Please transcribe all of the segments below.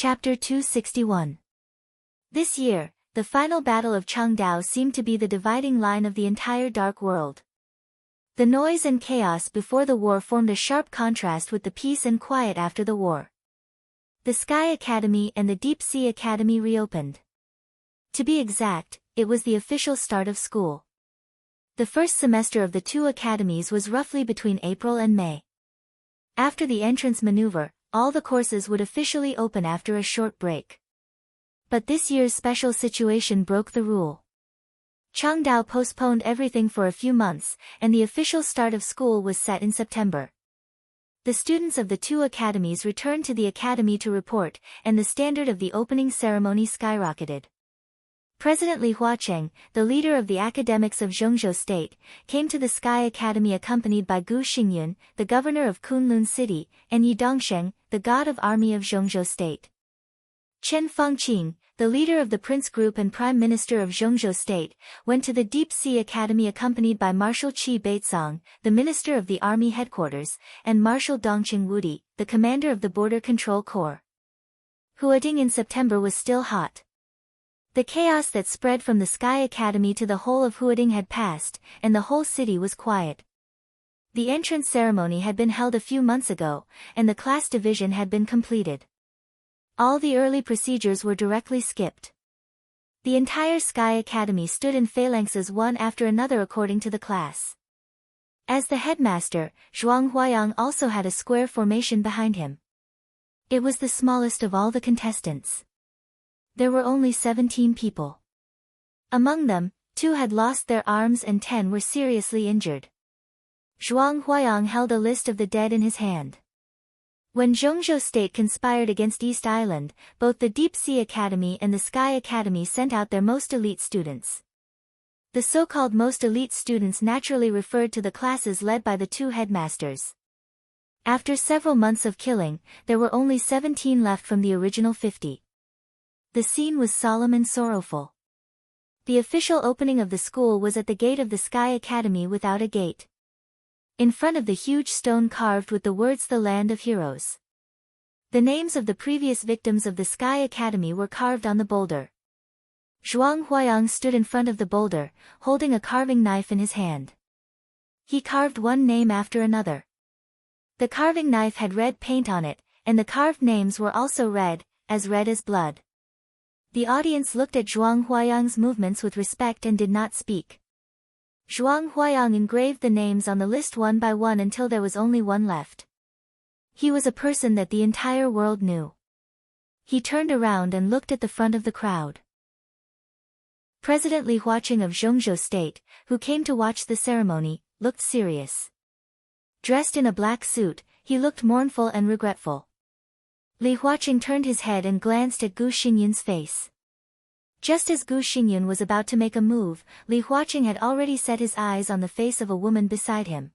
Chapter 261. This year, the final battle of Chengdao seemed to be the dividing line of the entire Dark World. The noise and chaos before the war formed a sharp contrast with the peace and quiet after the war. The Sky Academy and the Deep Sea Academy reopened. To be exact, it was the official start of school. The first semester of the two academies was roughly between April and May. After the entrance maneuver, all the courses would officially open after a short break. But this year's special situation broke the rule. Chengdao postponed everything for a few months, and the official start of school was set in September. The students of the two academies returned to the academy to report, and the standard of the opening ceremony skyrocketed. President Li Huacheng, the leader of the academics of Zhengzhou State, came to the Sky Academy accompanied by Gu Xingyun, the governor of Kunlun City, and Yi Dongsheng, the god of army of Zhengzhou State. Chen Fengqing, the leader of the Prince Group and Prime Minister of Zhengzhou State, went to the Deep Sea Academy accompanied by Marshal Qi Beizong, the Minister of the Army Headquarters, and Marshal Dongqing Wudi, the commander of the Border Control Corps. Huading in September was still hot. The chaos that spread from the Sky Academy to the whole of Huading had passed, and the whole city was quiet. The entrance ceremony had been held a few months ago, and the class division had been completed. All the early procedures were directly skipped. The entire Sky Academy stood in phalanxes one after another according to the class. As the headmaster, Zhuang Huayang also had a square formation behind him. It was the smallest of all the contestants. There were only 17 people. Among them, 2 had lost their arms and 10 were seriously injured. Zhuang Huayang held a list of the dead in his hand. When Zhengzhou State conspired against East Island, both the Deep Sea Academy and the Sky Academy sent out their most elite students. The so-called most elite students naturally referred to the classes led by the 2 headmasters. After several months of killing, there were only 17 left from the original 50. The scene was solemn and sorrowful. The official opening of the school was at the gate of the Sky Academy without a gate. In front of the huge stone carved with the words "The Land of Heroes." The names of the previous victims of the Sky Academy were carved on the boulder. Zhuang Huayang stood in front of the boulder, holding a carving knife in his hand. He carved one name after another. The carving knife had red paint on it, and the carved names were also red as blood. The audience looked at Zhuang Huayang's movements with respect and did not speak. Zhuang Huayang engraved the names on the list one by one until there was only one left. He was a person that the entire world knew. He turned around and looked at the front of the crowd. President Li Huacheng of Zhengzhou State, who came to watch the ceremony, looked serious. Dressed in a black suit, he looked mournful and regretful. Li Huacheng turned his head and glanced at Gu Xingyun's face. Just as Gu Xingyun was about to make a move, Li Huacheng had already set his eyes on the face of a woman beside him.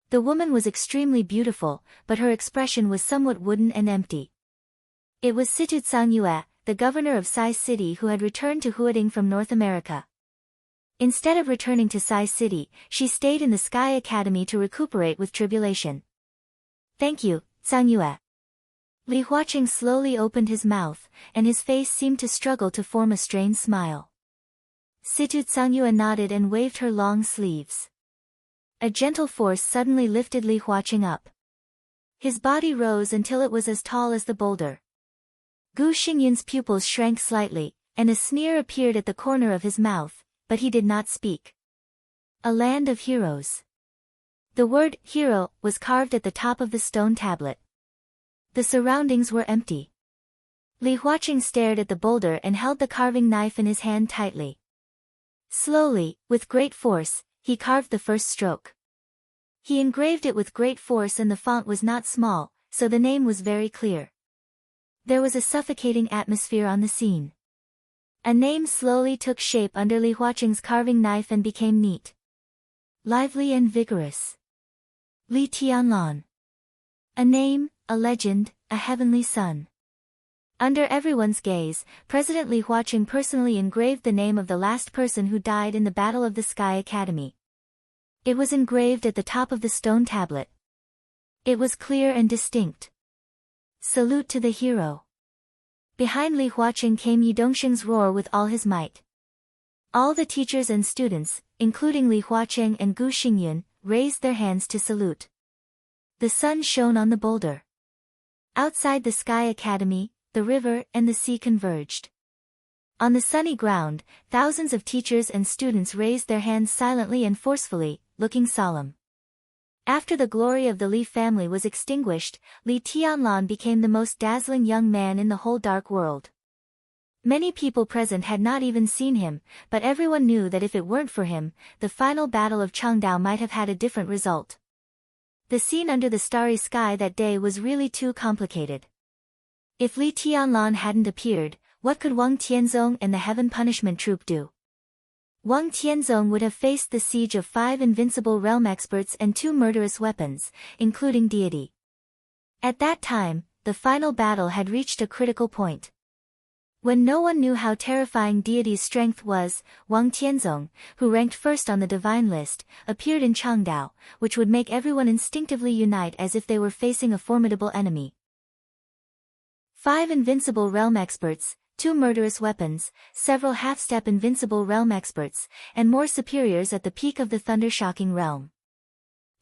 The woman was extremely beautiful, but her expression was somewhat wooden and empty. It was Situ Tsangyue, the governor of Sai City who had returned to Huading from North America. Instead of returning to Sai City, she stayed in the Sky Academy to recuperate with tribulation. "Thank you, Tsangyue." Li Huacheng slowly opened his mouth, and his face seemed to struggle to form a strained smile. Situ Tsangyue nodded and waved her long sleeves. A gentle force suddenly lifted Li Huacheng up. His body rose until it was as tall as the boulder. Gu Xingyun's pupils shrank slightly, and a sneer appeared at the corner of his mouth, but he did not speak. A land of heroes. The word "hero" was carved at the top of the stone tablet. The surroundings were empty. Li Huacheng stared at the boulder and held the carving knife in his hand tightly. Slowly, with great force, he carved the first stroke. He engraved it with great force and the font was not small, so the name was very clear. There was a suffocating atmosphere on the scene. A name slowly took shape under Li Huacheng's carving knife and became neat, lively and vigorous. Li Tianlan. A name, a legend, a heavenly son. Under everyone's gaze, President Li Huacheng personally engraved the name of the last person who died in the Battle of the Sky Academy. It was engraved at the top of the stone tablet. It was clear and distinct. Salute to the hero. Behind Li Huaqing came Yi Dongxing's roar with all his might. All the teachers and students, including Li Huaqing and Gu Xingyun, raised their hands to salute. The sun shone on the boulder. Outside the Sky Academy, the river and the sea converged. On the sunny ground, thousands of teachers and students raised their hands silently and forcefully, looking solemn. After the glory of the Li family was extinguished, Li Tianlan became the most dazzling young man in the whole dark world. Many people present had not even seen him, but everyone knew that if it weren't for him, the final battle of Changdao might have had a different result. The scene under the starry sky that day was really too complicated. If Li Tianlan hadn't appeared, what could Wang Tianzong and the Heaven Punishment Troop do? Wang Tianzong would have faced the siege of 5 invincible realm experts and 2 murderous weapons, including deity. At that time, the final battle had reached a critical point. When no one knew how terrifying deity's strength was, Wang Tianzong, who ranked first on the divine list, appeared in Changdao, which would make everyone instinctively unite as if they were facing a formidable enemy. 5 invincible realm experts, 2 murderous weapons, several half-step invincible realm experts, and more superiors at the peak of the thunder-shocking realm.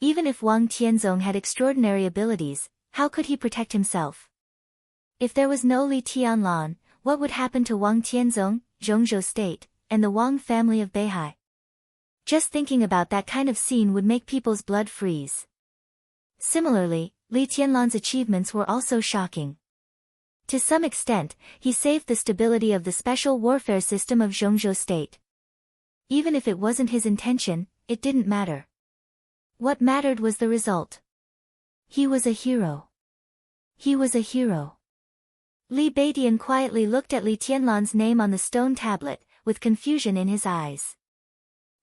Even if Wang Tianzong had extraordinary abilities, how could he protect himself? If there was no Li Tianlan, what would happen to Wang Tianzong, Zhongzhou State, and the Wang family of Beihai? Just thinking about that kind of scene would make people's blood freeze. Similarly, Li Tianlan's achievements were also shocking. To some extent, he saved the stability of the special warfare system of Zhongzhou State. Even if it wasn't his intention, it didn't matter. What mattered was the result. He was a hero. He was a hero. Li Beidian quietly looked at Li Tianlan's name on the stone tablet, with confusion in his eyes.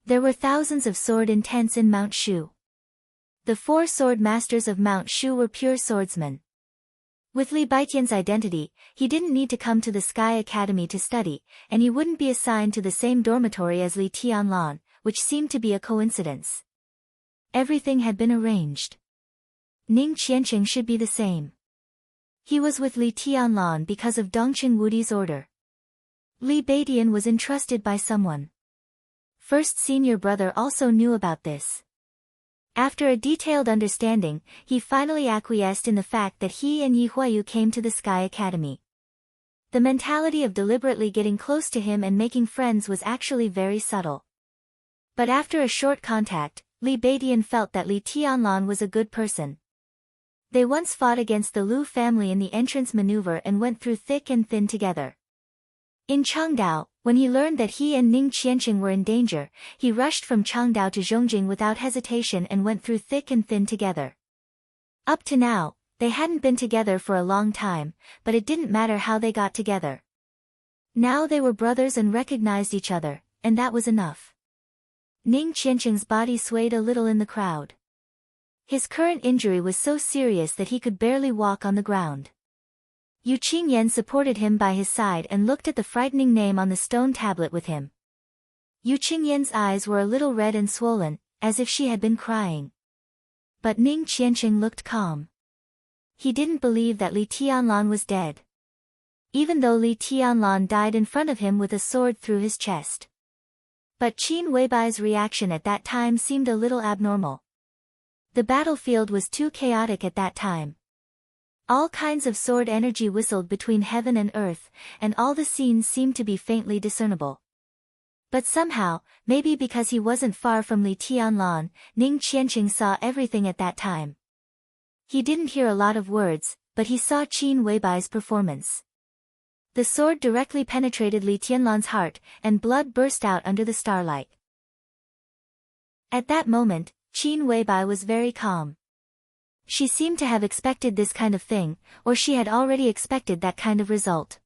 There were thousands of sword intents in Mount Shu. The 4 sword masters of Mount Shu were pure swordsmen. With Li Beidian's identity, he didn't need to come to the Sky Academy to study, and he wouldn't be assigned to the same dormitory as Li Tianlan, which seemed to be a coincidence. Everything had been arranged. Ning Qianqing should be the same. He was with Li Tianlan because of Dongqing Wudi's order. Li Beidian was entrusted by someone. First senior brother also knew about this. After a detailed understanding, he finally acquiesced in the fact that he and Yi Huayu came to the Sky Academy. The mentality of deliberately getting close to him and making friends was actually very subtle. But after a short contact, Li Beidian felt that Li Tianlan was a good person. They once fought against the Lu family in the entrance maneuver and went through thick and thin together. In Changdao, when he learned that he and Ning Qianqing were in danger, he rushed from Changdao to Zhongjing without hesitation and went through thick and thin together. Up to now, they hadn't been together for a long time, but it didn't matter how they got together. Now they were brothers and recognized each other, and that was enough. Ning Qianqing's body swayed a little in the crowd. His current injury was so serious that he could barely walk on the ground. Yu Qingyan supported him by his side and looked at the frightening name on the stone tablet with him. Yu Qingyan's eyes were a little red and swollen, as if she had been crying. But Ning Qianqing looked calm. He didn't believe that Li Tianlan was dead. Even though Li Tianlan died in front of him with a sword through his chest. But Qin Weibai's reaction at that time seemed a little abnormal. The battlefield was too chaotic at that time. All kinds of sword energy whistled between heaven and earth, and all the scenes seemed to be faintly discernible. But somehow, maybe because he wasn't far from Li Tianlan, Ning Qianqing saw everything at that time. He didn't hear a lot of words, but he saw Qin Weibai's performance. The sword directly penetrated Li Tianlan's heart, and blood burst out under the starlight. At that moment, Qin Weibai was very calm. She seemed to have expected this kind of thing, or she had already expected that kind of result.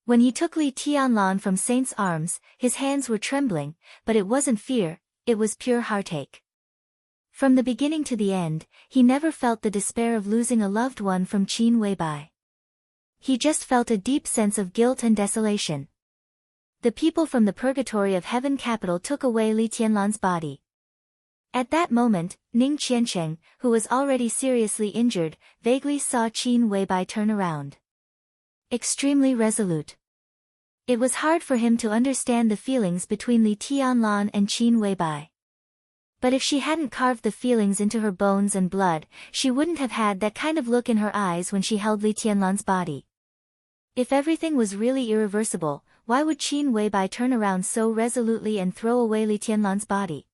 When he took Li Tianlan from Saint's arms, his hands were trembling, but it wasn't fear, it was pure heartache. From the beginning to the end, he never felt the despair of losing a loved one from Qin Weibai. He just felt a deep sense of guilt and desolation. The people from the purgatory of heaven capital took away Li Tianlan's body. At that moment, Ning Qianqing, who was already seriously injured, vaguely saw Qin Weibai turn around. extremely resolute. It was hard for him to understand the feelings between Li Tianlan and Qin Weibai. But if she hadn't carved the feelings into her bones and blood, she wouldn't have had that kind of look in her eyes when she held Li Tianlan's body. If everything was really irreversible, why would Qin Weibai turn around so resolutely and throw away Li Tianlan's body?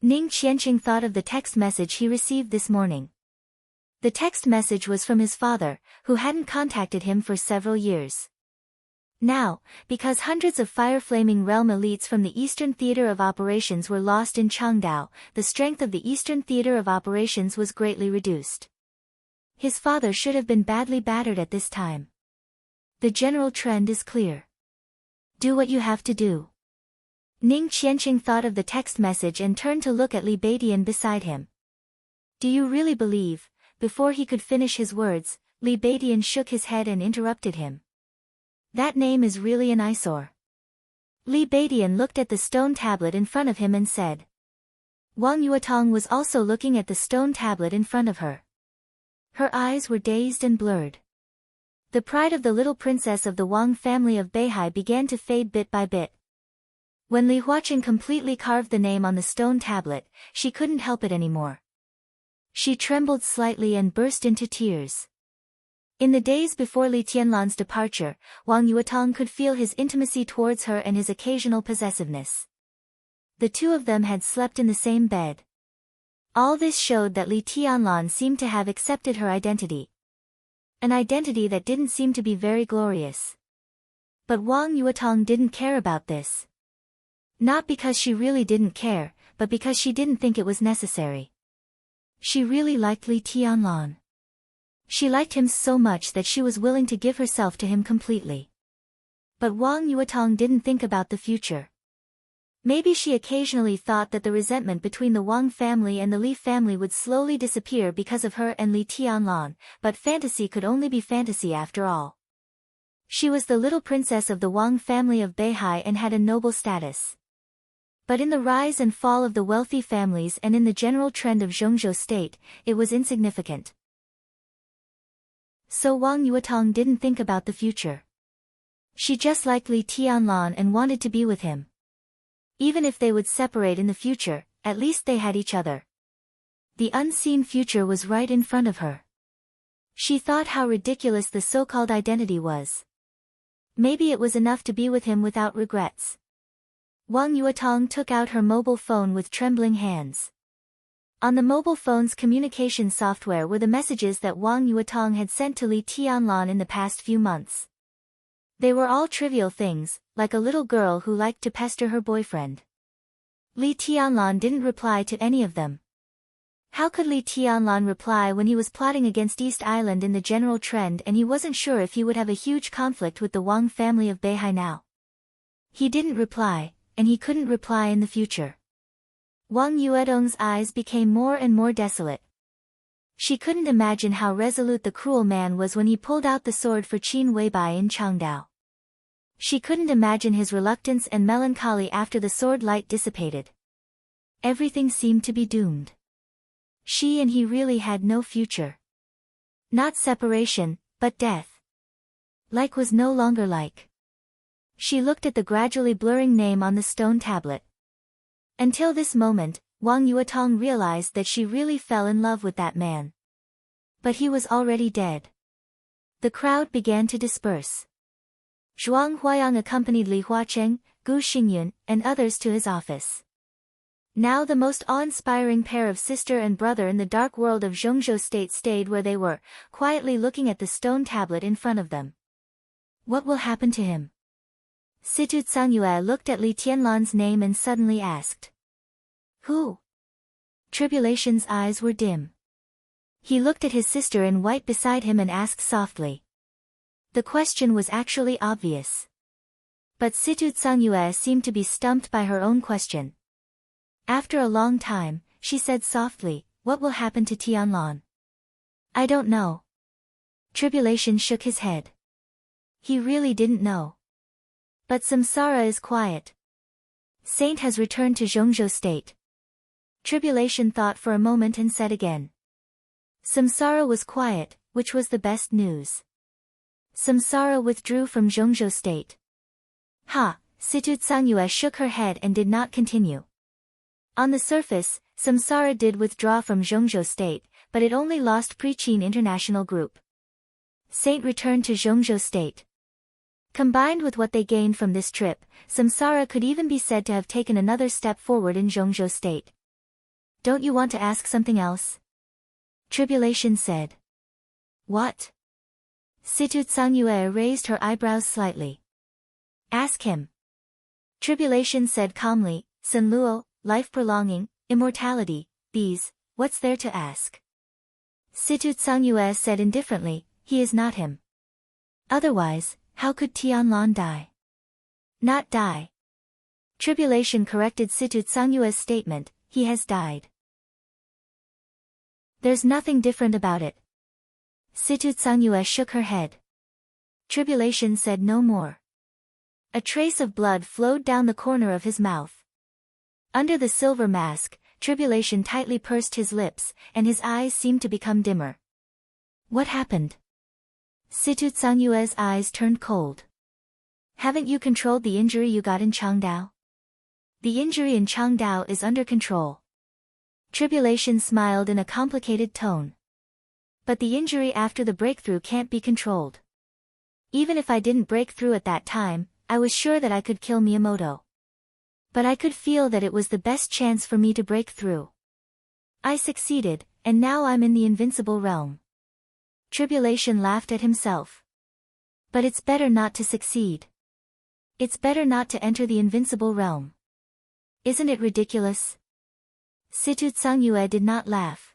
Ning Qianqing thought of the text message he received this morning. The text message was from his father, who hadn't contacted him for several years. Now, because hundreds of fire-flaming realm elites from the Eastern Theater of Operations were lost in Changdao, the strength of the Eastern Theater of Operations was greatly reduced. His father should have been badly battered at this time. The general trend is clear. Do what you have to do. Ning Qianqing thought of the text message and turned to look at Li Beidian beside him. Do you really believe? Before he could finish his words, Li Beidian shook his head and interrupted him. That name is really an eyesore. Li Beidian looked at the stone tablet in front of him and said. Wang Yuetong was also looking at the stone tablet in front of her. Her eyes were dazed and blurred. The pride of the little princess of the Wang family of Beihai began to fade bit by bit. When Li Huaqing completely carved the name on the stone tablet, she couldn't help it anymore. She trembled slightly and burst into tears. In the days before Li Tianlan's departure, Wang Yuetong could feel his intimacy towards her and his occasional possessiveness. The two of them had slept in the same bed. All this showed that Li Tianlan seemed to have accepted her identity. An identity that didn't seem to be very glorious. But Wang Yuetong didn't care about this. Not because she really didn't care, but because she didn't think it was necessary. She really liked Li Tianlan. She liked him so much that she was willing to give herself to him completely. But Wang Yuetong didn't think about the future. Maybe she occasionally thought that the resentment between the Wang family and the Li family would slowly disappear because of her and Li Tianlan, but fantasy could only be fantasy after all. She was the little princess of the Wang family of Beihai and had a noble status. But in the rise and fall of the wealthy families and in the general trend of Zhongzhou state, it was insignificant. So Wang Yuetong didn't think about the future. She just liked Li Tianlan and wanted to be with him. Even if they would separate in the future, at least they had each other. The unseen future was right in front of her. She thought how ridiculous the so-called identity was. Maybe it was enough to be with him without regrets. Wang Yuetong took out her mobile phone with trembling hands. On the mobile phone's communication software were the messages that Wang Yuetong had sent to Li Tianlan in the past few months. They were all trivial things, like a little girl who liked to pester her boyfriend. Li Tianlan didn't reply to any of them. How could Li Tianlan reply when he was plotting against East Island in the general trend and he wasn't sure if he would have a huge conflict with the Wang family of Beihai now? He didn't reply, and he couldn't reply in the future. Wang Yuetong's eyes became more and more desolate. She couldn't imagine how resolute the cruel man was when he pulled out the sword for Qin Weibai in Changdao. She couldn't imagine his reluctance and melancholy after the sword light dissipated. Everything seemed to be doomed. She and he really had no future. Not separation, but death. Like was no longer like. She looked at the gradually blurring name on the stone tablet. Until this moment, Wang Yuetong realized that she really fell in love with that man. But he was already dead. The crowd began to disperse. Zhuang Huayang accompanied Li Huaqing, Gu Xingyun, and others to his office. Now the most awe-inspiring pair of sister and brother in the dark world of Zhongzhou state stayed where they were, quietly looking at the stone tablet in front of them. What will happen to him? Situ Tsangyue looked at Li Tianlan's name and suddenly asked. Who? Tribulation's eyes were dim. He looked at his sister in white beside him and asked softly. The question was actually obvious. But Situ Tsangyue seemed to be stumped by her own question. After a long time, she said softly, what will happen to Tianlan? I don't know. Tribulation shook his head. He really didn't know. But Samsara is quiet. Saint has returned to Zhongzhou state. Tribulation thought for a moment and said again. Samsara was quiet, which was the best news. Samsara withdrew from Zhongzhou State. Ha! Situ Tsangyue shook her head and did not continue. On the surface, Samsara did withdraw from Zhongzhou State, but it only lost Preqin International Group. Saint returned to Zhongzhou State. Combined with what they gained from this trip, Samsara could even be said to have taken another step forward in Zhongzhou State. Don't you want to ask something else? Tribulation said. What? Situ Tsangyue raised her eyebrows slightly. Ask him. Tribulation said calmly, Senluo, life prolonging, immortality, bees, what's there to ask? Situ Tsangyue said indifferently, he is not him. Otherwise, how could Tianlan die? Not die. Tribulation corrected Situ Tsangyue's statement, he has died. There's nothing different about it. Situ Tsangyue shook her head. Tribulation said no more. A trace of blood flowed down the corner of his mouth. Under the silver mask, Tribulation tightly pursed his lips, and his eyes seemed to become dimmer. What happened? Situ Tsangyue's eyes turned cold. Haven't you controlled the injury you got in Changdao? The injury in Changdao is under control. Tribulation smiled in a complicated tone. But the injury after the breakthrough can't be controlled. Even if I didn't break through at that time, I was sure that I could kill Miyamoto. But I could feel that it was the best chance for me to break through. I succeeded, and now I'm in the invincible realm. Tribulation laughed at himself. But it's better not to succeed. It's better not to enter the invincible realm. Isn't it ridiculous? Situ Tsangyue did not laugh.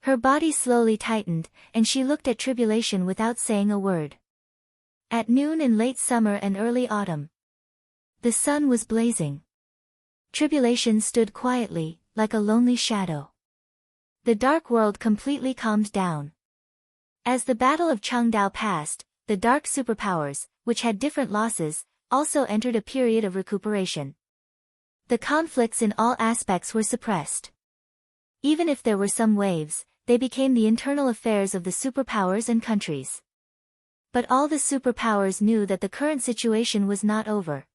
Her body slowly tightened, and she looked at Tribulation without saying a word. At noon in late summer and early autumn. The sun was blazing. Tribulation stood quietly, like a lonely shadow. The dark world completely calmed down. As the Battle of Changdao passed, the dark superpowers, which had different losses, also entered a period of recuperation. The conflicts in all aspects were suppressed. Even if there were some waves, they became the internal affairs of the superpowers and countries. But all the superpowers knew that the current situation was not over.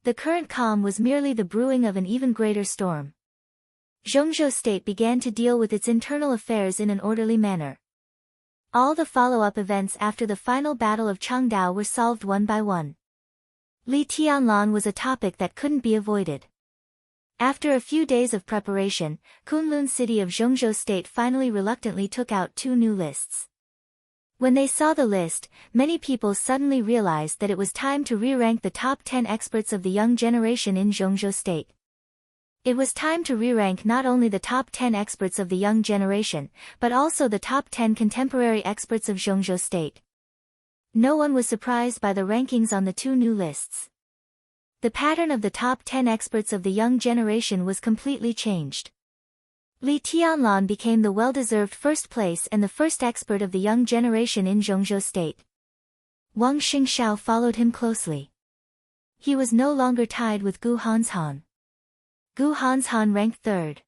The current calm was merely the brewing of an even greater storm. Zhongzhou State began to deal with its internal affairs in an orderly manner. All the follow-up events after the final Battle of Changdao were solved one by one. Li Tianlan was a topic that couldn't be avoided. After a few days of preparation, Kunlun city of Zhongzhou State finally reluctantly took out 2 new lists. When they saw the list, many people suddenly realized that it was time to re-rank the top 10 experts of the young generation in Zhongzhou State. It was time to re-rank not only the top 10 experts of the young generation, but also the top 10 contemporary experts of Zhongzhou State. No one was surprised by the rankings on the 2 new lists. The pattern of the top 10 experts of the young generation was completely changed. Li Tianlan became the well-deserved first place and the first expert of the young generation in Zhongzhou State. Wang Xingxiao followed him closely. He was no longer tied with Gu Hanshan. Gu Hanshan ranked 3rd.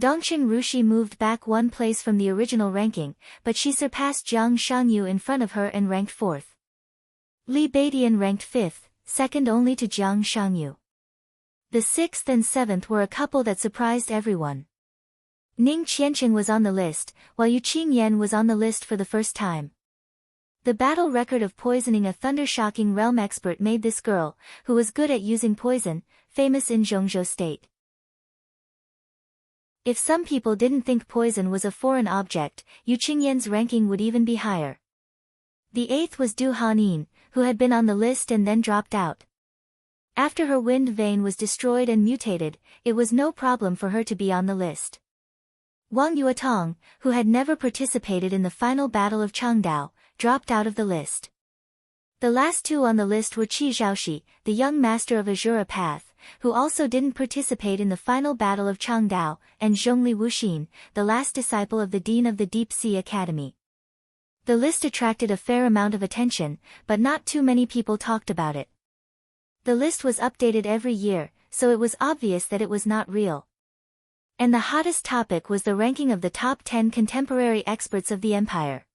Dongqing Rushi moved back 1 place from the original ranking, but she surpassed Jiang Shangyu in front of her and ranked 4th. Li Beidian ranked 5th, second only to Jiang Shangyu. The 6th and 7th were a couple that surprised everyone. Ning Qianqing was on the list, while Yu Qingyan was on the list for the first time. The battle record of poisoning a thunder-shocking realm expert made this girl, who was good at using poison, famous in Zhongzhou State. If some people didn't think poison was a foreign object, Yu Qingyan's ranking would even be higher. The 8th was Du Hanin, who had been on the list and then dropped out. After her wind vein was destroyed and mutated, it was no problem for her to be on the list. Wang Yuetong, who had never participated in the final Battle of Changdao, dropped out of the list. The last 2 on the list were Qi Zhaoxi, the young master of Azura Path, who also didn't participate in the final Battle of Changdao, and Zhongli Wuxin, the last disciple of the Dean of the Deep Sea Academy. The list attracted a fair amount of attention, but not too many people talked about it. The list was updated every year, so it was obvious that it was not real. And the hottest topic was the ranking of the top 10 contemporary experts of the empire.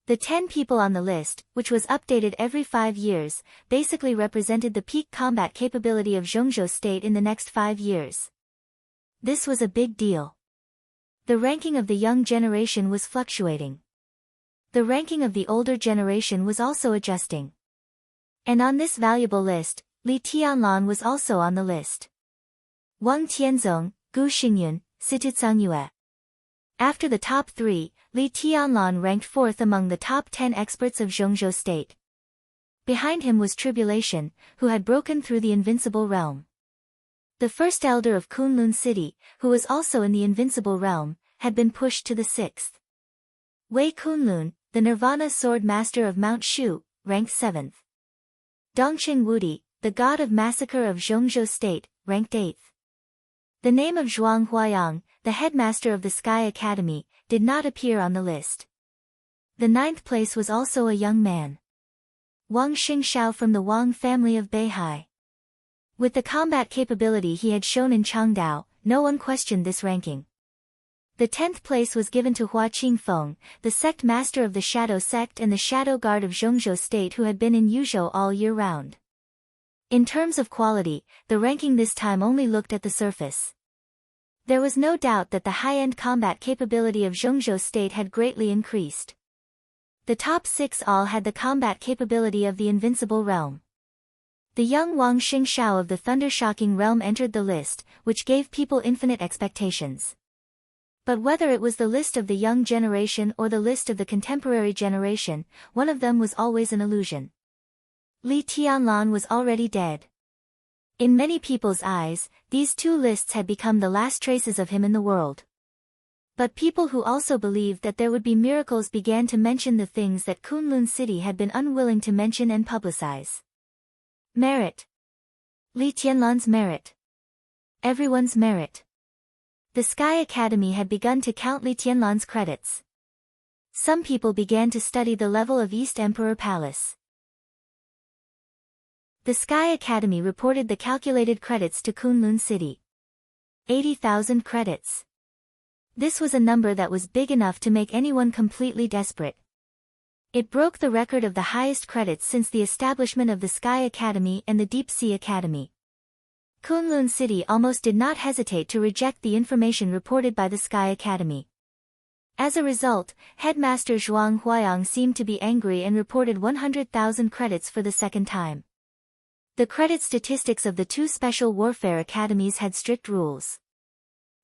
The 10 people on the list, which was updated every 5 years, basically represented the peak combat capability of Zhongzhou state in the next 5 years. This was a big deal. The ranking of the young generation was fluctuating. The ranking of the older generation was also adjusting. And on this valuable list, Li Tianlan was also on the list. Wang Tianzong, Gu Xingyun, Situzang Yue. After the top 3, Li Tianlan ranked 4th among the top 10 experts of Zhongzhou state. Behind him was Tribulation, who had broken through the invincible realm. The first elder of Kunlun city, who was also in the invincible realm, had been pushed to the 6th. Wei Kunlun, the Nirvana sword master of Mount Shu, ranked 7th. Dongqing Wudi, the god of massacre of Zhongzhou state, ranked 8th. The name of Zhuang Huayang, the headmaster of the Sky Academy, did not appear on the list. The 9th place was also a young man. Wang Xingshao from the Wang family of Beihai. With the combat capability he had shown in Changdao, no one questioned this ranking. The 10th place was given to Hua Qingfeng, the sect master of the Shadow sect and the Shadow Guard of Zhongzhou state who had been in Yuzhou all year round. In terms of quality, the ranking this time only looked at the surface. There was no doubt that the high-end combat capability of Zhongzhou state had greatly increased. The top 6 all had the combat capability of the invincible realm. The young Wang Xingshao of the Thundershocking realm entered the list, which gave people infinite expectations. But whether it was the list of the young generation or the list of the contemporary generation, one of them was always an illusion. Li Tianlan was already dead. In many people's eyes, these 2 lists had become the last traces of him in the world. But people who also believed that there would be miracles began to mention the things that Kunlun City had been unwilling to mention and publicize. Merit. Li Tianlan's merit. Everyone's merit. The Sky Academy had begun to count Li Tianlan's credits. Some people began to study the level of East Emperor Palace. The Sky Academy reported the calculated credits to Kunlun City. 80,000 credits. This was a number that was big enough to make anyone completely desperate. It broke the record of the highest credits since the establishment of the Sky Academy and the Deep Sea Academy. Kunlun City almost did not hesitate to reject the information reported by the Sky Academy. As a result, Headmaster Zhuang Huayang seemed to be angry and reported 100,000 credits for the second time. The credit statistics of the 2 special warfare academies had strict rules.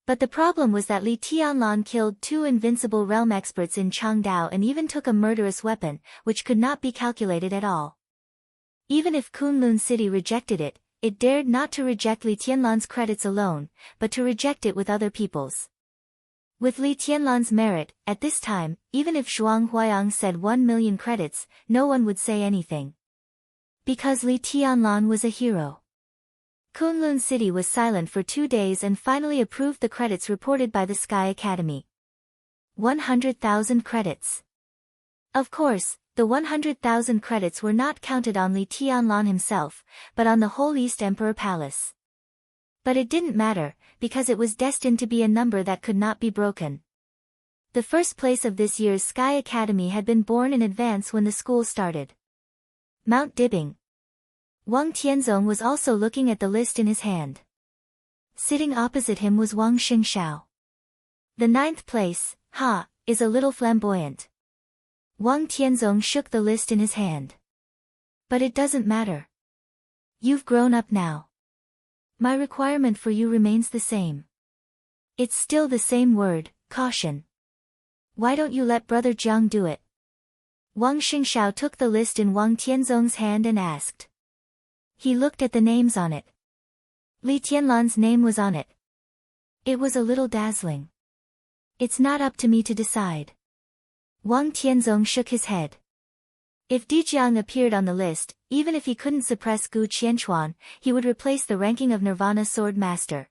But the problem was that Li Tianlan killed 2 invincible realm experts in Changdao and even took a murderous weapon, which could not be calculated at all. Even if Kunlun City rejected it, it dared not to reject Li Tianlan's credits alone, but to reject it with other people's. With Li Tianlan's merit, at this time, even if Zhuang Huayang said 1 million credits, no one would say anything. Because Li Tianlan was a hero. Kunlun City was silent for 2 days and finally approved the credits reported by the Sky Academy. 100,000 credits. Of course, the 100,000 credits were not counted on Li Tianlan himself, but on the whole East Emperor Palace. But it didn't matter, because it was destined to be a number that could not be broken. The first place of this year's Sky Academy had been born in advance when the school started. Mount Dibbing. Wang Tianzong was also looking at the list in his hand. Sitting opposite him was Wang Xingshao. The 9th place, is a little flamboyant. Wang Tianzong shook the list in his hand. But it doesn't matter. You've grown up now. My requirement for you remains the same. It's still the same word, caution. Why don't you let Brother Jiang do it? Wang Xingshao took the list in Wang Tianzong's hand and asked. He looked at the names on it. Li Tianlan's name was on it. It was a little dazzling. It's not up to me to decide. Wang Tianzong shook his head. If Dijiang appeared on the list, even if he couldn't suppress Gu Qianchuan, he would replace the ranking of Nirvana Sword Master.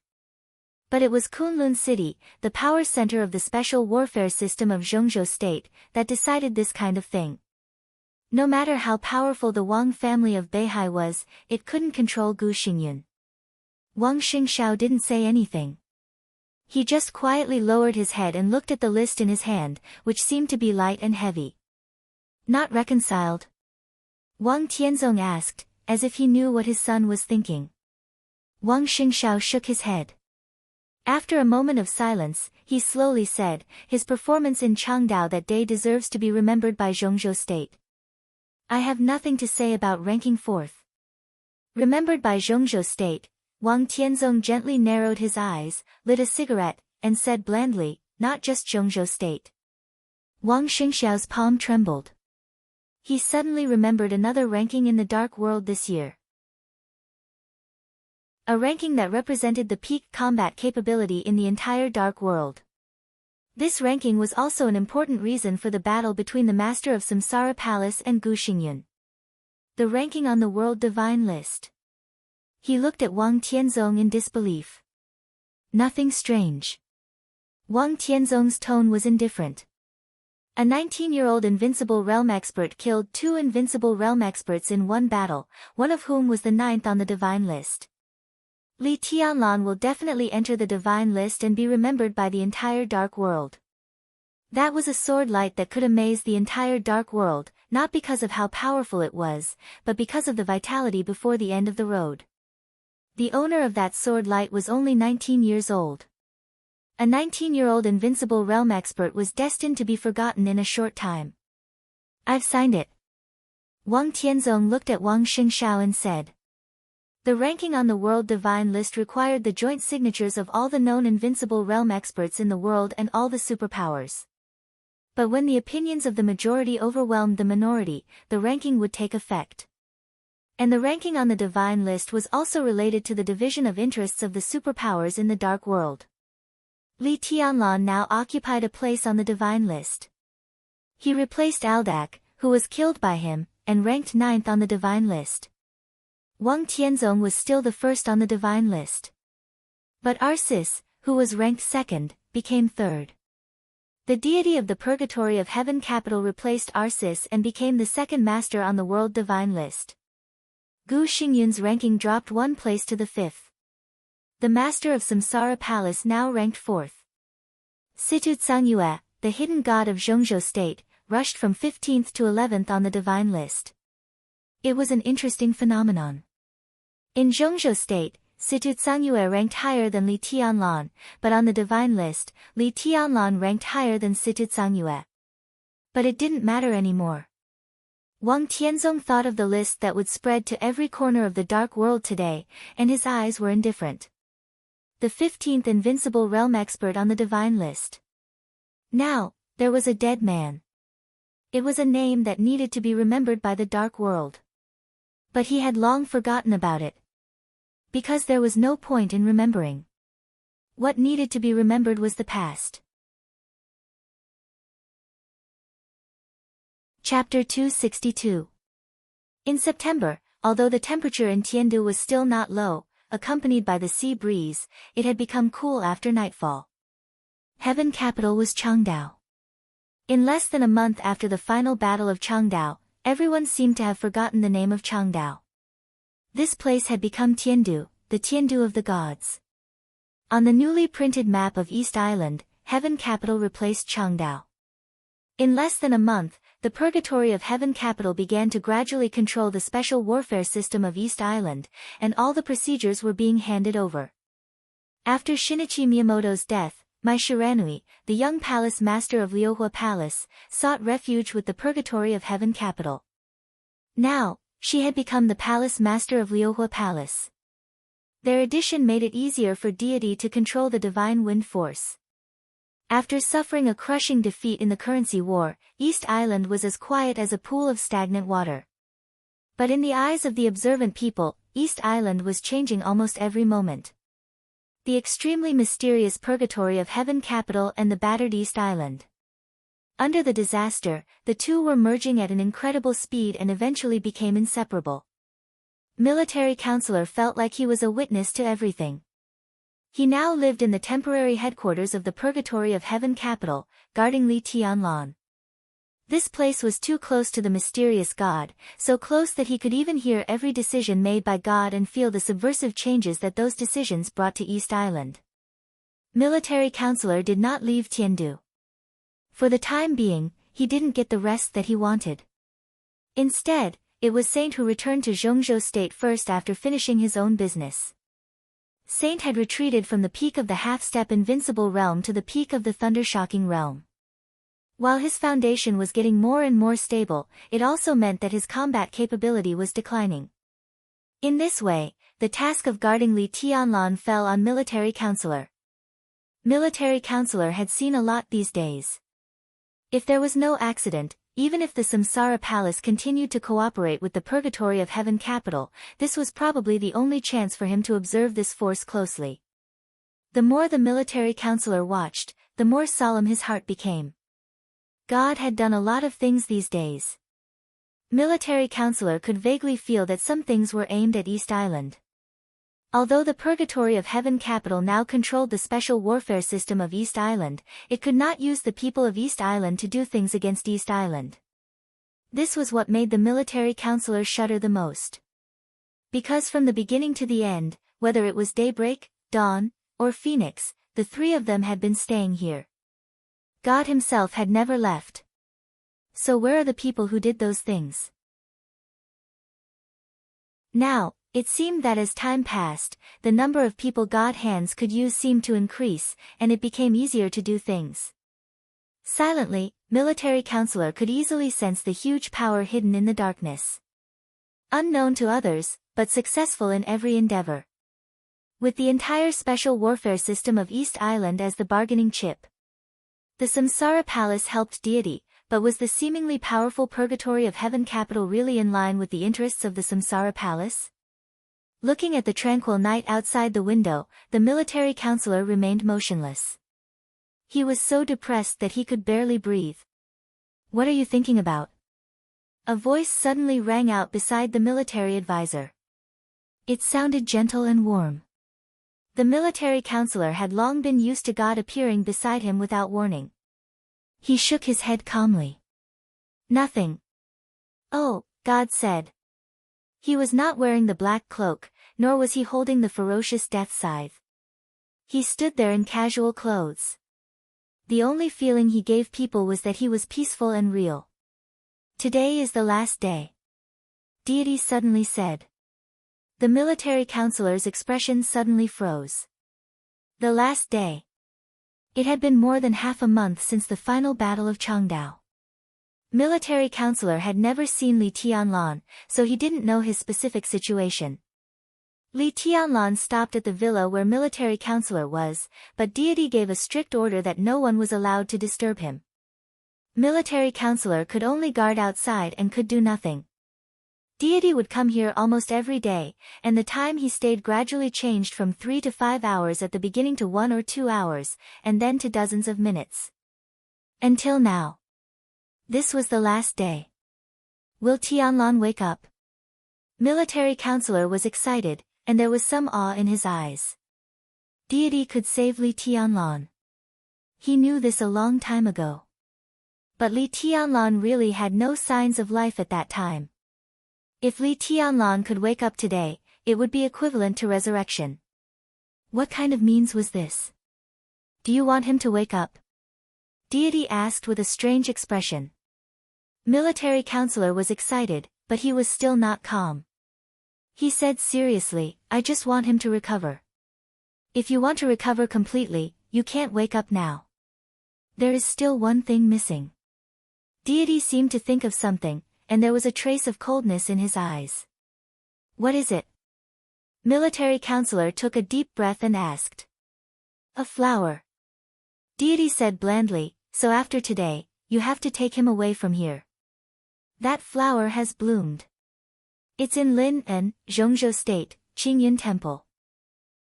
But it was Kunlun City, the power center of the special warfare system of Zhongzhou State, that decided this kind of thing. No matter how powerful the Wang family of Beihai was, it couldn't control Gu Xingyun. Wang Xingshao didn't say anything. He just quietly lowered his head and looked at the list in his hand, which seemed to be light and heavy. Not reconciled? Wang Tianzong asked, as if he knew what his son was thinking. Wang Xingxiao shook his head. After a moment of silence, he slowly said, his performance in Changdao that day deserves to be remembered by Zhongzhou State. I have nothing to say about ranking fourth. Remembered by Zhongzhou State, Wang Tianzong gently narrowed his eyes, lit a cigarette, and said blandly, not just Zhongzhou State. Wang Xingxiao's palm trembled. He suddenly remembered another ranking in the dark world this year. A ranking that represented the peak combat capability in the entire dark world. This ranking was also an important reason for the battle between the Master of Samsara Palace and Gu Xingyun. The ranking on the World Divine List. He looked at Wang Tianzong in disbelief. Nothing strange. Wang Tianzong's tone was indifferent. A 19-year-old invincible realm expert killed 2 invincible realm experts in one battle, one of whom was the 9th on the divine list. Li Tianlan will definitely enter the divine list and be remembered by the entire dark world. That was a sword light that could amaze the entire dark world, not because of how powerful it was, but because of the vitality before the end of the road. The owner of that sword light was only 19 years old. A 19-year-old invincible realm expert was destined to be forgotten in a short time. I've signed it. Wang Tianzong looked at Wang Xingxiao and said. The ranking on the World Divine List required the joint signatures of all the known invincible realm experts in the world and all the superpowers. But when the opinions of the majority overwhelmed the minority, the ranking would take effect. And the ranking on the Divine List was also related to the division of interests of the superpowers in the dark world. Li Tianlan now occupied a place on the Divine List. He replaced Aldak, who was killed by him, and ranked 9th on the Divine List. Wang Tianzong was still the first on the divine list. But Arsis, who was ranked 2nd, became 3rd. The deity of the purgatory of heaven capital replaced Arsis and became the 2nd master on the world divine list. Gu Xingyun's ranking dropped 1 place to the 5th. The master of Samsara Palace now ranked 4th. Situ Tsangyue, the hidden god of Zhongzhou State, rushed from 15th to 11th on the divine list. It was an interesting phenomenon. In Zhongzhou State, Situ Tsangyue ranked higher than Li Tianlan, but on the divine list, Li Tianlan ranked higher than Situ Tsangyue. But it didn't matter anymore. Wang Tianzong thought of the list that would spread to every corner of the dark world today, and his eyes were indifferent. The 15th invincible realm expert on the divine list. Now, there was a dead man. It was a name that needed to be remembered by the dark world. But he had long forgotten about it. Because there was no point in remembering. What needed to be remembered was the past. Chapter 262. In September, although the temperature in Tiandu was still not low, accompanied by the sea breeze, it had become cool after nightfall. Heaven capital was Changdao. In less than a month after the final battle of Changdao, everyone seemed to have forgotten the name of Changdao. This place had become Tiandu, the Tiandu of the gods. On the newly printed map of East Island, Heaven Capital replaced Changdao. In less than a month, the Purgatory of Heaven Capital began to gradually control the special warfare system of East Island, and all the procedures were being handed over. After Shinichi Miyamoto's death, Mai Shiranui, the young palace master of Liuhua Palace, sought refuge with the Purgatory of Heaven Capital. Now, she had become the palace master of Liuhua Palace. Their addition made it easier for deity to control the divine wind force. After suffering a crushing defeat in the currency war, East Island was as quiet as a pool of stagnant water. But in the eyes of the observant people, East Island was changing almost every moment. The extremely mysterious Purgatory of Heaven Capital and the battered East Island. Under the disaster, the two were merging at an incredible speed and eventually became inseparable. Military Counselor felt like he was a witness to everything. He now lived in the temporary headquarters of the Purgatory of Heaven Capital, guarding Li Tianlan. This place was too close to the mysterious god, so close that he could even hear every decision made by God and feel the subversive changes that those decisions brought to East Island. Military Counselor did not leave Tiandu. For the time being, he didn't get the rest that he wanted. Instead, it was Saint who returned to Zhongzhou state first after finishing his own business. Saint had retreated from the peak of the half-step invincible realm to the peak of the thunder-shocking realm. While his foundation was getting more and more stable, it also meant that his combat capability was declining. In this way, the task of guarding Li Tianlan fell on Military Counselor. Military Counselor had seen a lot these days. If there was no accident, even if the Samsara Palace continued to cooperate with the Purgatory of Heaven capital, this was probably the only chance for him to observe this force closely. The more the Military Counselor watched, the more solemn his heart became. God had done a lot of things these days. Military Counselor could vaguely feel that some things were aimed at East Island. Although the Purgatory of Heaven capital now controlled the special warfare system of East Island, it could not use the people of East Island to do things against East Island. This was what made the Military Counselor shudder the most. Because from the beginning to the end, whether it was daybreak, dawn, or phoenix, the three of them had been staying here. God himself had never left. So where are the people who did those things? Now, it seemed that as time passed, the number of people God's hands could use seemed to increase, and it became easier to do things. Silently, Military Counselor could easily sense the huge power hidden in the darkness. Unknown to others, but successful in every endeavor. With the entire special warfare system of East Island as the bargaining chip. The Samsara Palace helped deity, but was the seemingly powerful Purgatory of Heaven capital really in line with the interests of the Samsara Palace? Looking at the tranquil night outside the window, the Military Counselor remained motionless. He was so depressed that he could barely breathe. "What are you thinking about?" A voice suddenly rang out beside the military advisor. It sounded gentle and warm. The Military Counselor had long been used to God appearing beside him without warning. He shook his head calmly. "Nothing." "Oh," God said. He was not wearing the black cloak, nor was he holding the ferocious death scythe. He stood there in casual clothes. The only feeling he gave people was that he was peaceful and real. "Today is the last day," deity suddenly said. The Military Counselor's expression suddenly froze. The last day. It had been more than half a month since the final battle of Changdao. Military Counselor had never seen Li Tianlan, so he didn't know his specific situation. Li Tianlan stopped at the villa where Military Counselor was, but deity gave a strict order that no one was allowed to disturb him. Military Counselor could only guard outside and could do nothing. Deity would come here almost every day, and the time he stayed gradually changed from 3 to 5 hours at the beginning to 1 or 2 hours, and then to dozens of minutes. Until now. This was the last day. Will Tianlan wake up? Military Counselor was excited, and there was some awe in his eyes. Deity could save Li Tianlan. He knew this a long time ago. But Li Tianlan really had no signs of life at that time. If Li Tianlan could wake up today, it would be equivalent to resurrection. What kind of means was this? "Do you want him to wake up?" Deity asked with a strange expression. Military Counselor was excited, but he was still not calm. He said seriously, "I just want him to recover." "If you want to recover completely, you can't wake up now. There is still one thing missing." Deity seemed to think of something, and there was a trace of coldness in his eyes. "What is it?" Military Counselor took a deep breath and asked. "A flower." Deity said blandly, "So after today, you have to take him away from here." "That flower has bloomed. It's in Lin-en, Zhongzhou State, Qingyun Temple."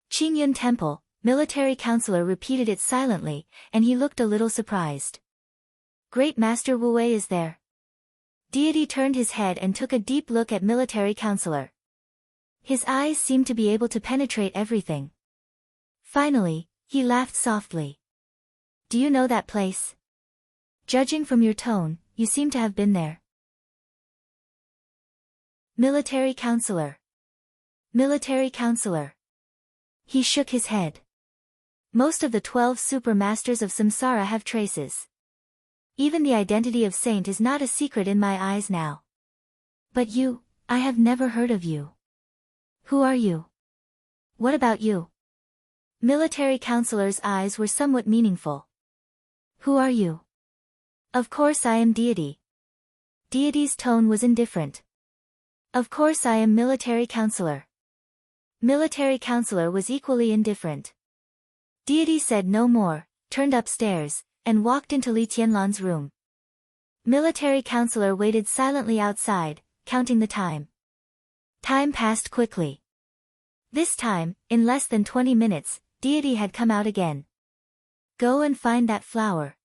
Qingyun Temple, Military Counselor repeated it silently, and he looked a little surprised. "Great Master Wu Wei is there." Deity turned his head and took a deep look at Military Counselor. His eyes seemed to be able to penetrate everything. Finally, he laughed softly. "Do you know that place? Judging from your tone, you seem to have been there." Military Counselor. Military Counselor. He shook his head. Most of the 12 super masters of Samsara have traces. Even the identity of Saint is not a secret in my eyes now. But you, I have never heard of you. Who are you? What about you? Military counselor's eyes were somewhat meaningful. Who are you? Of course I am deity. Deity's tone was indifferent. Of course I am military counselor. Military counselor was equally indifferent. Deity said no more, turned upstairs, and walked into Li Tianlan's room. Military counselor waited silently outside, counting the time. Time passed quickly. This time, in less than 20 minutes, Deity had come out again. Go and find that flower.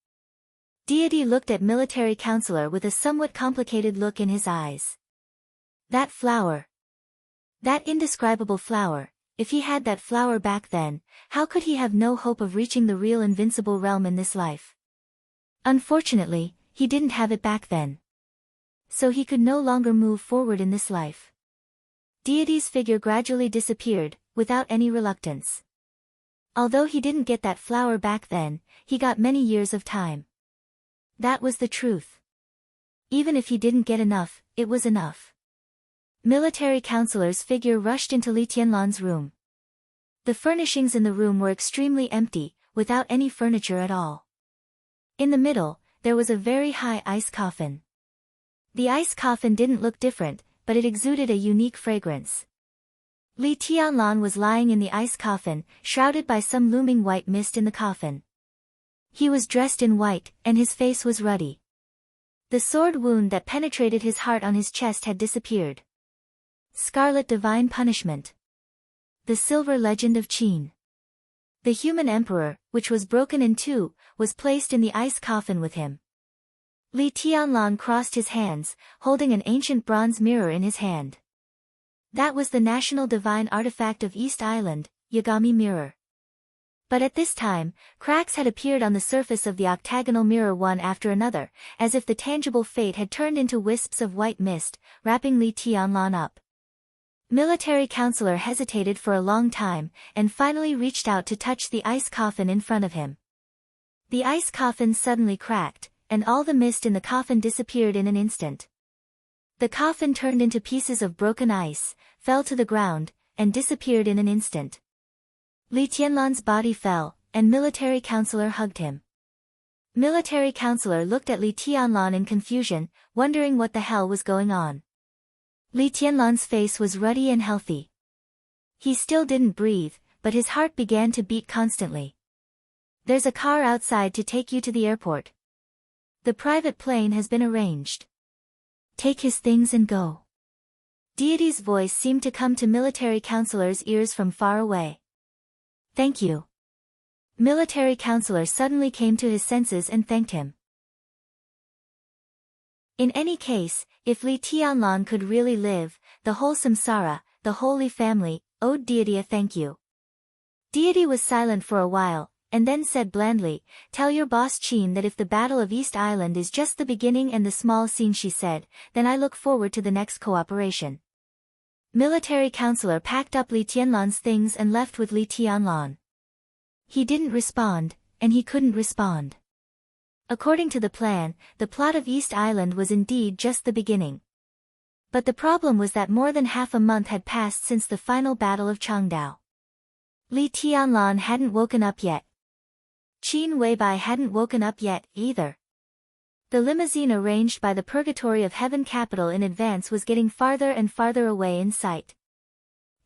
Deity looked at military counselor with a somewhat complicated look in his eyes. That flower. That indescribable flower. If he had that flower back then, how could he have no hope of reaching the real invincible realm in this life? Unfortunately, he didn't have it back then. So he could no longer move forward in this life. Deity's figure gradually disappeared, without any reluctance. Although he didn't get that flower back then, he got many years of time. That was the truth. Even if he didn't get enough, it was enough. Military counselor's figure rushed into Li Tianlan's room. The furnishings in the room were extremely empty, without any furniture at all. In the middle, there was a very high ice coffin. The ice coffin didn't look different, but it exuded a unique fragrance. Li Tianlan was lying in the ice coffin, shrouded by some looming white mist in the coffin. He was dressed in white, and his face was ruddy. The sword wound that penetrated his heart on his chest had disappeared. Scarlet Divine Punishment. The Silver Legend of Qin. The human emperor, which was broken in two, was placed in the ice coffin with him. Li Tianlan crossed his hands, holding an ancient bronze mirror in his hand. That was the national divine artifact of East Island, Yagami Mirror. But at this time, cracks had appeared on the surface of the octagonal mirror one after another, as if the tangible fate had turned into wisps of white mist, wrapping Li Tianlan up. Military counselor hesitated for a long time, and finally reached out to touch the ice coffin in front of him. The ice coffin suddenly cracked, and all the mist in the coffin disappeared in an instant. The coffin turned into pieces of broken ice, fell to the ground, and disappeared in an instant. Li Tianlan's body fell, and military counselor hugged him. Military counselor looked at Li Tianlan in confusion, wondering what the hell was going on. Li Tianlan's face was ruddy and healthy. He still didn't breathe, but his heart began to beat constantly. There's a car outside to take you to the airport. The private plane has been arranged. Take his things and go. Deity's voice seemed to come to military counselor's ears from far away. Thank you. Military counselor suddenly came to his senses and thanked him. In any case, if Li Tianlan could really live, the whole samsara, the Holy Family, owed Deity a thank you. Deity was silent for a while, and then said blandly, "Tell your boss Qin that if the Battle of East Island is just the beginning and the small scene she said, then I look forward to the next cooperation." Military counselor packed up Li Tianlan's things and left with Li Tianlan. He didn't respond, and he couldn't respond. According to the plan, the plot of East Island was indeed just the beginning. But the problem was that more than half a month had passed since the final battle of Changdao. Li Tianlan hadn't woken up yet. Qin Weibai hadn't woken up yet, either. The limousine arranged by the Purgatory of Heaven capital in advance was getting farther and farther away in sight.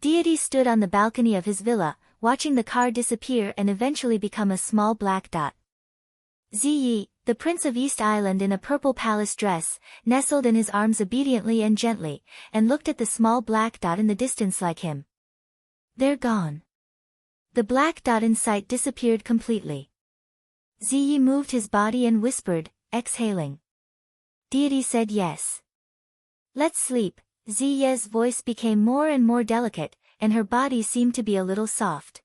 Deity stood on the balcony of his villa, watching the car disappear and eventually become a small black dot. Ziyi, the Prince of East Island in a purple palace dress, nestled in his arms obediently and gently, and looked at the small black dot in the distance like him. They're gone. The black dot in sight disappeared completely. Ziyi moved his body and whispered, exhaling. Deity said yes. Let's sleep. Ziyi's voice became more and more delicate, and her body seemed to be a little soft.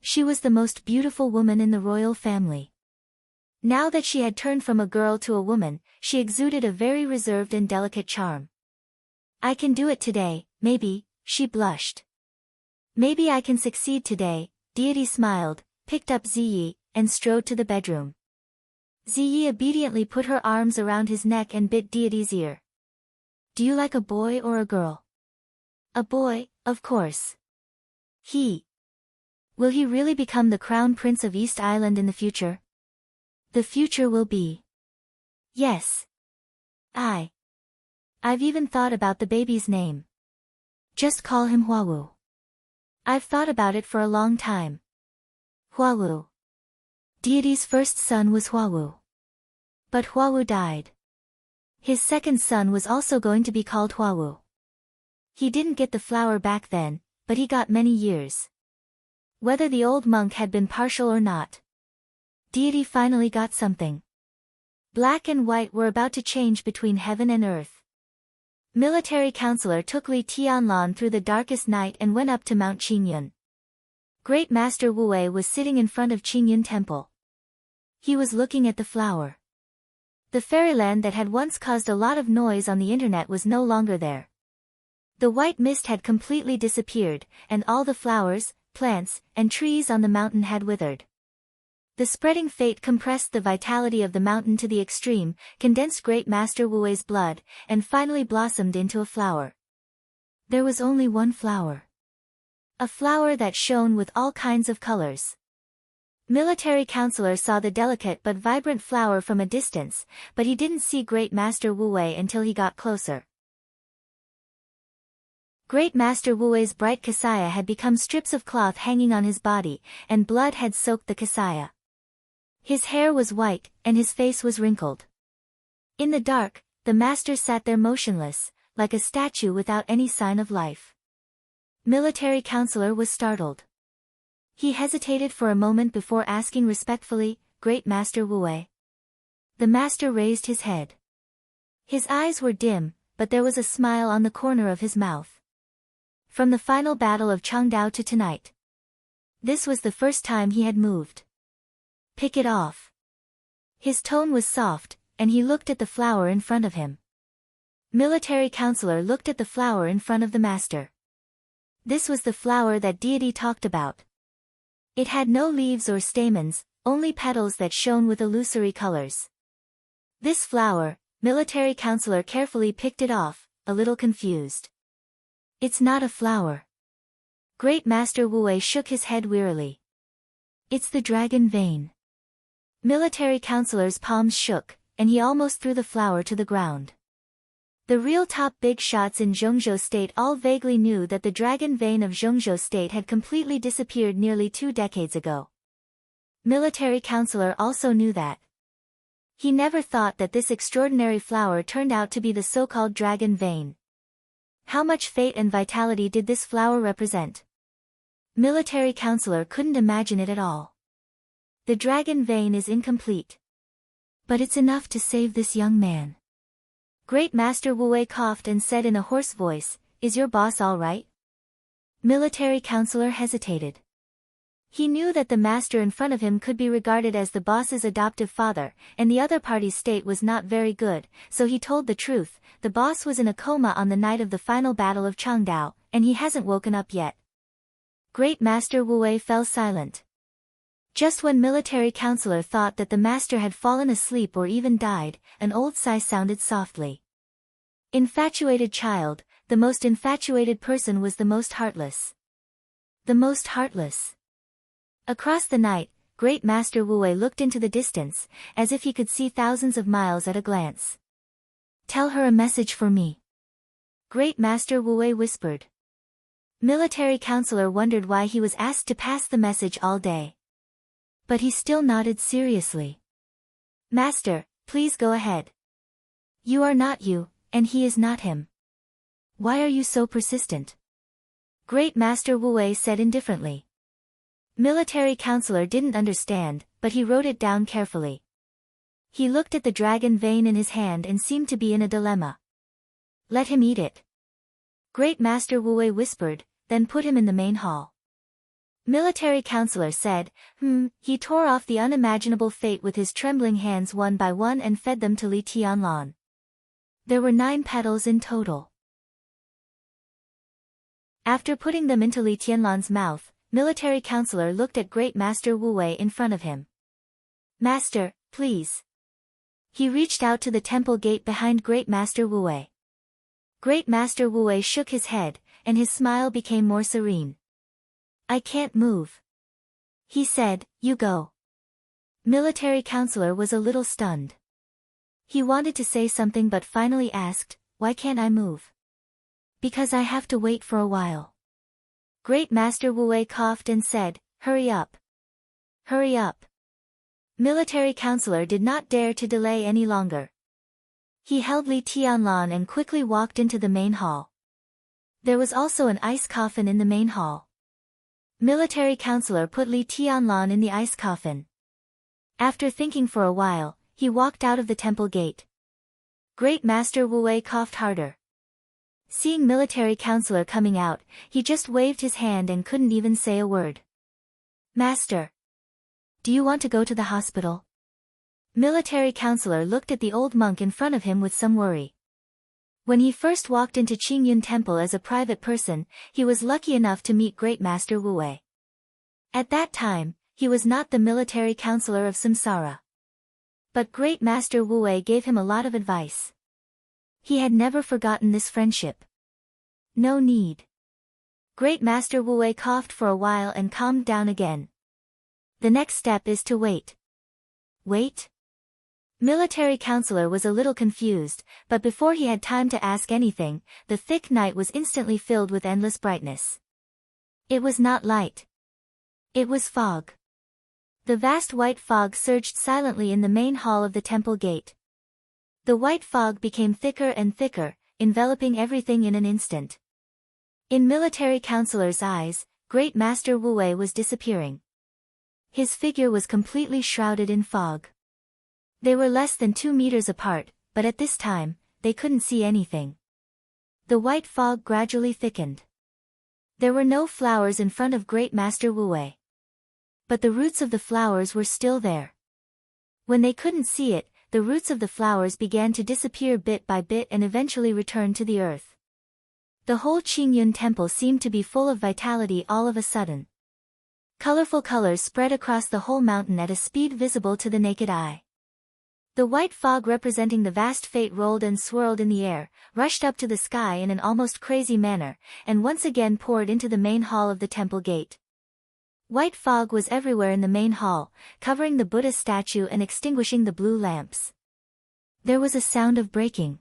She was the most beautiful woman in the royal family. Now that she had turned from a girl to a woman, she exuded a very reserved and delicate charm. I can do it today, maybe, she blushed. Maybe I can succeed today, Deity smiled, picked up Ziyi, and strode to the bedroom. Ziyi obediently put her arms around his neck and bit Deity's ear. Do you like a boy or a girl? A boy, of course. Will he really become the crown prince of East Island in the future? The future will be. Yes. I've even thought about the baby's name. Just call him Huawu. I've thought about it for a long time. Huawu. Deity's first son was Huawu. But Huawu died. His second son was also going to be called Huawu. He didn't get the flower back then, but he got many years. Whether the old monk had been partial or not. Deity finally got something. Black and white were about to change between heaven and earth. Military counselor took Li Tianlan through the darkest night and went up to Mount Qingyun. Great Master Wu Wei was sitting in front of Qingyun Temple. He was looking at the flower. The fairyland that had once caused a lot of noise on the internet was no longer there. The white mist had completely disappeared, and all the flowers, plants, and trees on the mountain had withered. The spreading fate compressed the vitality of the mountain to the extreme, condensed Great Master Wu Wei's blood, and finally blossomed into a flower. There was only one flower. A flower that shone with all kinds of colors. Military counselor saw the delicate but vibrant flower from a distance, but he didn't see Great Master Wu Wei until he got closer. Great Master Wu Wei's bright kasaya had become strips of cloth hanging on his body, and blood had soaked the kasaya. His hair was white, and his face was wrinkled. In the dark, the master sat there motionless, like a statue without any sign of life. Military counselor was startled. He hesitated for a moment before asking respectfully, "Great Master Wu Wei?" The master raised his head. His eyes were dim, but there was a smile on the corner of his mouth. From the final battle of Changdao to tonight. This was the first time he had moved. Pick it off. His tone was soft, and he looked at the flower in front of him. Military counselor looked at the flower in front of the master. This was the flower that deity talked about. It had no leaves or stamens, only petals that shone with illusory colors. This flower, military counselor carefully picked it off, a little confused. It's not a flower. Great Master Wu Wei shook his head wearily. It's the dragon vein. Military counselor's palms shook, and he almost threw the flower to the ground. The real top big shots in Zhongzhou State all vaguely knew that the dragon vein of Zhongzhou State had completely disappeared nearly 2 decades ago. Military counselor also knew that. He never thought that this extraordinary flower turned out to be the so-called dragon vein. How much fate and vitality did this flower represent? Military counselor couldn't imagine it at all. The dragon vein is incomplete. But it's enough to save this young man. Great Master Wu Wei coughed and said in a hoarse voice, "Is your boss all right?" Military counselor hesitated. He knew that the master in front of him could be regarded as the boss's adoptive father, and the other party's state was not very good, so he told the truth. The boss was in a coma on the night of the final battle of Changdao, and he hasn't woken up yet. Great Master Wu Wei fell silent. Just when military counselor thought that the master had fallen asleep or even died, an old sigh sounded softly. Infatuated child, the most infatuated person was the most heartless. The most heartless. Across the night, Great Master Wu Wei looked into the distance, as if he could see thousands of miles at a glance. "Tell her a message for me." Great Master Wu Wei whispered. Military counselor wondered why he was asked to pass the message all day. But he still nodded seriously. "Master, please go ahead. You are not you, and he is not him. Why are you so persistent?" Great Master Wu Wei said indifferently. Military counselor didn't understand, but he wrote it down carefully. He looked at the dragon vein in his hand and seemed to be in a dilemma. "Let him eat it." Great Master Wu Wei whispered, "Then put him in the main hall." Military counselor said, He tore off the unimaginable fate with his trembling hands one by one and fed them to Li Tianlan. There were 9 petals in total. After putting them into Li Tianlan's mouth, military counselor looked at Great Master Wu Wei in front of him. "Master, please." He reached out to the temple gate behind Great Master Wu Wei. Great Master Wu shook his head, and his smile became more serene. I can't move. He said, you go. Military Counselor was a little stunned. He wanted to say something but finally asked, why can't I move? Because I have to wait for a while. Great Master Wu coughed and said, hurry up. Hurry up. Military Counselor did not dare to delay any longer. He held Li Tianlan and quickly walked into the main hall. There was also an ice coffin in the main hall. Military Counselor put Li Tianlan in the ice coffin. After thinking for a while, he walked out of the temple gate. Great Master Wu coughed harder. Seeing Military Counselor coming out, he just waved his hand and couldn't even say a word. Master. Do you want to go to the hospital? Military Counselor looked at the old monk in front of him with some worry. When he first walked into Qingyun Temple as a private person, he was lucky enough to meet Great Master Wu. At that time, he was not the Military Counselor of Samsara. But Great Master Wu gave him a lot of advice. He had never forgotten this friendship. No need. Great Master Wu coughed for a while and calmed down again. The next step is to wait. Wait? Military Counselor was a little confused, but before he had time to ask anything, the thick night was instantly filled with endless brightness. It was not light. It was fog. The vast white fog surged silently in the main hall of the temple gate. The white fog became thicker and thicker, enveloping everything in an instant. In Military Counselor's eyes, Great Master Wu was disappearing. His figure was completely shrouded in fog. They were less than 2 meters apart, but at this time, they couldn't see anything. The white fog gradually thickened. There were no flowers in front of Great Master Wu. But the roots of the flowers were still there. When they couldn't see it, the roots of the flowers began to disappear bit by bit and eventually returned to the earth. The whole Qingyun Temple seemed to be full of vitality all of a sudden. Colorful colors spread across the whole mountain at a speed visible to the naked eye. The white fog representing the vast fate rolled and swirled in the air, rushed up to the sky in an almost crazy manner, and once again poured into the main hall of the temple gate. White fog was everywhere in the main hall, covering the Buddha statue and extinguishing the blue lamps. There was a sound of breaking.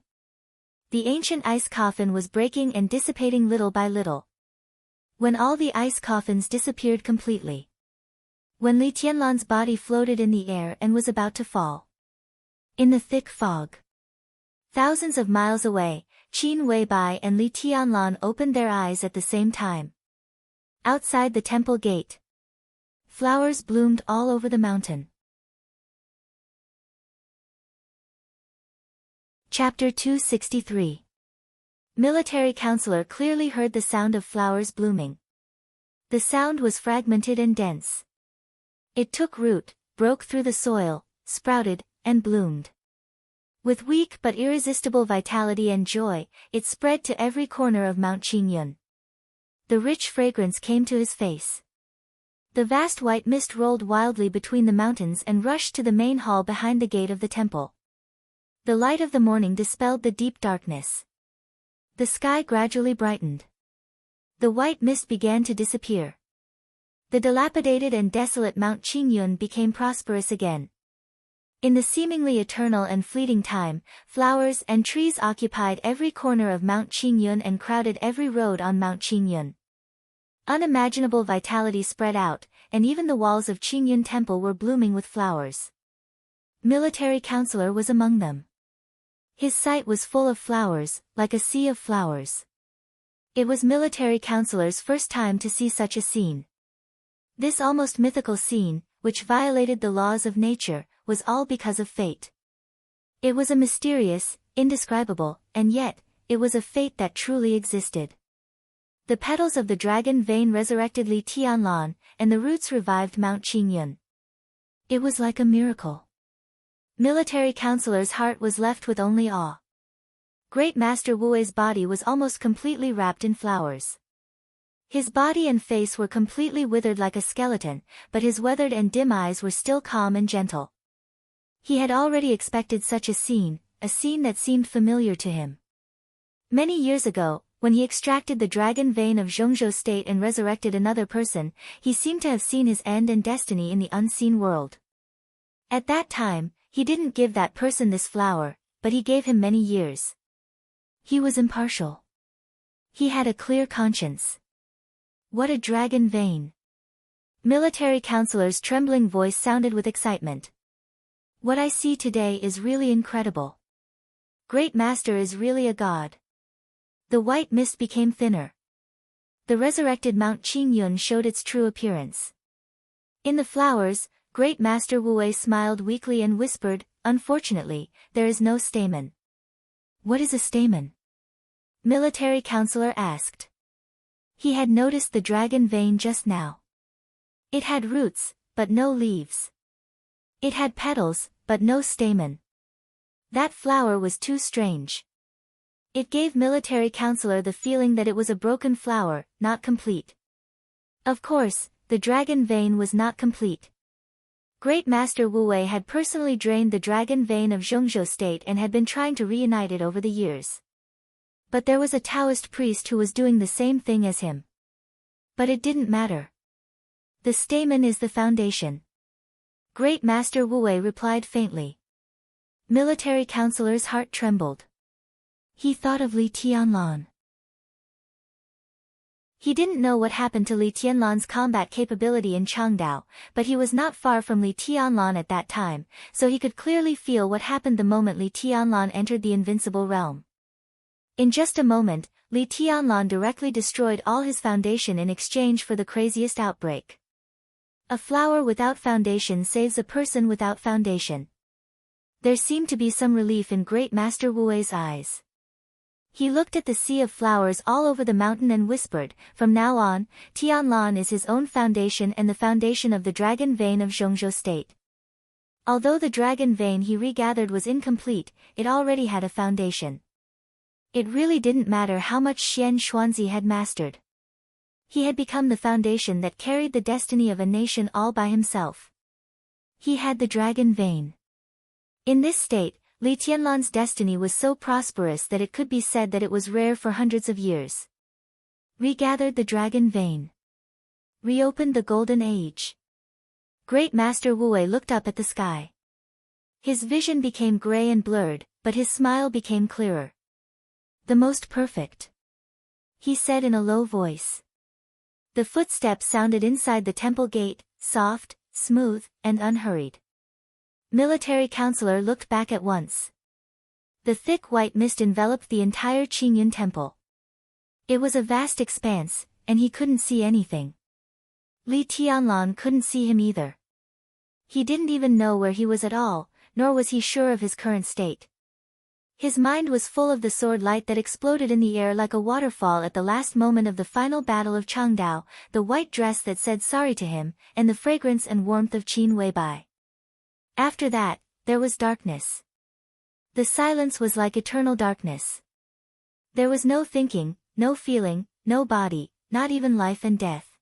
The ancient ice coffin was breaking and dissipating little by little. When all the ice coffins disappeared completely. When Li Tianlan's body floated in the air and was about to fall. In the thick fog. Thousands of miles away, Qin Weibai and Li Tianlan opened their eyes at the same time. Outside the temple gate. Flowers bloomed all over the mountain. Chapter 263. Military Counselor clearly heard the sound of flowers blooming. The sound was fragmented and dense. It took root, broke through the soil, sprouted, and bloomed. With weak but irresistible vitality and joy, it spread to every corner of Mount Qingyun. The rich fragrance came to his face. The vast white mist rolled wildly between the mountains and rushed to the main hall behind the gate of the temple. The light of the morning dispelled the deep darkness. The sky gradually brightened. The white mist began to disappear. The dilapidated and desolate Mount Qingyun became prosperous again. In the seemingly eternal and fleeting time, flowers and trees occupied every corner of Mount Qingyun and crowded every road on Mount Qingyun. Unimaginable vitality spread out, and even the walls of Qingyun Temple were blooming with flowers. Military Counselor was among them. His sight was full of flowers, like a sea of flowers. It was Military Counselor's first time to see such a scene. This almost mythical scene, which violated the laws of nature, was all because of fate. It was a mysterious, indescribable, and yet, it was a fate that truly existed. The petals of the dragon vein resurrected Li Tianlan, and the roots revived Mount Qingyun. It was like a miracle. Military Counselor's heart was left with only awe. Great Master Wu's body was almost completely wrapped in flowers. His body and face were completely withered like a skeleton, but his weathered and dim eyes were still calm and gentle. He had already expected such a scene that seemed familiar to him. Many years ago, when he extracted the dragon vein of Zhongzhou state and resurrected another person, he seemed to have seen his end and destiny in the unseen world. At that time, he didn't give that person this flower, but he gave him many years. He was impartial. He had a clear conscience. What a dragon vein! Military counselor's trembling voice sounded with excitement. What I see today is really incredible. Great Master is really a god. The white mist became thinner. The resurrected Mount Qingyun showed its true appearance. In the flowers, Great Master Wu Wei smiled weakly and whispered, "Unfortunately, there is no stamen." "What is a stamen?" Military counselor asked. He had noticed the dragon vein just now. It had roots, but no leaves. It had petals, but no stamen. That flower was too strange. It gave military counselor the feeling that it was a broken flower, not complete. Of course, the dragon vein was not complete. Great Master Wu Wei had personally drained the dragon vein of Zhongzhou state and had been trying to reunite it over the years. But there was a Taoist priest who was doing the same thing as him. But it didn't matter. The stamen is the foundation. Great Master Wu Wei replied faintly. Military counselor's heart trembled. He thought of Li Tianlan. He didn't know what happened to Li Tianlan's combat capability in Changdao, but he was not far from Li Tianlan at that time, so he could clearly feel what happened the moment Li Tianlan entered the invincible realm. In just a moment, Li Tianlan directly destroyed all his foundation in exchange for the craziest outbreak. A flower without foundation saves a person without foundation. There seemed to be some relief in Great Master Wu Wei's eyes. He looked at the sea of flowers all over the mountain and whispered, "From now on, Tianlan is his own foundation and the foundation of the dragon vein of Zhongzhou state." Although the dragon vein he regathered was incomplete, it already had a foundation. It really didn't matter how much Xian Xuanzi had mastered. He had become the foundation that carried the destiny of a nation all by himself. He had the dragon vein. In this state, Li Tianlan's destiny was so prosperous that it could be said that it was rare for hundreds of years. Regathered the dragon vein. Reopened the golden age. Great Master Wu Wei looked up at the sky. His vision became gray and blurred, but his smile became clearer. "The most perfect," he said in a low voice. The footsteps sounded inside the temple gate, soft, smooth, and unhurried. Military counselor looked back at once. The thick white mist enveloped the entire Qingyun temple. It was a vast expanse, and he couldn't see anything. Li Tianlan couldn't see him either. He didn't even know where he was at all, nor was he sure of his current state. His mind was full of the sword light that exploded in the air like a waterfall at the last moment of the final battle of Changdao, the white dress that said sorry to him, and the fragrance and warmth of Qin Weibai. After that, there was darkness. The silence was like eternal darkness. There was no thinking, no feeling, no body, not even life and death.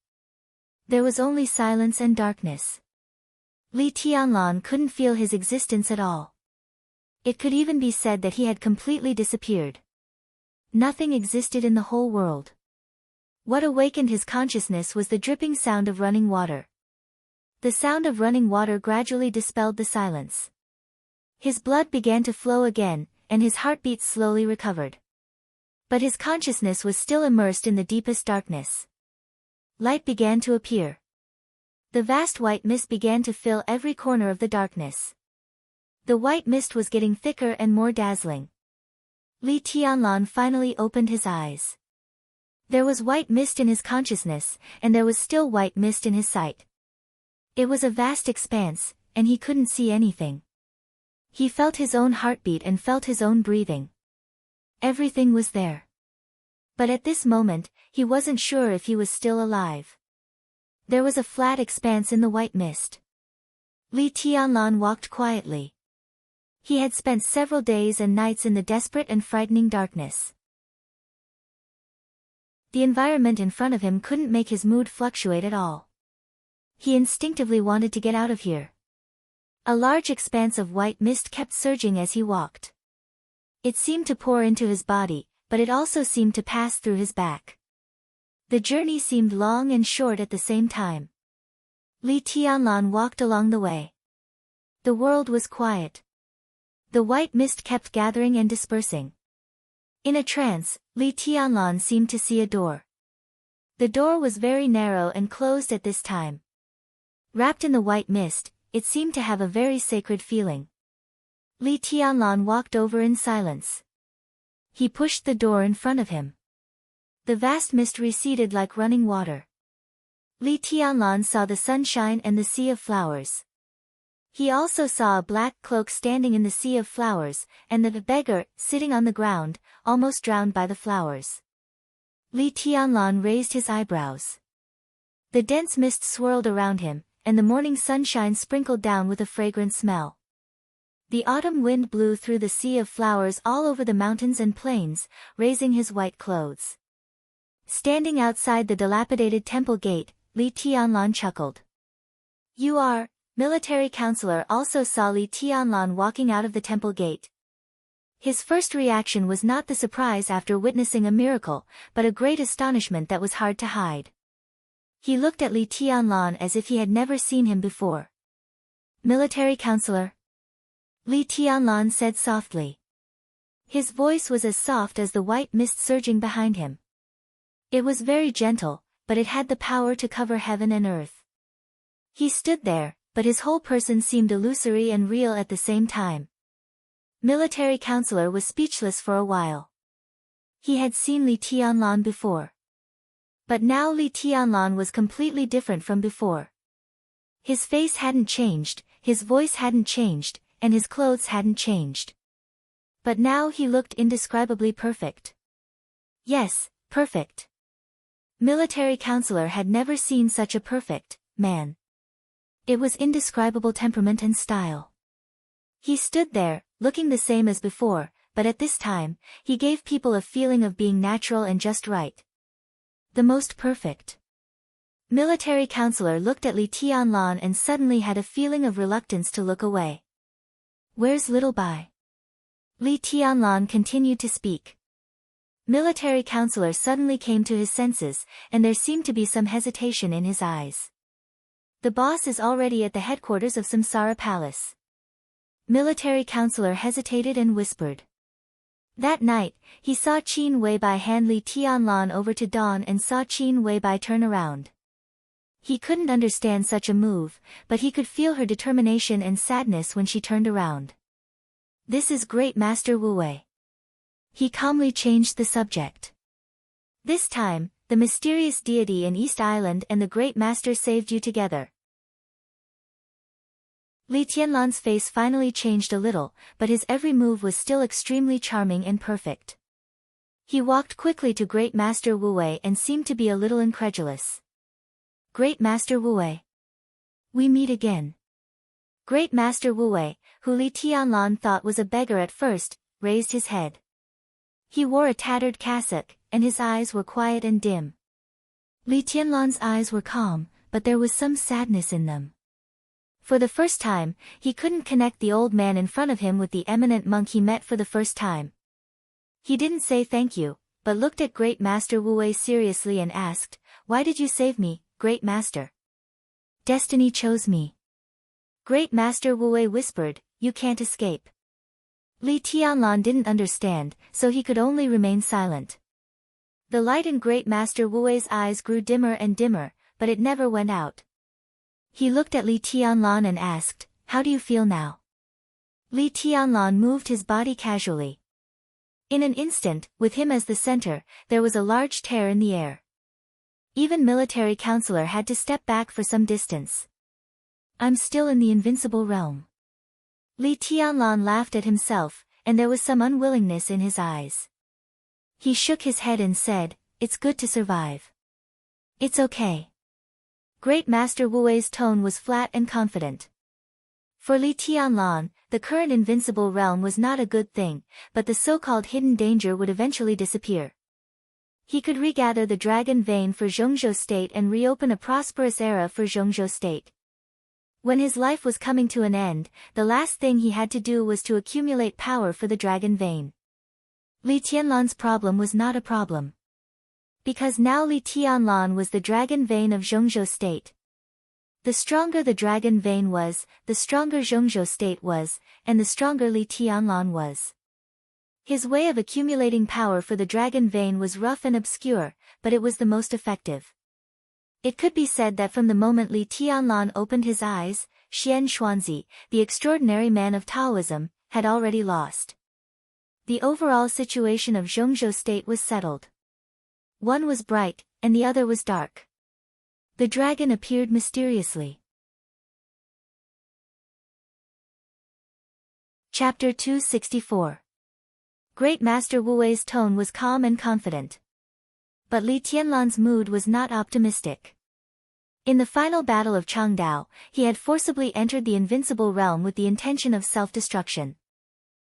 There was only silence and darkness. Li Tianlan couldn't feel his existence at all. It could even be said that he had completely disappeared. Nothing existed in the whole world. What awakened his consciousness was the dripping sound of running water. The sound of running water gradually dispelled the silence. His blood began to flow again, and his heartbeat slowly recovered. But his consciousness was still immersed in the deepest darkness. Light began to appear. The vast white mist began to fill every corner of the darkness. The white mist was getting thicker and more dazzling. Li Tianlan finally opened his eyes. There was white mist in his consciousness, and there was still white mist in his sight. It was a vast expanse, and he couldn't see anything. He felt his own heartbeat and felt his own breathing. Everything was there. But at this moment, he wasn't sure if he was still alive. There was a flat expanse in the white mist. Li Tianlan walked quietly. He had spent several days and nights in the desperate and frightening darkness. The environment in front of him couldn't make his mood fluctuate at all. He instinctively wanted to get out of here. A large expanse of white mist kept surging as he walked. It seemed to pour into his body, but it also seemed to pass through his back. The journey seemed long and short at the same time. Li Tianlan walked along the way. The world was quiet. The white mist kept gathering and dispersing. In a trance, Li Tianlan seemed to see a door. The door was very narrow and closed at this time. Wrapped in the white mist, it seemed to have a very sacred feeling. Li Tianlan walked over in silence. He pushed the door in front of him. The vast mist receded like running water. Li Tianlan saw the sunshine and the sea of flowers. He also saw a black cloak standing in the sea of flowers, and the beggar, sitting on the ground, almost drowned by the flowers. Li Tianlan raised his eyebrows. The dense mist swirled around him, and the morning sunshine sprinkled down with a fragrant smell. The autumn wind blew through the sea of flowers all over the mountains and plains, raising his white clothes. Standing outside the dilapidated temple gate, Li Tianlan chuckled. "You are..." Military counselor also saw Li Tianlan walking out of the temple gate. His first reaction was not the surprise after witnessing a miracle, but a great astonishment that was hard to hide. He looked at Li Tianlan as if he had never seen him before. "Military counselor?" Li Tianlan said softly. His voice was as soft as the white mist surging behind him. It was very gentle, but it had the power to cover heaven and earth. He stood there, but his whole person seemed illusory and real at the same time. Military counselor was speechless for a while. He had seen Li Tianlan before. But now Li Tianlan was completely different from before. His face hadn't changed, his voice hadn't changed, and his clothes hadn't changed. But now he looked indescribably perfect. Yes, perfect. Military counselor had never seen such a perfect man. It was indescribable temperament and style. He stood there, looking the same as before, but at this time, he gave people a feeling of being natural and just right. The most perfect. Military counselor looked at Li Tianlan and suddenly had a feeling of reluctance to look away. "Where's little Bai?" Li Tianlan continued to speak. Military counselor suddenly came to his senses, and there seemed to be some hesitation in his eyes. "The boss is already at the headquarters of Samsara Palace." Military counselor hesitated and whispered. That night, he saw Qin Weibai hand Li Tianlan over to Dawn and saw Qin Weibai turn around. He couldn't understand such a move, but he could feel her determination and sadness when she turned around. "This is Great Master Wu Wei." He calmly changed the subject. "This time, the mysterious deity in East Island and the Great Master saved you together." Li Tianlan's face finally changed a little, but his every move was still extremely charming and perfect. He walked quickly to Great Master Wu Wei and seemed to be a little incredulous. "Great Master Wu Wei. We meet again." Great Master Wu Wei, who Li Tianlan thought was a beggar at first, raised his head. He wore a tattered cassock, and his eyes were quiet and dim. Li Tianlan's eyes were calm, but there was some sadness in them. For the first time, he couldn't connect the old man in front of him with the eminent monk he met for the first time. He didn't say thank you, but looked at Great Master Wu Wei seriously and asked, "Why did you save me, Great Master?" "Destiny chose me." Great Master Wu Wei whispered, "You can't escape." Li Tianlan didn't understand, so he could only remain silent. The light in Great Master Wu Wei's eyes grew dimmer and dimmer, but it never went out. He looked at Li Tianlan and asked, "How do you feel now?" Li Tianlan moved his body casually. In an instant, with him as the center, there was a large tear in the air. Even military counselor had to step back for some distance. "I'm still in the invincible realm." Li Tianlan laughed at himself, and there was some unwillingness in his eyes. He shook his head and said, "It's good to survive. It's okay." Great Master Wu Wei's tone was flat and confident. For Li Tianlan, the current invincible realm was not a good thing, but the so-called hidden danger would eventually disappear. He could regather the dragon vein for Zhongzhou State and reopen a prosperous era for Zhongzhou State. When his life was coming to an end, the last thing he had to do was to accumulate power for the dragon vein. Li Tianlan's problem was not a problem. Because now Li Tianlan was the dragon vein of Zhongzhou state. The stronger the dragon vein was, the stronger Zhongzhou state was, and the stronger Li Tianlan was. His way of accumulating power for the dragon vein was rough and obscure, but it was the most effective. It could be said that from the moment Li Tianlan opened his eyes, Xian Xuanzi, the extraordinary man of Taoism, had already lost. The overall situation of Zhongzhou state was settled. One was bright, and the other was dark. The dragon appeared mysteriously. Chapter 264. Great Master Wu Wei's tone was calm and confident. But Li Tianlan's mood was not optimistic. In the final battle of Changdao, he had forcibly entered the invincible realm with the intention of self-destruction.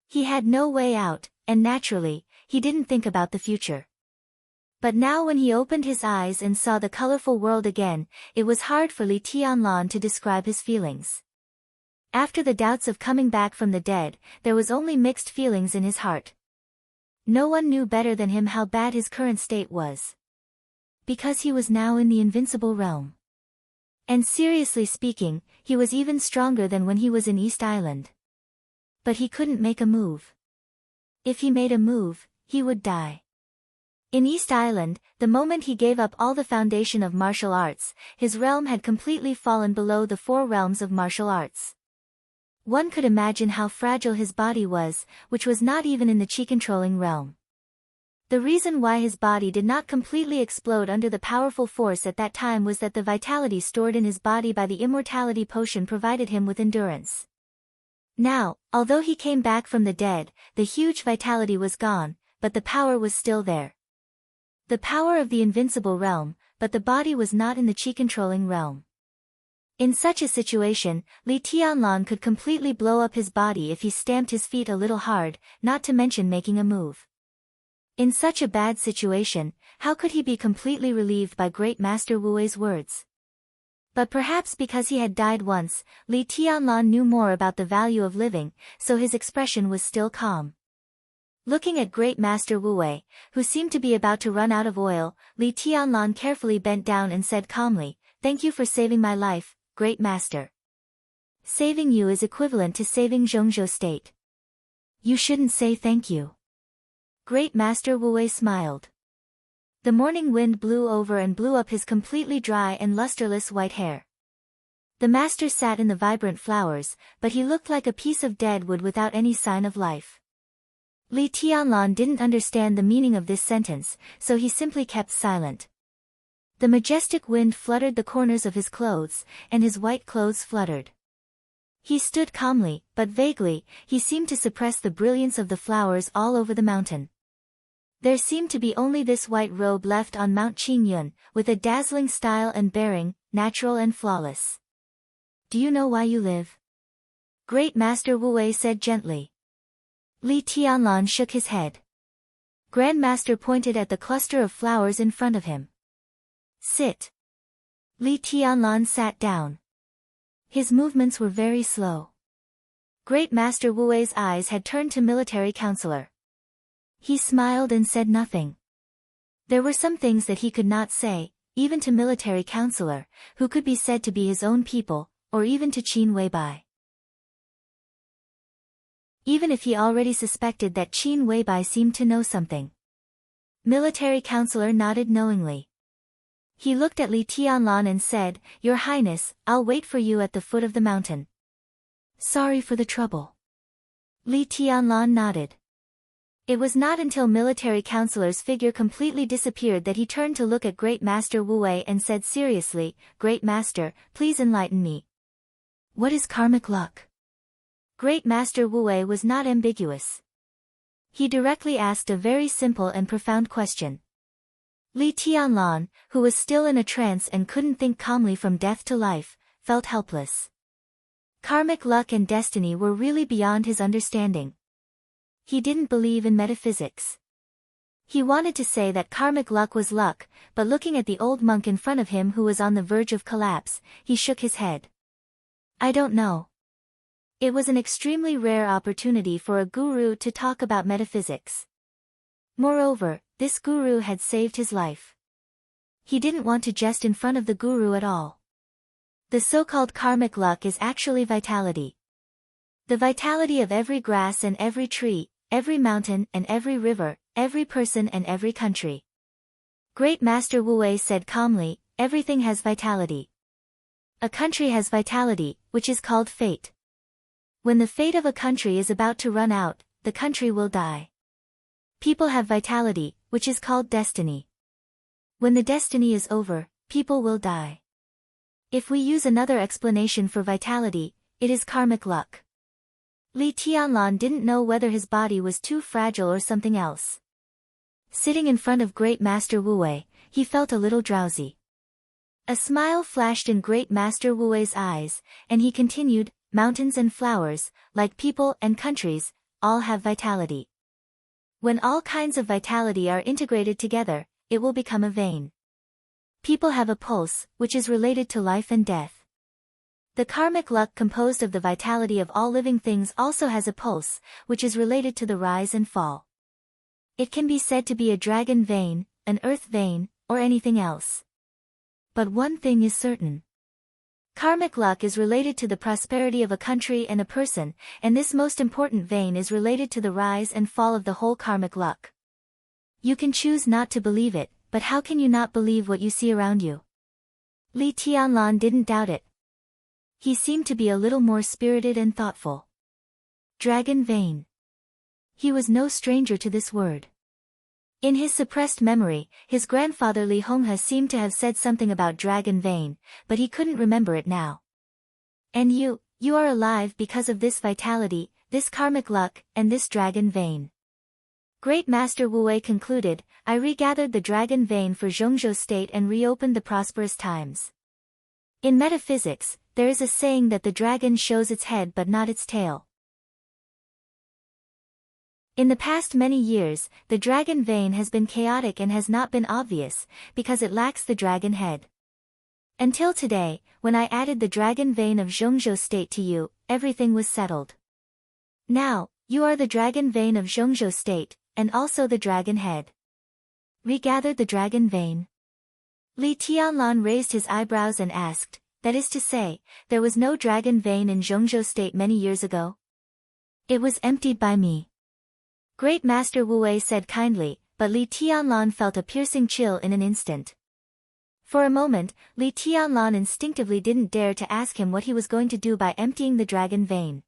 He had no way out, and naturally, he didn't think about the future. But now when he opened his eyes and saw the colorful world again, it was hard for Li Tianlan to describe his feelings. After the doubts of coming back from the dead, there was only mixed feelings in his heart. No one knew better than him how bad his current state was. Because he was now in the invincible realm. And seriously speaking, he was even stronger than when he was in East Island. But he couldn't make a move. If he made a move, he would die. In East Island, the moment he gave up all the foundation of martial arts, his realm had completely fallen below the 4 realms of martial arts. One could imagine how fragile his body was, which was not even in the chi-controlling realm. The reason why his body did not completely explode under the powerful force at that time was that the vitality stored in his body by the immortality potion provided him with endurance. Now, although he came back from the dead, the huge vitality was gone, but the power was still there. The power of the invincible realm, but the body was not in the chi-controlling realm. In such a situation, Li Tianlan could completely blow up his body if he stamped his feet a little hard, not to mention making a move. In such a bad situation, how could he be completely relieved by Great Master Wu Wei's words? But perhaps because he had died once, Li Tianlan knew more about the value of living, so his expression was still calm. Looking at Great Master Wu Wei, who seemed to be about to run out of oil, Li Tianlan carefully bent down and said calmly, "Thank you for saving my life, Great Master. Saving you is equivalent to saving Zhongzhou state. You shouldn't say thank you." Great Master Wu Wei smiled. The morning wind blew over and blew up his completely dry and lusterless white hair. The master sat in the vibrant flowers, but he looked like a piece of dead wood without any sign of life. Li Tianlan didn't understand the meaning of this sentence, so he simply kept silent. The majestic wind fluttered the corners of his clothes, and his white clothes fluttered. He stood calmly, but vaguely, he seemed to suppress the brilliance of the flowers all over the mountain. There seemed to be only this white robe left on Mount Qingyun, with a dazzling style and bearing, natural and flawless. "Do you know why you live?" Great Master Wu Wei said gently. Li Tianlan shook his head. Grand Master pointed at the cluster of flowers in front of him. "Sit." Li Tianlan sat down. His movements were very slow. Great Master Wu Wei's eyes had turned to Military Counselor. He smiled and said nothing. There were some things that he could not say, even to Military Counselor, who could be said to be his own people, or even to Qin Weibai. Even if he already suspected that Qin Weibai seemed to know something. Military Counselor nodded knowingly. He looked at Li Tianlan and said, "Your Highness, I'll wait for you at the foot of the mountain." "Sorry for the trouble." Li Tianlan nodded. It was not until Military Counselor's figure completely disappeared that he turned to look at Great Master Wu Wei and said seriously, "Great Master, please enlighten me. What is karmic luck?" Great Master Wu Wei was not ambiguous. He directly asked a very simple and profound question. Li Tianlan, who was still in a trance and couldn't think calmly from death to life, felt helpless. Karmic luck and destiny were really beyond his understanding. He didn't believe in metaphysics. He wanted to say that karmic luck was luck, but looking at the old monk in front of him who was on the verge of collapse, he shook his head. "I don't know." It was an extremely rare opportunity for a guru to talk about metaphysics. Moreover, this guru had saved his life. He didn't want to jest in front of the guru at all. The so-called karmic luck is actually vitality. The vitality of every grass and every tree, every mountain and every river, every person and every country. Great Master Wu Wei said calmly, everything has vitality. A country has vitality, which is called fate. When the fate of a country is about to run out, the country will die. People have vitality, which is called destiny. When the destiny is over, people will die. If we use another explanation for vitality, it is karmic luck. Li Tianlan didn't know whether his body was too fragile or something else. Sitting in front of Great Master Wu Wei, he felt a little drowsy. A smile flashed in Great Master Wu Wei's eyes, and he continued, mountains and flowers, like people and countries, all have vitality. When all kinds of vitality are integrated together, it will become a vein. People have a pulse, which is related to life and death. The karmic luck composed of the vitality of all living things also has a pulse, which is related to the rise and fall. It can be said to be a dragon vein, an earth vein, or anything else. But one thing is certain. Karmic luck is related to the prosperity of a country and a person, and this most important vein is related to the rise and fall of the whole karmic luck. You can choose not to believe it, but how can you not believe what you see around you? Li Tianlan didn't doubt it. He seemed to be a little more spirited and thoughtful. Dragon vein. He was no stranger to this word. In his suppressed memory, his grandfather Li Honghe seemed to have said something about dragon vein, but he couldn't remember it now. And you are alive because of this vitality, this karmic luck, and this dragon vein. Great Master Wu Wei concluded, I regathered the dragon vein for Zhongzhou state and reopened the prosperous times. In metaphysics, there is a saying that the dragon shows its head but not its tail. In the past many years, the dragon vein has been chaotic and has not been obvious, because it lacks the dragon head. Until today, when I added the dragon vein of Zhongzhou state to you, everything was settled. Now, you are the dragon vein of Zhongzhou state, and also the dragon head. Regathered the dragon vein? Li Tianlan raised his eyebrows and asked, that is to say, there was no dragon vein in Zhongzhou state many years ago? It was emptied by me. Great Master Wu Wei said kindly, but Li Tianlan felt a piercing chill in an instant. For a moment, Li Tianlan instinctively didn't dare to ask him what he was going to do by emptying the dragon vein.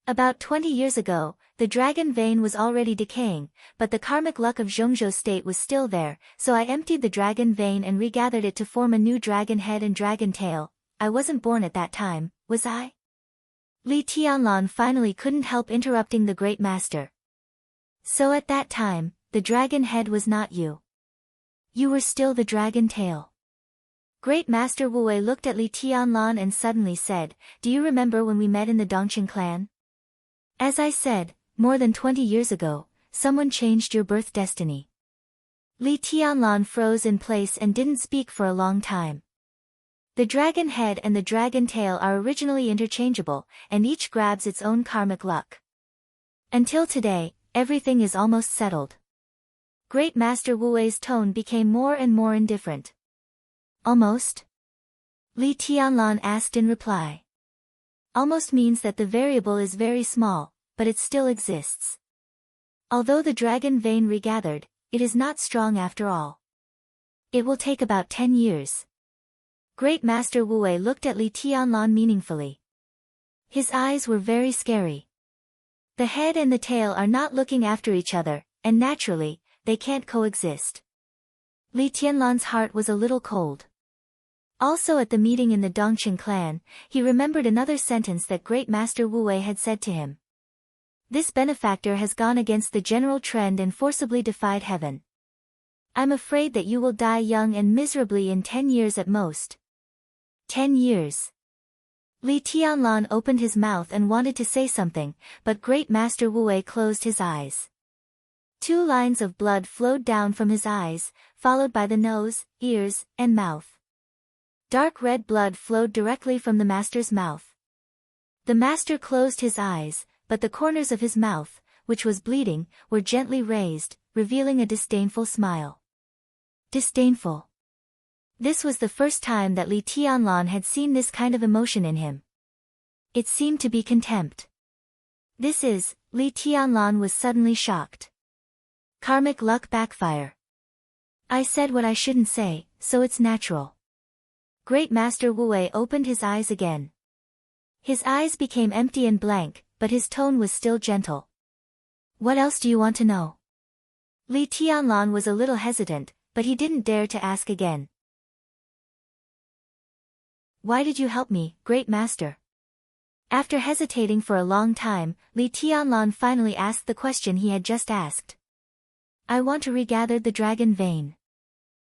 About 20 years ago, the dragon vein was already decaying, but the karmic luck of Zhongzhou state was still there, so I emptied the dragon vein and regathered it to form a new dragon head and dragon tail. I wasn't born at that time, was I? Li Tianlan finally couldn't help interrupting the great master. So at that time, the dragon head was not you. You were still the dragon tail. Great Master Wu Wei looked at Li Tianlan and suddenly said, do you remember when we met in the Dongqing clan? As I said, more than 20 years ago, someone changed your birth destiny. Li Tianlan froze in place and didn't speak for a long time. The dragon head and the dragon tail are originally interchangeable, and each grabs its own karmic luck. Until today, everything is almost settled. Great Master Wu Wei's tone became more and more indifferent. Almost? Li Tianlan asked in reply. Almost means that the variable is very small, but it still exists. Although the dragon vein regathered, it is not strong after all. It will take about 10 years. Great Master Wu Wei looked at Li Tianlan meaningfully. His eyes were very scary. The head and the tail are not looking after each other, and naturally, they can't coexist. Li Tianlan's heart was a little cold. Also at the meeting in the Dongqing clan, he remembered another sentence that Great Master Wu Wei had said to him. This benefactor has gone against the general trend and forcibly defied heaven. I'm afraid that you will die young and miserably in 10 years at most. 10 years. Li Tianlan opened his mouth and wanted to say something, but Great Master Wu Wei closed his eyes. 2 lines of blood flowed down from his eyes, followed by the nose, ears, and mouth. Dark red blood flowed directly from the master's mouth. The master closed his eyes, but the corners of his mouth, which was bleeding, were gently raised, revealing a disdainful smile. Disdainful. This was the first time that Li Tianlan had seen this kind of emotion in him. It seemed to be contempt. Li Tianlan was suddenly shocked. Karmic luck backfire. I said what I shouldn't say, so it's natural. Great Master Wu Wei opened his eyes again. His eyes became empty and blank, but his tone was still gentle. What else do you want to know? Li Tianlan was a little hesitant, but he didn't dare to ask again. Why did you help me, Great Master? After hesitating for a long time, Li Tianlan finally asked the question he had just asked. I want to regather the dragon vein.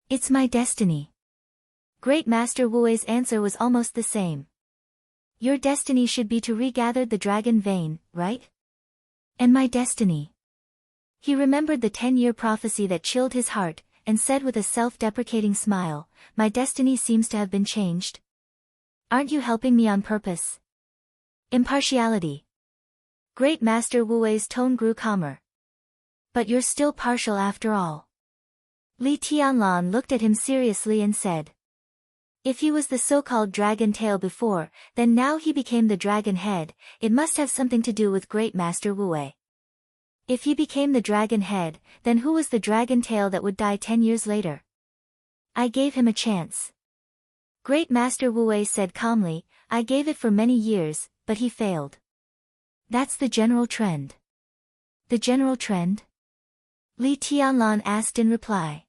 It's my destiny. Great Master Wu Wei's answer was almost the same. Your destiny should be to regather the dragon vein, right? And my destiny. He remembered the 10-year prophecy that chilled his heart, and said with a self-deprecating smile, my destiny seems to have been changed. Aren't you helping me on purpose? Impartiality. Great Master Wu Wei's tone grew calmer. But you're still partial after all. Li Tianlan looked at him seriously and said. If he was the so-called dragon tail before, then now he became the dragon head, it must have something to do with Great Master Wu Wei. If he became the dragon head, then who was the dragon tail that would die 10 years later? I gave him a chance. Great Master Wu Wei said calmly, I gave it for many years, but he failed. That's the general trend. The general trend? Li Tianlan asked in reply.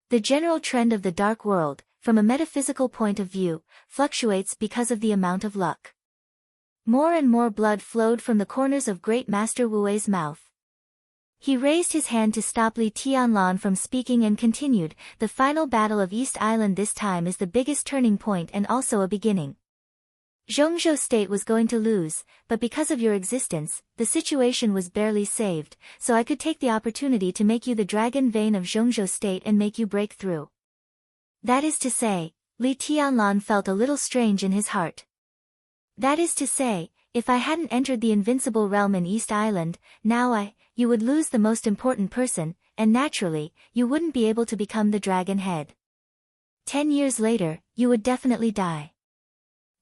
The general trend of the dark world, from a metaphysical point of view, fluctuates because of the amount of luck. More and more blood flowed from the corners of Great Master Wu Wei's mouth. He raised his hand to stop Li Tianlan from speaking and continued, the final battle of East Island this time is the biggest turning point and also a beginning. Zhongzhou State was going to lose, but because of your existence, the situation was barely saved, so I could take the opportunity to make you the dragon vein of Zhongzhou State and make you break through. That is to say, Li Tianlan felt a little strange in his heart. That is to say, if I hadn't entered the invincible realm in East Island, now you would lose the most important person, and naturally, you wouldn't be able to become the dragon head. 10 years later, you would definitely die.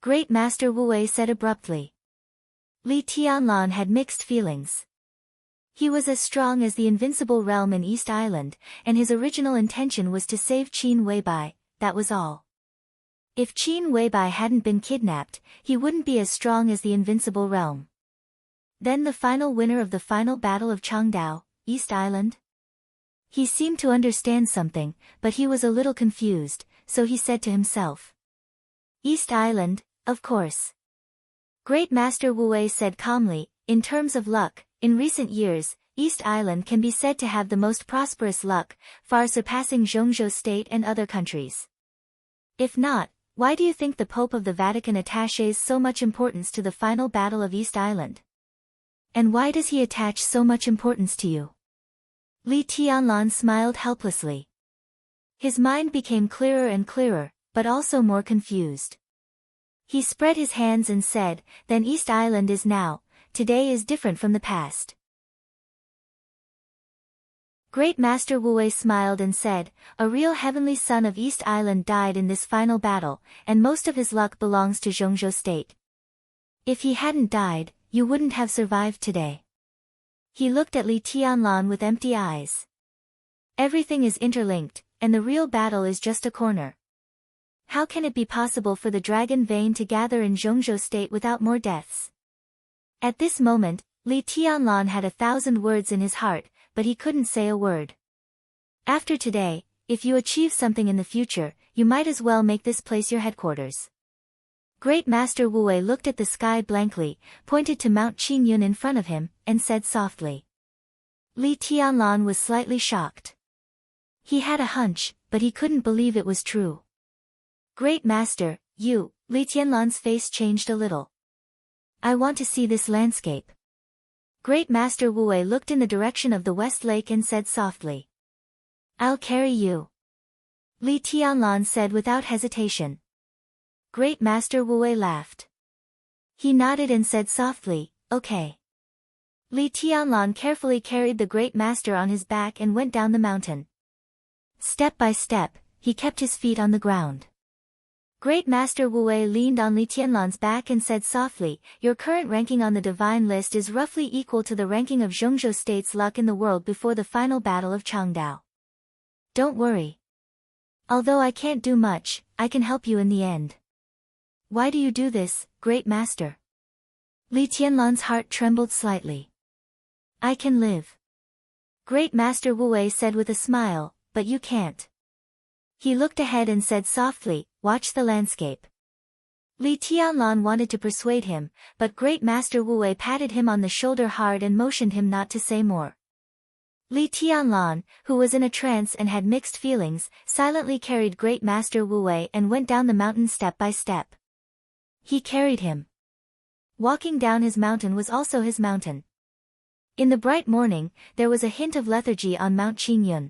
Great Master Wu Wei said abruptly. Li Tianlan had mixed feelings. He was as strong as the invincible realm in East Island, and his original intention was to save Qin Weibai, that was all. If Qin Weibai hadn't been kidnapped, he wouldn't be as strong as the invincible realm. Then the final winner of the final battle of Changdao, East Island? He seemed to understand something, but he was a little confused, so he said to himself. East Island, of course. Great Master Wu Wei said calmly, in terms of luck, in recent years, East Island can be said to have the most prosperous luck, far surpassing Zhongzhou State and other countries. If not, why do you think the Pope of the Vatican attaches so much importance to the final battle of East Island? And why does he attach so much importance to you? Li Tianlan smiled helplessly. His mind became clearer and clearer, but also more confused. He spread his hands and said, then East Island is now, today is different from the past. Great Master Wu Wei smiled and said, a real heavenly son of East Island died in this final battle, and most of his luck belongs to Zhongzhou State. If he hadn't died, you wouldn't have survived today. He looked at Li Tianlan with empty eyes. Everything is interlinked, and the real battle is just a corner. How can it be possible for the dragon vein to gather in Zhongzhou State without more deaths? At this moment, Li Tianlan had 1,000 words in his heart, but he couldn't say a word. After today, if you achieve something in the future, you might as well make this place your headquarters. Great Master Wu Wei looked at the sky blankly, pointed to Mount Qingyun in front of him, and said softly. Li Tianlan was slightly shocked. He had a hunch, but he couldn't believe it was true. Great Master, Li Tianlan's face changed a little. I want to see this landscape. Great Master Wu Wei looked in the direction of the West Lake and said softly. I'll carry you. Li Tianlan said without hesitation. Great Master Wu Wei laughed. He nodded and said softly, okay. Li Tianlan carefully carried the great master on his back and went down the mountain. Step by step, he kept his feet on the ground. Great Master Wu Wei leaned on Li Tianlan's back and said softly, "Your current ranking on the divine list is roughly equal to the ranking of Zhongzhou State's luck in the world before the final battle of Changdao. Don't worry. Although I can't do much, I can help you in the end." "Why do you do this, Great Master?" Li Tianlan's heart trembled slightly. "I can live." Great Master Wu Wei said with a smile, "But you can't." He looked ahead and said softly, "Watch the landscape." Li Tianlan wanted to persuade him, but Great Master Wu Wei patted him on the shoulder hard and motioned him not to say more. Li Tianlan, who was in a trance and had mixed feelings, silently carried Great Master Wu Wei and went down the mountain step by step. He carried him. Walking down his mountain was also his mountain. In the bright morning, there was a hint of lethargy on Mount Qingyun.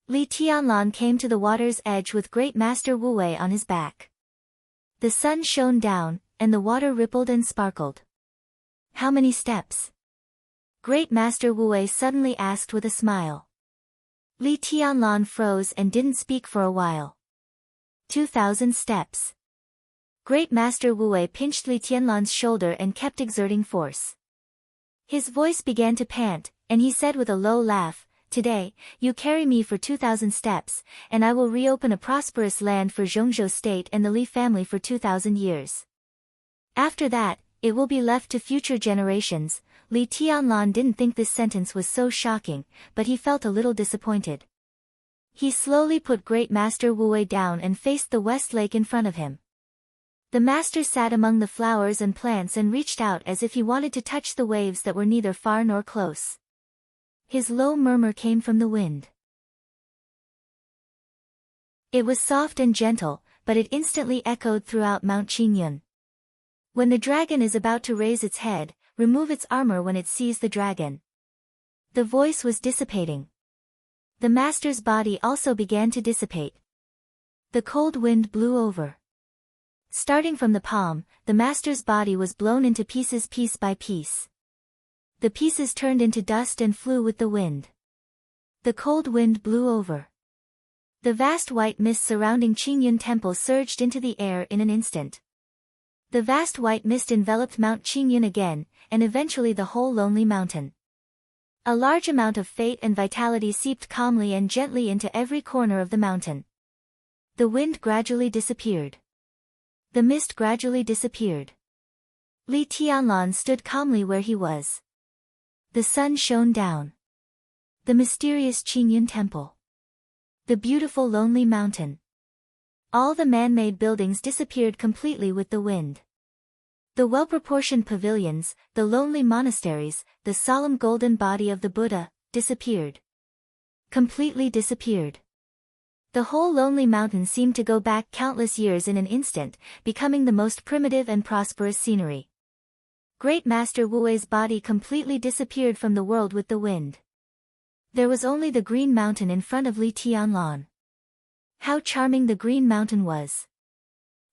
Li Tianlan came to the water's edge with Great Master Wu Wei on his back. The sun shone down, and the water rippled and sparkled. "How many steps?" Great Master Wu Wei suddenly asked with a smile. Li Tianlan froze and didn't speak for a while. 2,000 steps. Great Master Wu Wei pinched Li Tianlan's shoulder and kept exerting force. His voice began to pant, and he said with a low laugh, "Today, you carry me for 2,000 steps, and I will reopen a prosperous land for Zhongzhou State and the Li family for 2,000 years. After that, it will be left to future generations." Li Tianlan didn't think this sentence was so shocking, but he felt a little disappointed. He slowly put Great Master Wu Wei down and faced the West Lake in front of him. The master sat among the flowers and plants and reached out as if he wanted to touch the waves that were neither far nor close. His low murmur came from the wind. It was soft and gentle, but it instantly echoed throughout Mount Qingyun. When the dragon is about to raise its head, remove its armor when it sees the dragon. The voice was dissipating. The master's body also began to dissipate. The cold wind blew over. Starting from the palm, the master's body was blown into pieces piece by piece. The pieces turned into dust and flew with the wind. The cold wind blew over. The vast white mist surrounding Qingyun Temple surged into the air in an instant. The vast white mist enveloped Mount Qingyun again, and eventually the whole lonely mountain. A large amount of fate and vitality seeped calmly and gently into every corner of the mountain. The wind gradually disappeared. The mist gradually disappeared. Li Tianlan stood calmly where he was. The sun shone down. The mysterious Qingyun Temple. The beautiful lonely mountain. All the man-made buildings disappeared completely with the wind. The well-proportioned pavilions, the lonely monasteries, the solemn golden body of the Buddha, disappeared. Completely disappeared. The whole lonely mountain seemed to go back countless years in an instant, becoming the most primitive and prosperous scenery. Great Master Wu Wei's body completely disappeared from the world with the wind. There was only the green mountain in front of Li Tianlan. How charming the green mountain was.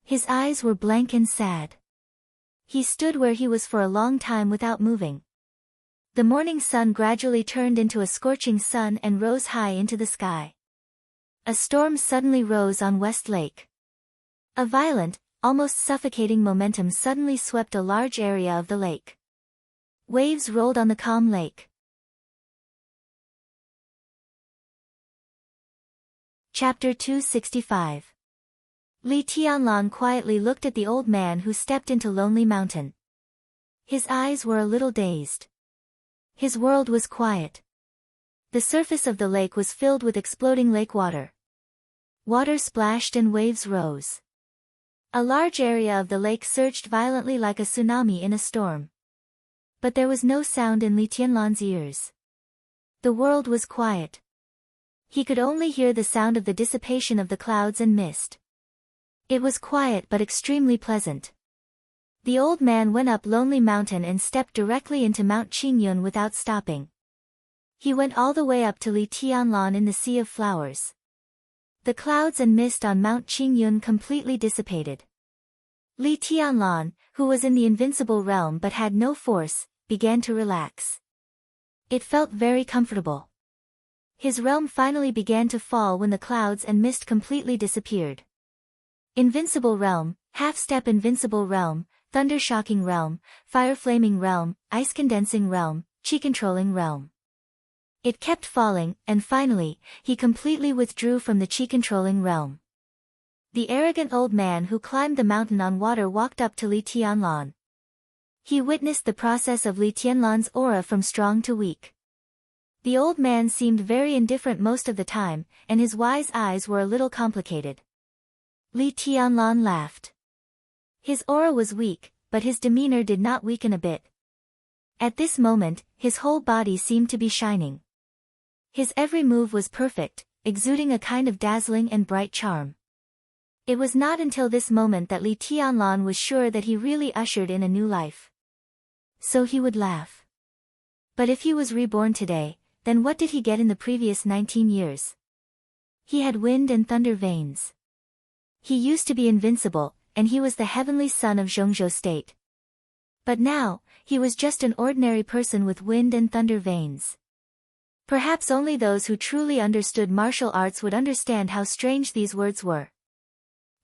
His eyes were blank and sad. He stood where he was for a long time without moving. The morning sun gradually turned into a scorching sun and rose high into the sky. A storm suddenly rose on West Lake. A violent, almost suffocating momentum suddenly swept a large area of the lake. Waves rolled on the calm lake. Chapter 265. Li Tianlan quietly looked at the old man who stepped into Lonely Mountain. His eyes were a little dazed. His world was quiet. The surface of the lake was filled with exploding lake water. Water splashed and waves rose. A large area of the lake surged violently like a tsunami in a storm. But there was no sound in Li Tianlan's ears. The world was quiet. He could only hear the sound of the dissipation of the clouds and mist. It was quiet but extremely pleasant. The old man went up Lonely Mountain and stepped directly into Mount Qingyun without stopping. He went all the way up to Li Tianlan in the Sea of Flowers. The clouds and mist on Mount Qingyun completely dissipated. Li Tianlan, who was in the invincible realm but had no force, began to relax. It felt very comfortable. His realm finally began to fall when the clouds and mist completely disappeared. Invincible realm, half-step invincible realm, thunder-shocking realm, fire-flaming realm, ice-condensing realm, chi-controlling realm. It kept falling, and finally, he completely withdrew from the chi-controlling realm. The arrogant old man who climbed the mountain on water walked up to Li Tianlan. He witnessed the process of Li Tianlan's aura from strong to weak. The old man seemed very indifferent most of the time, and his wise eyes were a little complicated. Li Tianlan laughed. His aura was weak, but his demeanor did not weaken a bit. At this moment, his whole body seemed to be shining. His every move was perfect, exuding a kind of dazzling and bright charm. It was not until this moment that Li Tianlan was sure that he really ushered in a new life. So he would laugh. But if he was reborn today, then what did he get in the previous 19 years? He had wind and thunder veins. He used to be invincible, and he was the heavenly son of Zhongzhou state. But now, he was just an ordinary person with wind and thunder veins. Perhaps only those who truly understood martial arts would understand how strange these words were.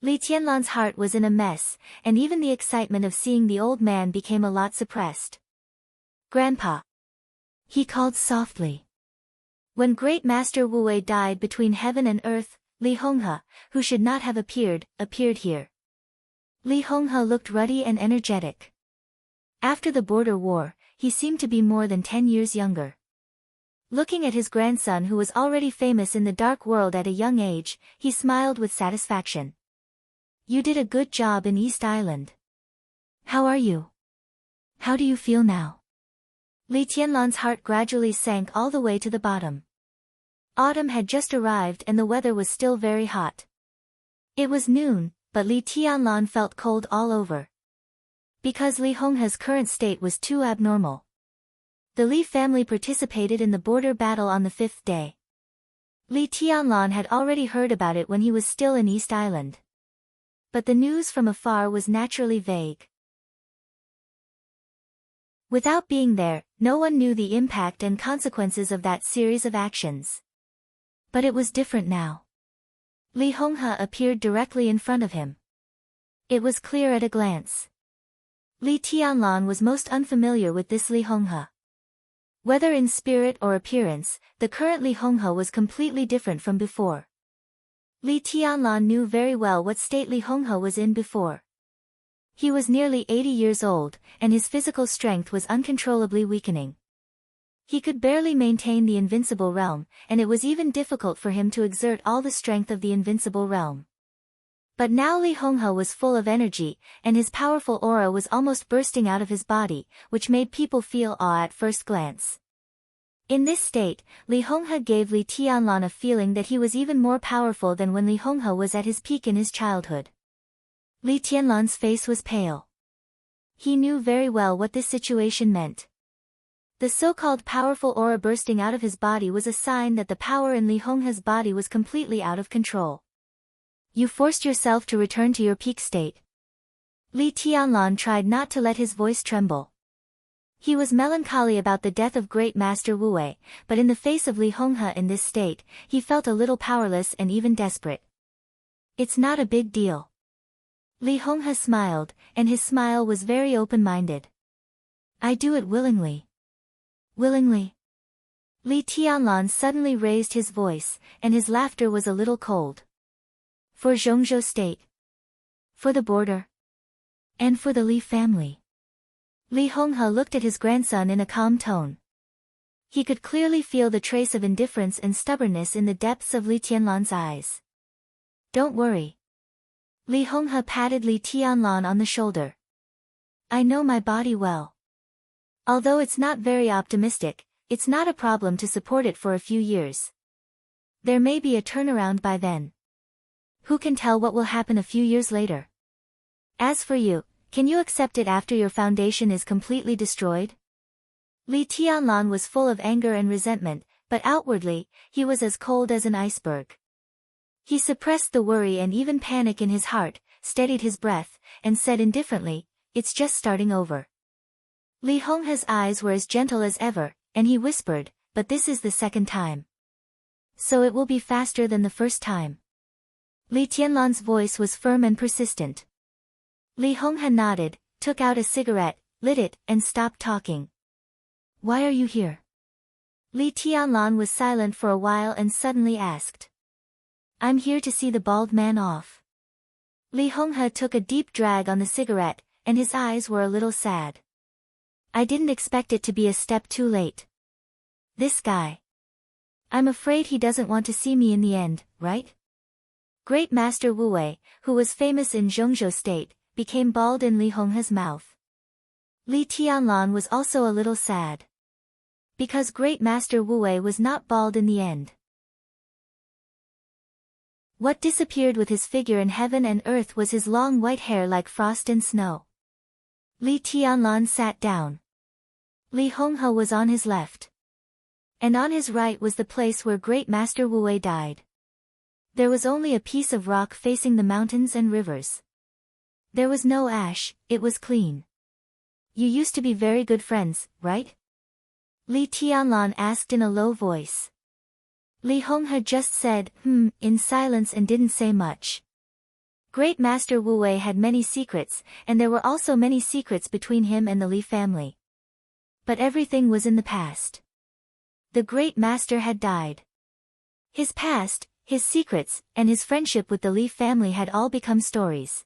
Li Tianlan's heart was in a mess, and even the excitement of seeing the old man became a lot suppressed. "Grandpa," he called softly. When Great Master Wu Wei died between heaven and earth, Li Honghe, who should not have appeared here. Li Honghe looked ruddy and energetic. After the border war, he seemed to be more than 10 years younger. Looking at his grandson who was already famous in the dark world at a young age, he smiled with satisfaction. "You did a good job in East Island. How are you? How do you feel now?" Li Tianlan's heart gradually sank all the way to the bottom. Autumn had just arrived and the weather was still very hot. It was noon, but Li Tianlan felt cold all over. Because Li Honghe's current state was too abnormal. The Li family participated in the border battle on the 5th day. Li Tianlan had already heard about it when he was still in East Island. But the news from afar was naturally vague. Without being there, no one knew the impact and consequences of that series of actions. But it was different now. Li Honghe appeared directly in front of him. It was clear at a glance. Li Tianlan was most unfamiliar with this Li Honghe. Whether in spirit or appearance, the current Li Honghe was completely different from before. Li Tianlan knew very well what state Li Honghe was in before. He was nearly 80 years old, and his physical strength was uncontrollably weakening. He could barely maintain the invincible realm, and it was even difficult for him to exert all the strength of the invincible realm. But now Li Honghe was full of energy, and his powerful aura was almost bursting out of his body, which made people feel awe at first glance. In this state, Li Honghe gave Li Tianlan a feeling that he was even more powerful than when Li Honghe was at his peak in his childhood. Li Tianlan's face was pale. He knew very well what this situation meant. The so-called powerful aura bursting out of his body was a sign that the power in Li Honghe's body was completely out of control. "You forced yourself to return to your peak state." Li Tianlan tried not to let his voice tremble. He was melancholy about the death of Great Master Wu Wei, but in the face of Li Honghe in this state, he felt a little powerless and even desperate. "It's not a big deal." Li Honghe smiled, and his smile was very open-minded. "I do it willingly." "Willingly?" Li Tianlan suddenly raised his voice, and his laughter was a little cold. "For Zhongzhou state? For the border? And for the Li family?" Li Honghe looked at his grandson in a calm tone. He could clearly feel the trace of indifference and stubbornness in the depths of Li Tianlan's eyes. "Don't worry." Li Honghe patted Li Tianlan on the shoulder. "I know my body well. Although it's not very optimistic, it's not a problem to support it for a few years. There may be a turnaround by then. Who can tell what will happen a few years later? As for you, can you accept it after your foundation is completely destroyed?" Li Tianlan was full of anger and resentment, but outwardly, he was as cold as an iceberg. He suppressed the worry and even panic in his heart, steadied his breath, and said indifferently, "It's just starting over." Li Honghe's eyes were as gentle as ever, and he whispered, "But this is the second time. So it will be faster than the first time." Li Tianlan's voice was firm and persistent. Li Honghe nodded, took out a cigarette, lit it, and stopped talking. "Why are you here?" Li Tianlan was silent for a while and suddenly asked. "I'm here to see the bald man off." Li Honghe took a deep drag on the cigarette, and his eyes were a little sad. "I didn't expect it to be a step too late. This guy. I'm afraid he doesn't want to see me in the end, right?" Great Master Wu Wei, who was famous in Zhongzhou State, became bald in Li Honghe's mouth. Li Tianlan was also a little sad. Because Great Master Wu Wei was not bald in the end. What disappeared with his figure in heaven and earth was his long white hair like frost and snow. Li Tianlan sat down. Li Honghe was on his left. And on his right was the place where Great Master Wu Wei died. There was only a piece of rock facing the mountains and rivers. There was no ash, it was clean. "You used to be very good friends, right?" Li Tianlan asked in a low voice. Li Honghe just said, in silence and didn't say much. Great Master Wu Wei had many secrets, and there were also many secrets between him and the Li family. But everything was in the past. The Great Master had died. His past, his secrets, and his friendship with the Li family had all become stories.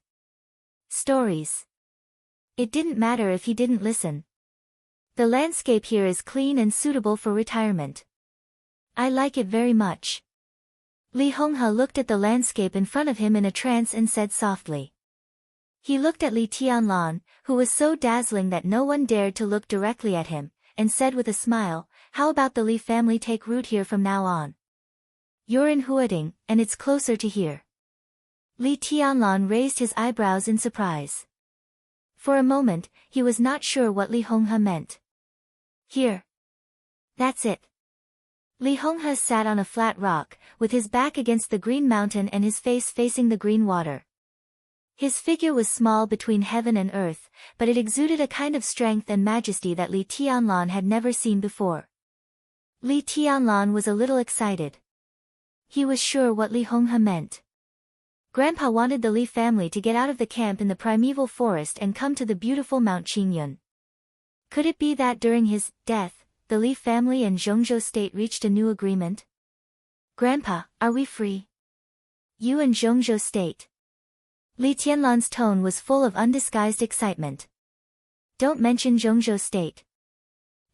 Stories. It didn't matter if he didn't listen. The landscape here is clean and suitable for retirement. I like it very much. Li Honghe looked at the landscape in front of him in a trance and said softly. He looked at Li Tianlan, who was so dazzling that no one dared to look directly at him, and said with a smile, "How about the Li family take root here from now on? You're in Huading, and it's closer to here." Li Tianlan raised his eyebrows in surprise. For a moment, he was not sure what Li Honghe meant. "Here. That's it." Li Honghe sat on a flat rock, with his back against the green mountain and his face facing the green water. His figure was small between heaven and earth, but it exuded a kind of strength and majesty that Li Tianlan had never seen before. Li Tianlan was a little excited. He was sure what Li Honghe meant. Grandpa wanted the Li family to get out of the camp in the primeval forest and come to the beautiful Mount Qingyun. Could it be that during his death, the Li family and Zhongzhou State reached a new agreement? "Grandpa, are we free? You and Zhongzhou State?" Li Tianlan's tone was full of undisguised excitement. "Don't mention Zhongzhou State."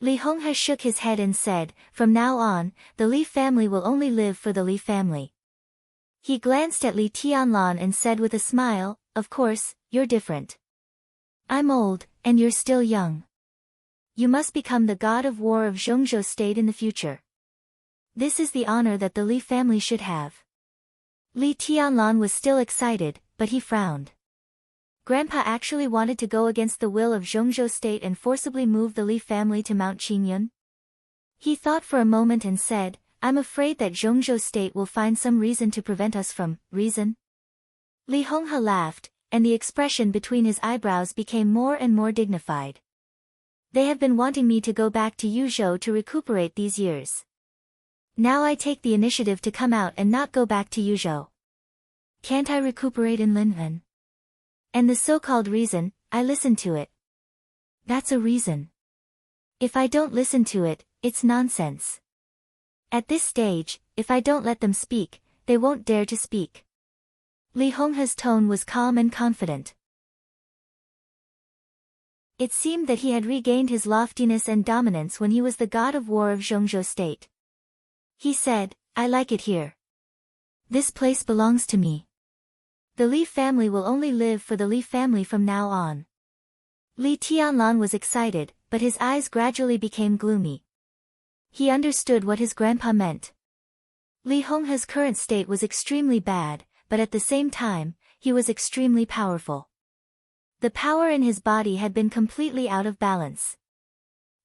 Li Honghe shook his head and said, "From now on, the Li family will only live for the Li family." He glanced at Li Tianlan and said with a smile, "Of course, you're different. I'm old, and you're still young. You must become the god of war of Zhongzhou State in the future. This is the honor that the Li family should have." Li Tianlan was still excited, but he frowned. Grandpa actually wanted to go against the will of Zhongzhou State and forcibly move the Li family to Mount Qingyun? He thought for a moment and said, "I'm afraid that Zhongzhou State will find some reason to prevent us from reason." Li Honghe laughed, and the expression between his eyebrows became more and more dignified. "They have been wanting me to go back to Yuzhou to recuperate these years. Now I take the initiative to come out and not go back to Yuzhou. Can't I recuperate in Linhen? And the so-called reason, I listen to it. That's a reason. If I don't listen to it, it's nonsense. At this stage, if I don't let them speak, they won't dare to speak." Li Honghe's tone was calm and confident. It seemed that he had regained his loftiness and dominance when he was the god of war of Zhongzhou State. He said, "I like it here. This place belongs to me. The Li family will only live for the Li family from now on." Li Tianlan was excited, but his eyes gradually became gloomy. He understood what his grandpa meant. Li Honghe's current state was extremely bad, but at the same time, he was extremely powerful. The power in his body had been completely out of balance.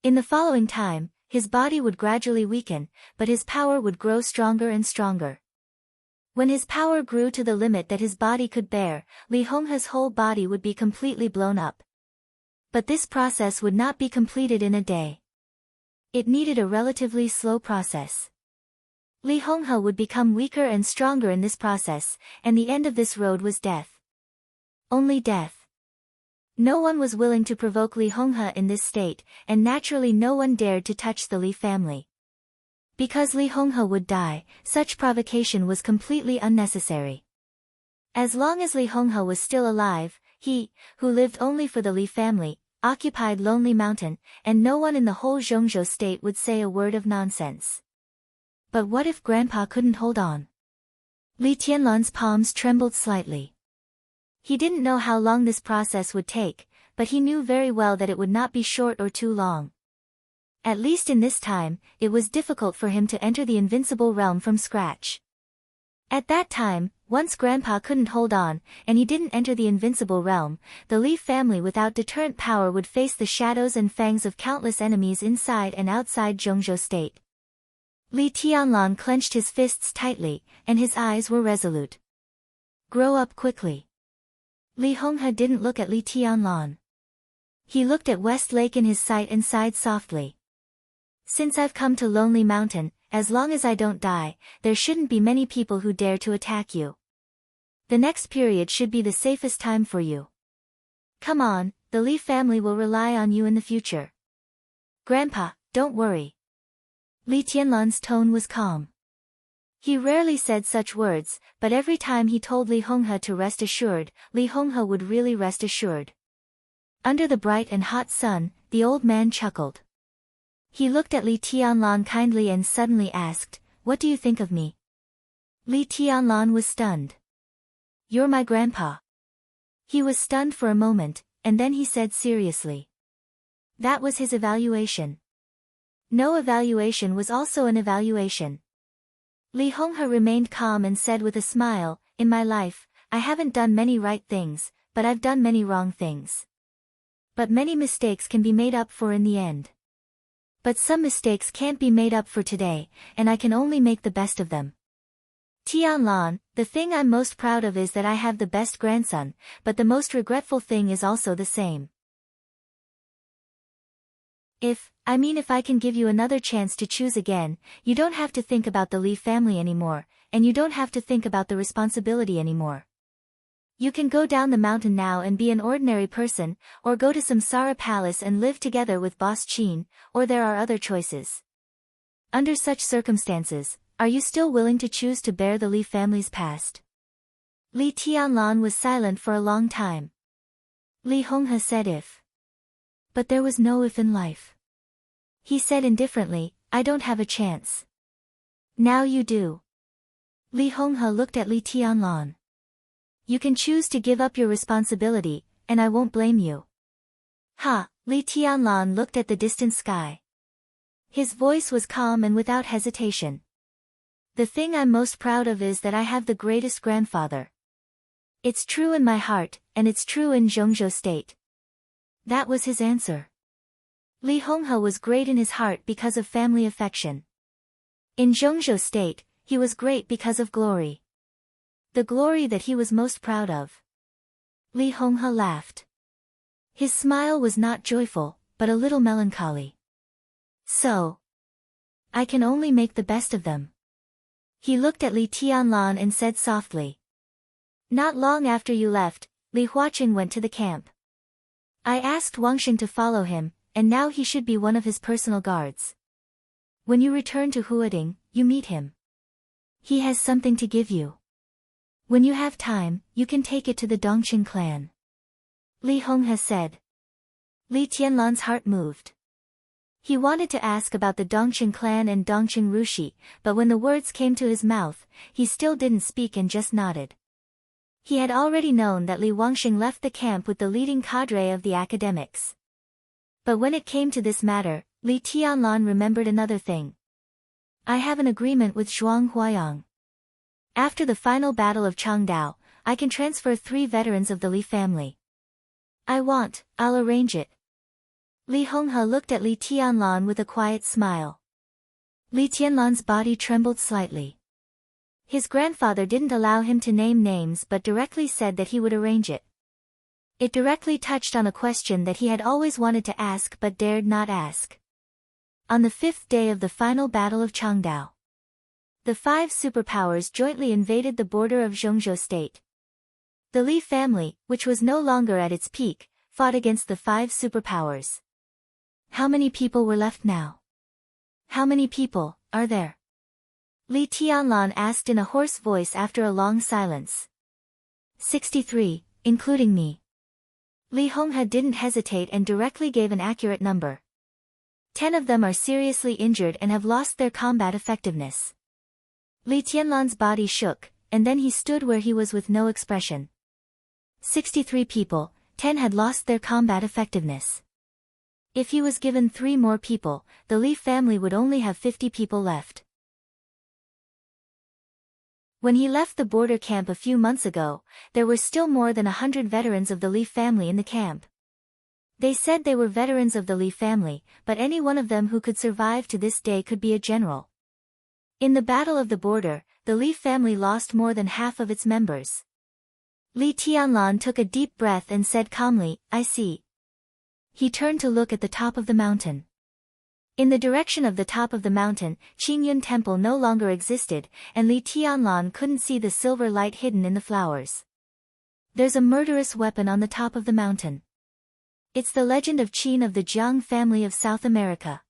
In the following time, his body would gradually weaken, but his power would grow stronger and stronger. When his power grew to the limit that his body could bear, Li Honghe's whole body would be completely blown up. But this process would not be completed in a day. It needed a relatively slow process. Li Honghe would become weaker and stronger in this process, and the end of this road was death. Only death. No one was willing to provoke Li Honghe in this state, and naturally no one dared to touch the Li family. Because Li Honghe would die, such provocation was completely unnecessary. As long as Li Honghe was still alive, he, who lived only for the Li family, occupied Lonely Mountain, and no one in the whole Zhongzhou state would say a word of nonsense. But what if Grandpa couldn't hold on? Li Tianlan's palms trembled slightly. He didn't know how long this process would take, but he knew very well that it would not be short or too long. At least in this time, it was difficult for him to enter the invincible realm from scratch. At that time, once Grandpa couldn't hold on, and he didn't enter the invincible realm, the Li family without deterrent power would face the shadows and fangs of countless enemies inside and outside Zhongzhou state. Li Tianlan clenched his fists tightly, and his eyes were resolute. Grow up quickly. Li Honghe didn't look at Li Tianlan. He looked at West Lake in his sight and sighed softly. Since I've come to Lonely Mountain, as long as I don't die, there shouldn't be many people who dare to attack you. The next period should be the safest time for you. Come on, the Li family will rely on you in the future. Grandpa, don't worry. Li Tianlan's tone was calm. He rarely said such words, but every time he told Li Honghe to rest assured, Li Honghe would really rest assured. Under the bright and hot sun, the old man chuckled. He looked at Li Tianlan kindly and suddenly asked, "What do you think of me?" Li Tianlan was stunned. "You're my grandpa." He was stunned for a moment, and then he said seriously. That was his evaluation. No evaluation was also an evaluation. Li Honghe remained calm and said with a smile, "In my life, I haven't done many right things, but I've done many wrong things. But many mistakes can be made up for in the end. But some mistakes can't be made up for today, and I can only make the best of them. Tianlan, the thing I'm most proud of is that I have the best grandson, but the most regretful thing is also the same. If I can give you another chance to choose again, you don't have to think about the Li family anymore, and you don't have to think about the responsibility anymore. You can go down the mountain now and be an ordinary person, or go to Samsara Palace and live together with Boss Qin, or there are other choices. Under such circumstances, are you still willing to choose to bear the Li family's past?" Li Tianlan was silent for a long time. Li Honghe said if. But there was no if in life. He said indifferently, "I don't have a chance." "Now you do." Li Honghe looked at Li Tianlan. "You can choose to give up your responsibility, and I won't blame you." "Ha!" Li Tianlan looked at the distant sky. His voice was calm and without hesitation. "The thing I'm most proud of is that I have the greatest grandfather. It's true in my heart, and it's true in Zhongzhou state." That was his answer. Li Honghe was great in his heart because of family affection. In Zhongzhou state, he was great because of glory. The glory that he was most proud of. Li Honghe laughed. His smile was not joyful, but a little melancholy. "So, I can only make the best of them." He looked at Li Tianlan and said softly. "Not long after you left, Li Huaqing went to the camp. I asked Wangxing to follow him, and now he should be one of his personal guards. When you return to Huading, you meet him. He has something to give you. When you have time, you can take it to the Dongqing clan." Li Honghe said. Li Tianlan's heart moved. He wanted to ask about the Dongqing clan and Dongqing Rushi, but when the words came to his mouth, he still didn't speak and just nodded. He had already known that Li Wangxing left the camp with the leading cadre of the academics. But when it came to this matter, Li Tianlan remembered another thing. "I have an agreement with Zhuang Huayang. After the final battle of Changdao, I can transfer 3 veterans of the Li family. I'll arrange it." Li Honghe looked at Li Tianlan with a quiet smile. Li Tianlan's body trembled slightly. His grandfather didn't allow him to name names but directly said that he would arrange it. It directly touched on a question that he had always wanted to ask but dared not ask. On the 5th day of the final battle of Changdao, the 5 superpowers jointly invaded the border of Zhongzhou state. The Li family, which was no longer at its peak, fought against the 5 superpowers. How many people were left now? How many people are there? Li Tianlan asked in a hoarse voice after a long silence. 63, including me. Li Honghe didn't hesitate and directly gave an accurate number. 10 of them are seriously injured and have lost their combat effectiveness. Li Tianlan's body shook, and then he stood where he was with no expression. 63 people, 10 had lost their combat effectiveness. If he was given 3 more people, the Li family would only have 50 people left. When he left the border camp a few months ago, there were still more than 100 veterans of the Li family in the camp. They said they were veterans of the Li family, but any one of them who could survive to this day could be a general. In the Battle of the Border, the Li family lost more than half of its members. Li Tianlan took a deep breath and said calmly, "I see." He turned to look at the top of the mountain. In the direction of the top of the mountain, Qingyun Temple no longer existed, and Li Tianlan couldn't see the silver light hidden in the flowers. There's a murderous weapon on the top of the mountain. It's the legend of Qin of the Jiang family of South America.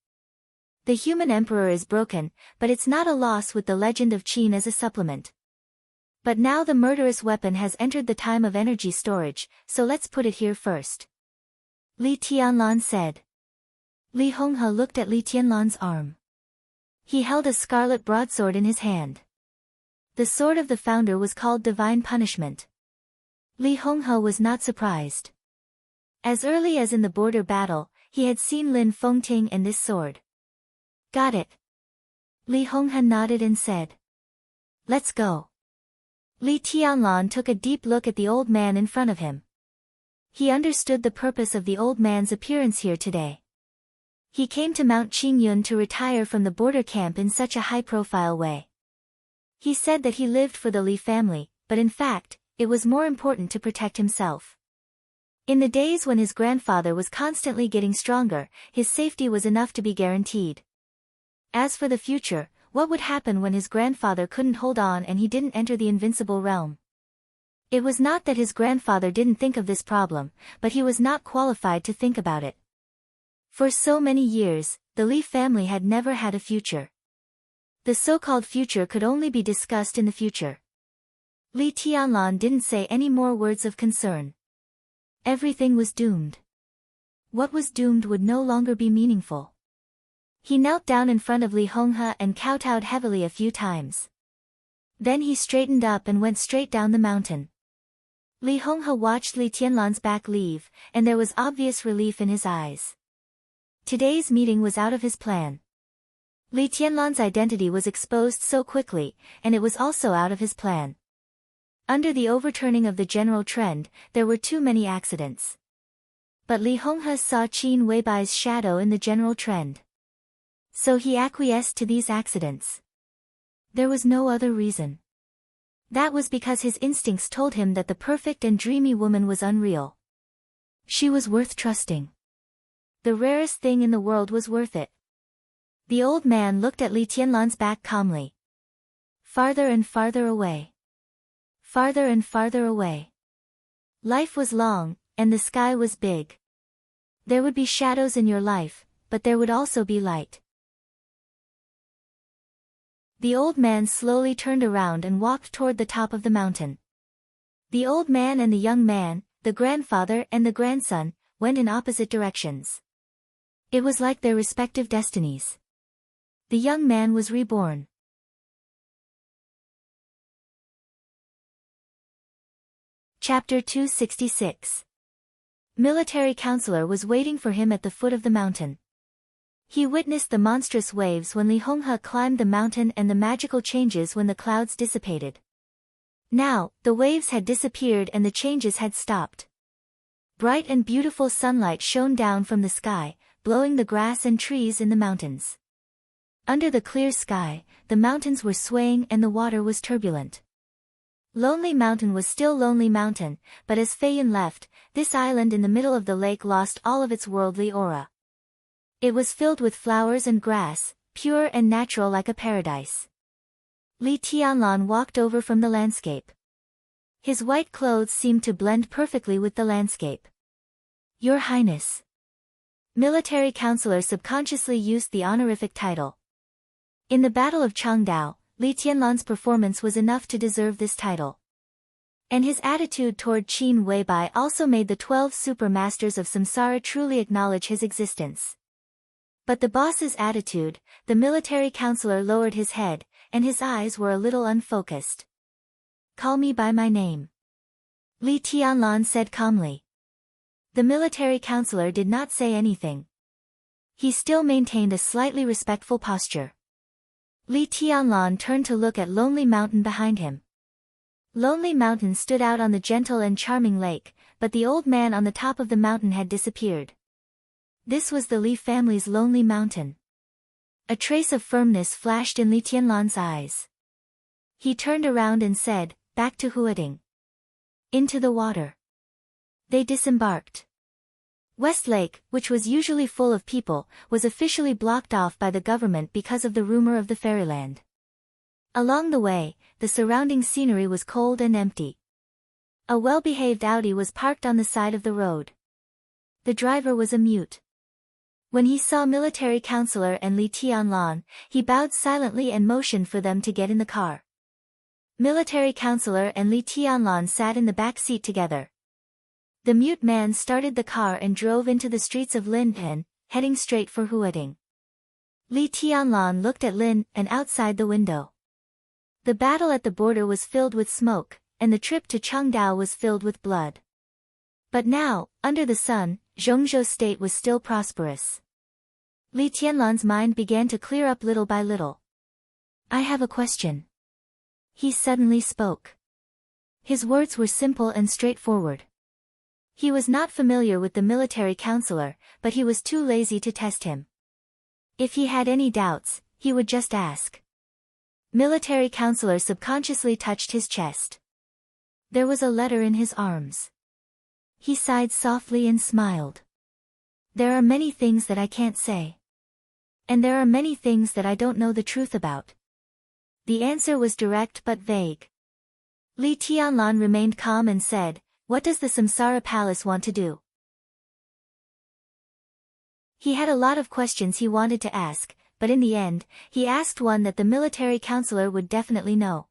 The human emperor is broken, but it's not a loss with the legend of Qin as a supplement. But now the murderous weapon has entered the time of energy storage, so let's put it here first. Li Tianlan said. Li Honghe looked at Li Tianlan's arm. He held a scarlet broadsword in his hand. The sword of the founder was called Divine Punishment. Li Honghe was not surprised. As early as in the border battle, he had seen Lin Fengting and this sword. Got it. Li Honghe nodded and said. Let's go. Li Tianlan took a deep look at the old man in front of him. He understood the purpose of the old man's appearance here today. He came to Mount Qingyun to retire from the border camp in such a high-profile way. He said that he lived for the Li family, but in fact, it was more important to protect himself. In the days when his grandfather was constantly getting stronger, his safety was enough to be guaranteed. As for the future, what would happen when his grandfather couldn't hold on and he didn't enter the invincible realm? It was not that his grandfather didn't think of this problem, but he was not qualified to think about it. For so many years, the Li family had never had a future. The so-called future could only be discussed in the future. Li Tianlan didn't say any more words of concern. Everything was doomed. What was doomed would no longer be meaningful. He knelt down in front of Li Honghe and kowtowed heavily a few times. Then he straightened up and went straight down the mountain. Li Honghe watched Li Tianlan's back leave, and there was obvious relief in his eyes. Today's meeting was out of his plan. Li Tianlan's identity was exposed so quickly, and it was also out of his plan. Under the overturning of the general trend, there were too many accidents. But Li Honghe saw Qin Weibai's shadow in the general trend. So he acquiesced to these accidents. There was no other reason. That was because his instincts told him that the perfect and dreamy woman was unreal. She was worth trusting. The rarest thing in the world was worth it. The old man looked at Li Tianlan's back calmly. Farther and farther away. Farther and farther away. Life was long, and the sky was big. There would be shadows in your life, but there would also be light. The old man slowly turned around and walked toward the top of the mountain. The old man and the young man, the grandfather and the grandson, went in opposite directions. It was like their respective destinies. The young man was reborn. Chapter 266. Military counselor was waiting for him at the foot of the mountain. He witnessed the monstrous waves when Li Honghe climbed the mountain and the magical changes when the clouds dissipated. Now, the waves had disappeared and the changes had stopped. Bright and beautiful sunlight shone down from the sky, blowing the grass and trees in the mountains. Under the clear sky, the mountains were swaying and the water was turbulent. Lonely Mountain was still Lonely Mountain, but as Feiyan left, this island in the middle of the lake lost all of its worldly aura. It was filled with flowers and grass, pure and natural like a paradise. Li Tianlan walked over from the landscape. His white clothes seemed to blend perfectly with the landscape. Your Highness. Military counselor subconsciously used the honorific title. In the Battle of Changdao, Li Tianlan's performance was enough to deserve this title. And his attitude toward Qin Weibai also made the 12 super masters of Samsara truly acknowledge his existence. But the boss's attitude, the military counselor lowered his head, and his eyes were a little unfocused. Call me by my name. Li Tianlan said calmly. The military counselor did not say anything. He still maintained a slightly respectful posture. Li Tianlan turned to look at Lonely Mountain behind him. Lonely Mountain stood out on the gentle and charming lake, but the old man on the top of the mountain had disappeared. This was the Li family's Lonely Mountain. A trace of firmness flashed in Li Tianlan's eyes. He turned around and said, "Back to Huading. Into the water." They disembarked. Westlake, which was usually full of people, was officially blocked off by the government because of the rumor of the fairyland. Along the way, the surrounding scenery was cold and empty. A well-behaved Audi was parked on the side of the road. The driver was a mute. When he saw military counselor and Li Tianlan, he bowed silently and motioned for them to get in the car. Military counselor and Li Tianlan sat in the back seat together. The mute man started the car and drove into the streets of Linpan, heading straight for Huading. Li Tianlan looked at Lin and outside the window. The battle at the border was filled with smoke, and the trip to Changdao was filled with blood. But now, under the sun, Zhongzhou state was still prosperous. Li Tianlan's mind began to clear up little by little. I have a question. He suddenly spoke. His words were simple and straightforward. He was not familiar with the military counselor, but he was too lazy to test him. If he had any doubts, he would just ask. Military counselor subconsciously touched his chest. There was a letter in his arms. He sighed softly and smiled. There are many things that I can't say. And there are many things that I don't know the truth about. The answer was direct but vague. Li Tianlan remained calm and said, "What does the Samsara Palace want to do?" He had a lot of questions he wanted to ask, but in the end, he asked one that the military counselor would definitely know.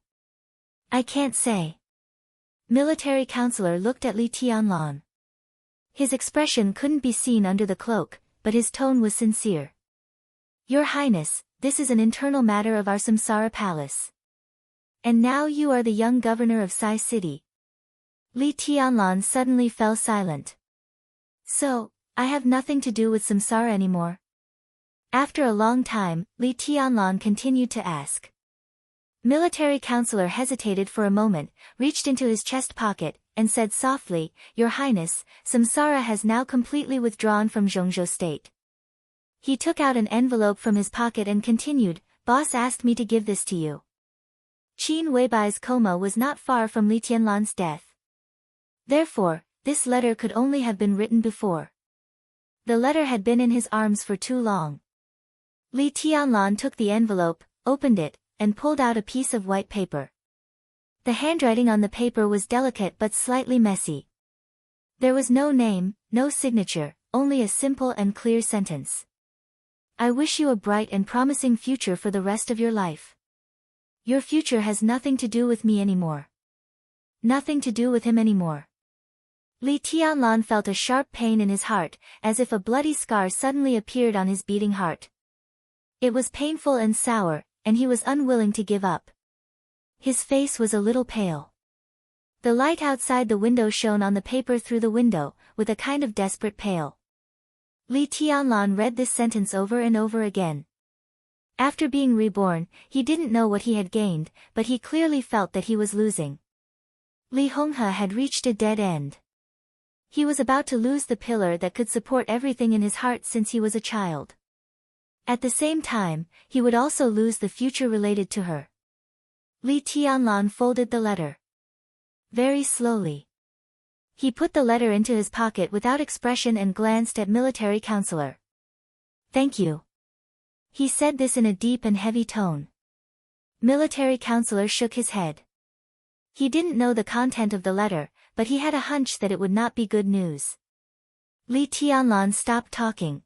I can't say. Military counselor looked at Li Tianlan. His expression couldn't be seen under the cloak, but his tone was sincere. Your Highness, this is an internal matter of our Samsara Palace. And now you are the young governor of Sai City. Li Tianlan suddenly fell silent. So, I have nothing to do with Samsara anymore? After a long time, Li Tianlan continued to ask. Military counselor hesitated for a moment, reached into his chest pocket, and said softly, Your Highness, Samsara has now completely withdrawn from Zhongzhou state. He took out an envelope from his pocket and continued, Boss asked me to give this to you. Qin Weibai's coma was not far from Li Tianlan's death. Therefore, this letter could only have been written before. The letter had been in his arms for too long. Li Tianlan took the envelope, opened it, and pulled out a piece of white paper. The handwriting on the paper was delicate but slightly messy. There was no name, no signature, only a simple and clear sentence. I wish you a bright and promising future for the rest of your life. Your future has nothing to do with me anymore. Nothing to do with him anymore. Li Tianlan felt a sharp pain in his heart, as if a bloody scar suddenly appeared on his beating heart. It was painful and sour, and he was unwilling to give up. His face was a little pale. The light outside the window shone on the paper through the window, with a kind of desperate pale. Li Tianlan read this sentence over and over again. After being reborn, he didn't know what he had gained, but he clearly felt that he was losing. Li Honghe had reached a dead end. He was about to lose the pillar that could support everything in his heart since he was a child. At the same time, he would also lose the future related to her. Li Tianlan folded the letter. very slowly. He put the letter into his pocket without expression and glanced at military counselor. Thank you. He said this in a deep and heavy tone. Military counselor shook his head. He didn't know the content of the letter, but he had a hunch that it would not be good news. Li Tianlan stopped talking.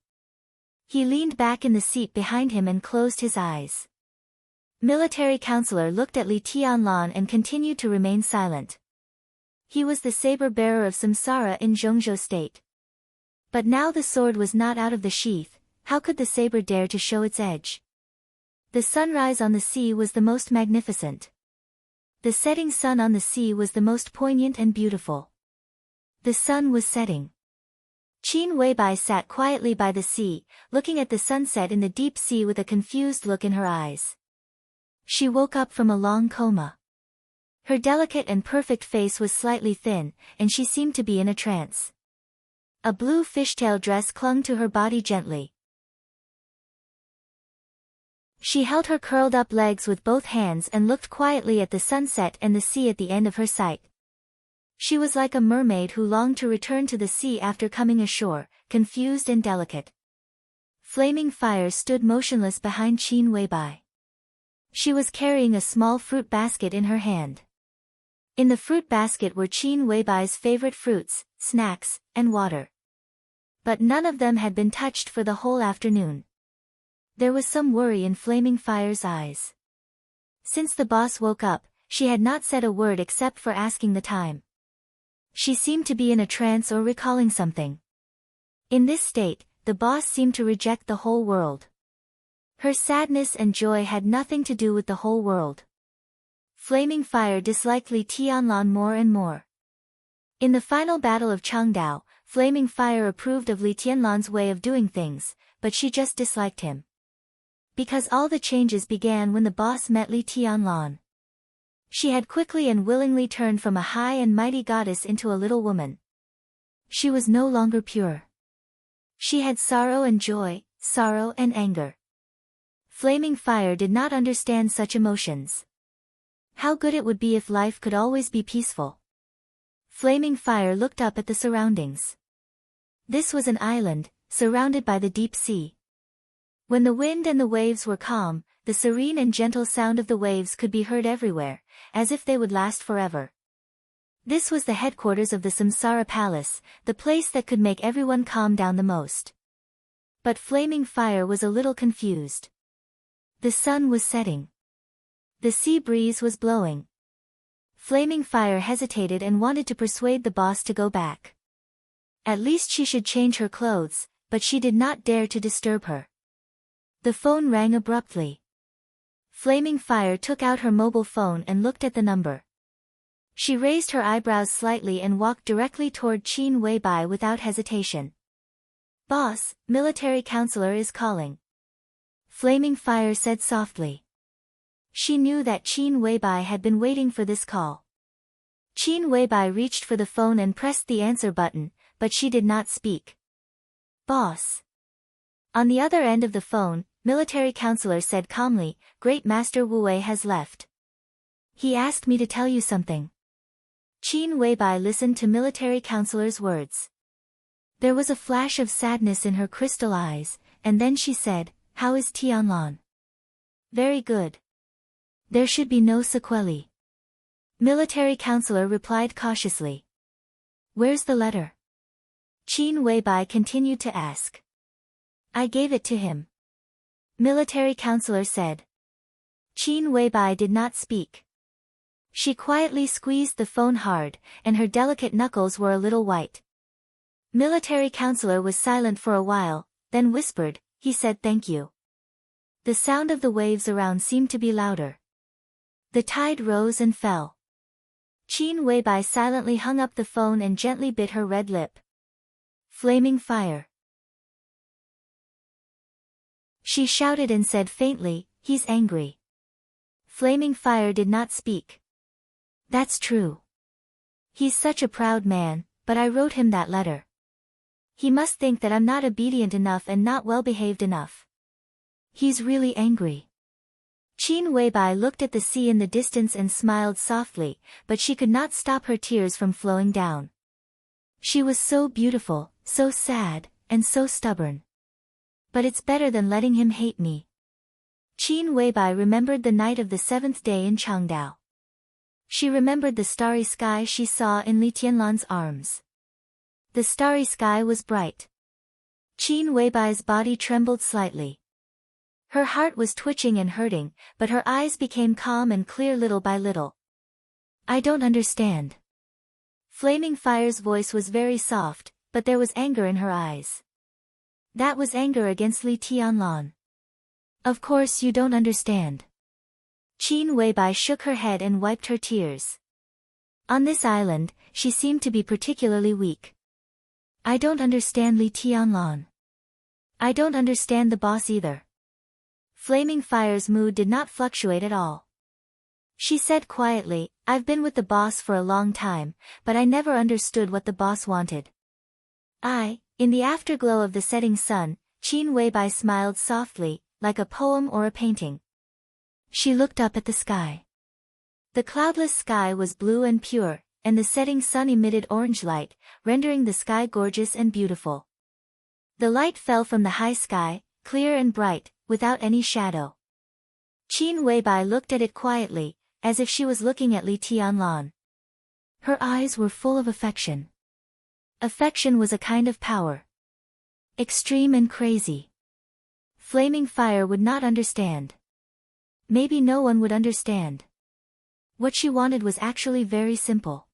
He leaned back in the seat behind him and closed his eyes. Military counselor looked at Li Tianlan and continued to remain silent. He was the saber-bearer of Samsara in Zhongzhou state. But now the sword was not out of the sheath, how could the saber dare to show its edge? The sunrise on the sea was the most magnificent. The setting sun on the sea was the most poignant and beautiful. The sun was setting. Qin Weibai sat quietly by the sea, looking at the sunset in the deep sea with a confused look in her eyes. She woke up from a long coma. Her delicate and perfect face was slightly thin, and she seemed to be in a trance. A blue fishtail dress clung to her body gently. She held her curled-up legs with both hands and looked quietly at the sunset and the sea at the end of her sight. She was like a mermaid who longed to return to the sea after coming ashore, confused and delicate. Flaming fire stood motionless behind Qin Weibai. She was carrying a small fruit basket in her hand. In the fruit basket were Qin Weibai's favorite fruits, snacks, and water. But none of them had been touched for the whole afternoon. There was some worry in Flaming Fire's eyes. Since the boss woke up, she had not said a word except for asking the time. She seemed to be in a trance or recalling something. In this state, the boss seemed to reject the whole world. Her sadness and joy had nothing to do with the whole world. Flaming Fire disliked Li Tianlan more and more. In the final battle of Changdao, Flaming Fire approved of Li Tianlan's way of doing things, but she just disliked him. Because all the changes began when the boss met Li Tianlan. She had quickly and willingly turned from a high and mighty goddess into a little woman. She was no longer pure. She had sorrow and joy, sorrow and anger. Flaming Fire did not understand such emotions. How good it would be if life could always be peaceful. Flaming Fire looked up at the surroundings. This was an island, surrounded by the deep sea. When the wind and the waves were calm, the serene and gentle sound of the waves could be heard everywhere, as if they would last forever. This was the headquarters of the Samsara Palace, the place that could make everyone calm down the most. But Flaming Fire was a little confused. The sun was setting. The sea breeze was blowing. Flaming Fire hesitated and wanted to persuade the boss to go back. At least she should change her clothes, but she did not dare to disturb her. The phone rang abruptly. Flaming Fire took out her mobile phone and looked at the number. She raised her eyebrows slightly and walked directly toward Qin Weibai without hesitation. "Boss, military counselor is calling." Flaming Fire said softly. She knew that Qin Weibai had been waiting for this call. Qin Weibai reached for the phone and pressed the answer button, but she did not speak. "Boss." On the other end of the phone, military counselor said calmly, "Great Master Wu Wei has left. He asked me to tell you something." Qin Weibai listened to military counselor's words. There was a flash of sadness in her crystal eyes, and then she said, "How is Tianlan?" "Very good. There should be no sequelae." Military counselor replied cautiously. "Where's the letter?" Qin Weibai continued to ask. "I gave it to him." Military counselor said. Qin Weibai did not speak. She quietly squeezed the phone hard, and her delicate knuckles were a little white. Military counselor was silent for a while, then whispered, "He said thank you." The sound of the waves around seemed to be louder. The tide rose and fell. Qin Weibai silently hung up the phone and gently bit her red lip. Flaming Fire. She shouted and said faintly, "He's angry." Flaming Fire did not speak. "That's true. He's such a proud man, but I wrote him that letter. He must think that I'm not obedient enough and not well behaved enough. He's really angry." Qin Weibai looked at the sea in the distance and smiled softly, but she could not stop her tears from flowing down. She was so beautiful, so sad, and so stubborn. But it's better than letting him hate me. Qin Weibai remembered the night of the 7th day in Changdao. She remembered the starry sky she saw in Li Tianlan's arms. The starry sky was bright. Qin Weibai's body trembled slightly. Her heart was twitching and hurting, but her eyes became calm and clear little by little. I don't understand. Flaming Fire's voice was very soft, but there was anger in her eyes. That was anger against Li Tianlan. Of course you don't understand. Qin Weibai shook her head and wiped her tears. On this island, she seemed to be particularly weak. I don't understand Li Tianlan. I don't understand the boss either. Flaming Fire's mood did not fluctuate at all. She said quietly, I've been with the boss for a long time, but I never understood what the boss wanted. In the afterglow of the setting sun, Qin Weibai smiled softly, like a poem or a painting. She looked up at the sky. The cloudless sky was blue and pure, and the setting sun emitted orange light, rendering the sky gorgeous and beautiful. The light fell from the high sky, clear and bright, without any shadow. Qin Weibai looked at it quietly, as if she was looking at Li Tianlan. Her eyes were full of affection. Affection was a kind of power. Extreme and crazy. Flaming Fire would not understand. Maybe no one would understand. What she wanted was actually very simple.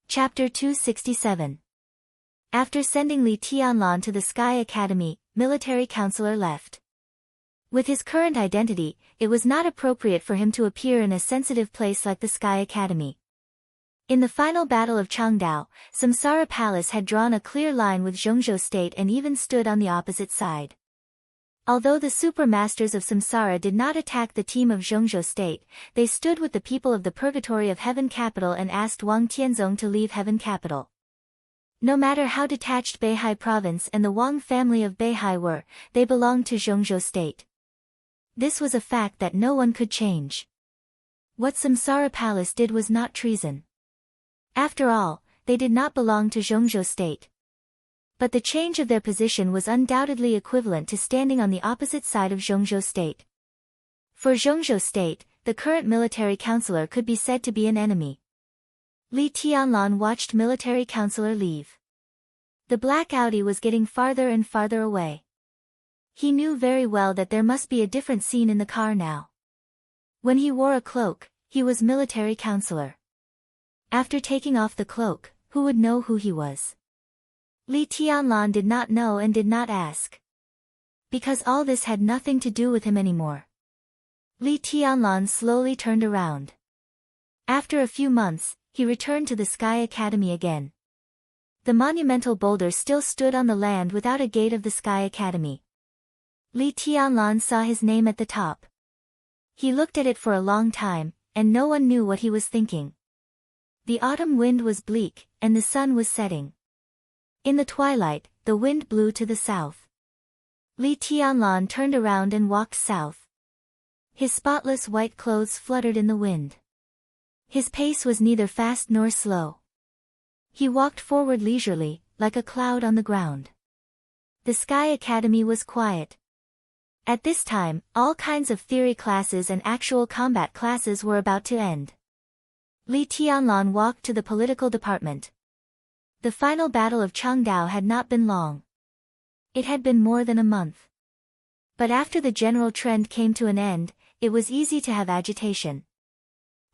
Chapter 267. After sending Li Tianlan to the Sky Academy, Military Counselor left. With his current identity, it was not appropriate for him to appear in a sensitive place like the Sky Academy. In the final battle of Changdao, Samsara Palace had drawn a clear line with Zhongzhou State and even stood on the opposite side. Although the super masters of Samsara did not attack the team of Zhongzhou State, they stood with the people of the Purgatory of Heaven Capital and asked Wang Tianzong to leave Heaven Capital. No matter how detached Beihai Province and the Wang family of Beihai were, they belonged to Zhongzhou State. This was a fact that no one could change. What Samsara Palace did was not treason. After all, they did not belong to Zhongzhou State. But the change of their position was undoubtedly equivalent to standing on the opposite side of Zhongzhou State. For Zhongzhou State, the current military counselor could be said to be an enemy. Li Tianlan watched military counselor leave. The black Audi was getting farther and farther away. He knew very well that there must be a different scene in the car now. When he wore a cloak, he was military counselor. After taking off the cloak, who would know who he was? Li Tianlan did not know and did not ask. Because all this had nothing to do with him anymore. Li Tianlan slowly turned around. After a few months, he returned to the Sky Academy again. The monumental boulder still stood on the land without a gate of the Sky Academy. Li Tianlan saw his name at the top. He looked at it for a long time, and no one knew what he was thinking. The autumn wind was bleak, and the sun was setting. In the twilight, the wind blew to the south. Li Tianlan turned around and walked south. His spotless white clothes fluttered in the wind. His pace was neither fast nor slow. He walked forward leisurely, like a cloud on the ground. The Sky Academy was quiet. At this time, all kinds of theory classes and actual combat classes were about to end. Li Tianlan walked to the political department. The final battle of Changdao had not been long. It had been more than a month. But after the general trend came to an end, it was easy to have agitation.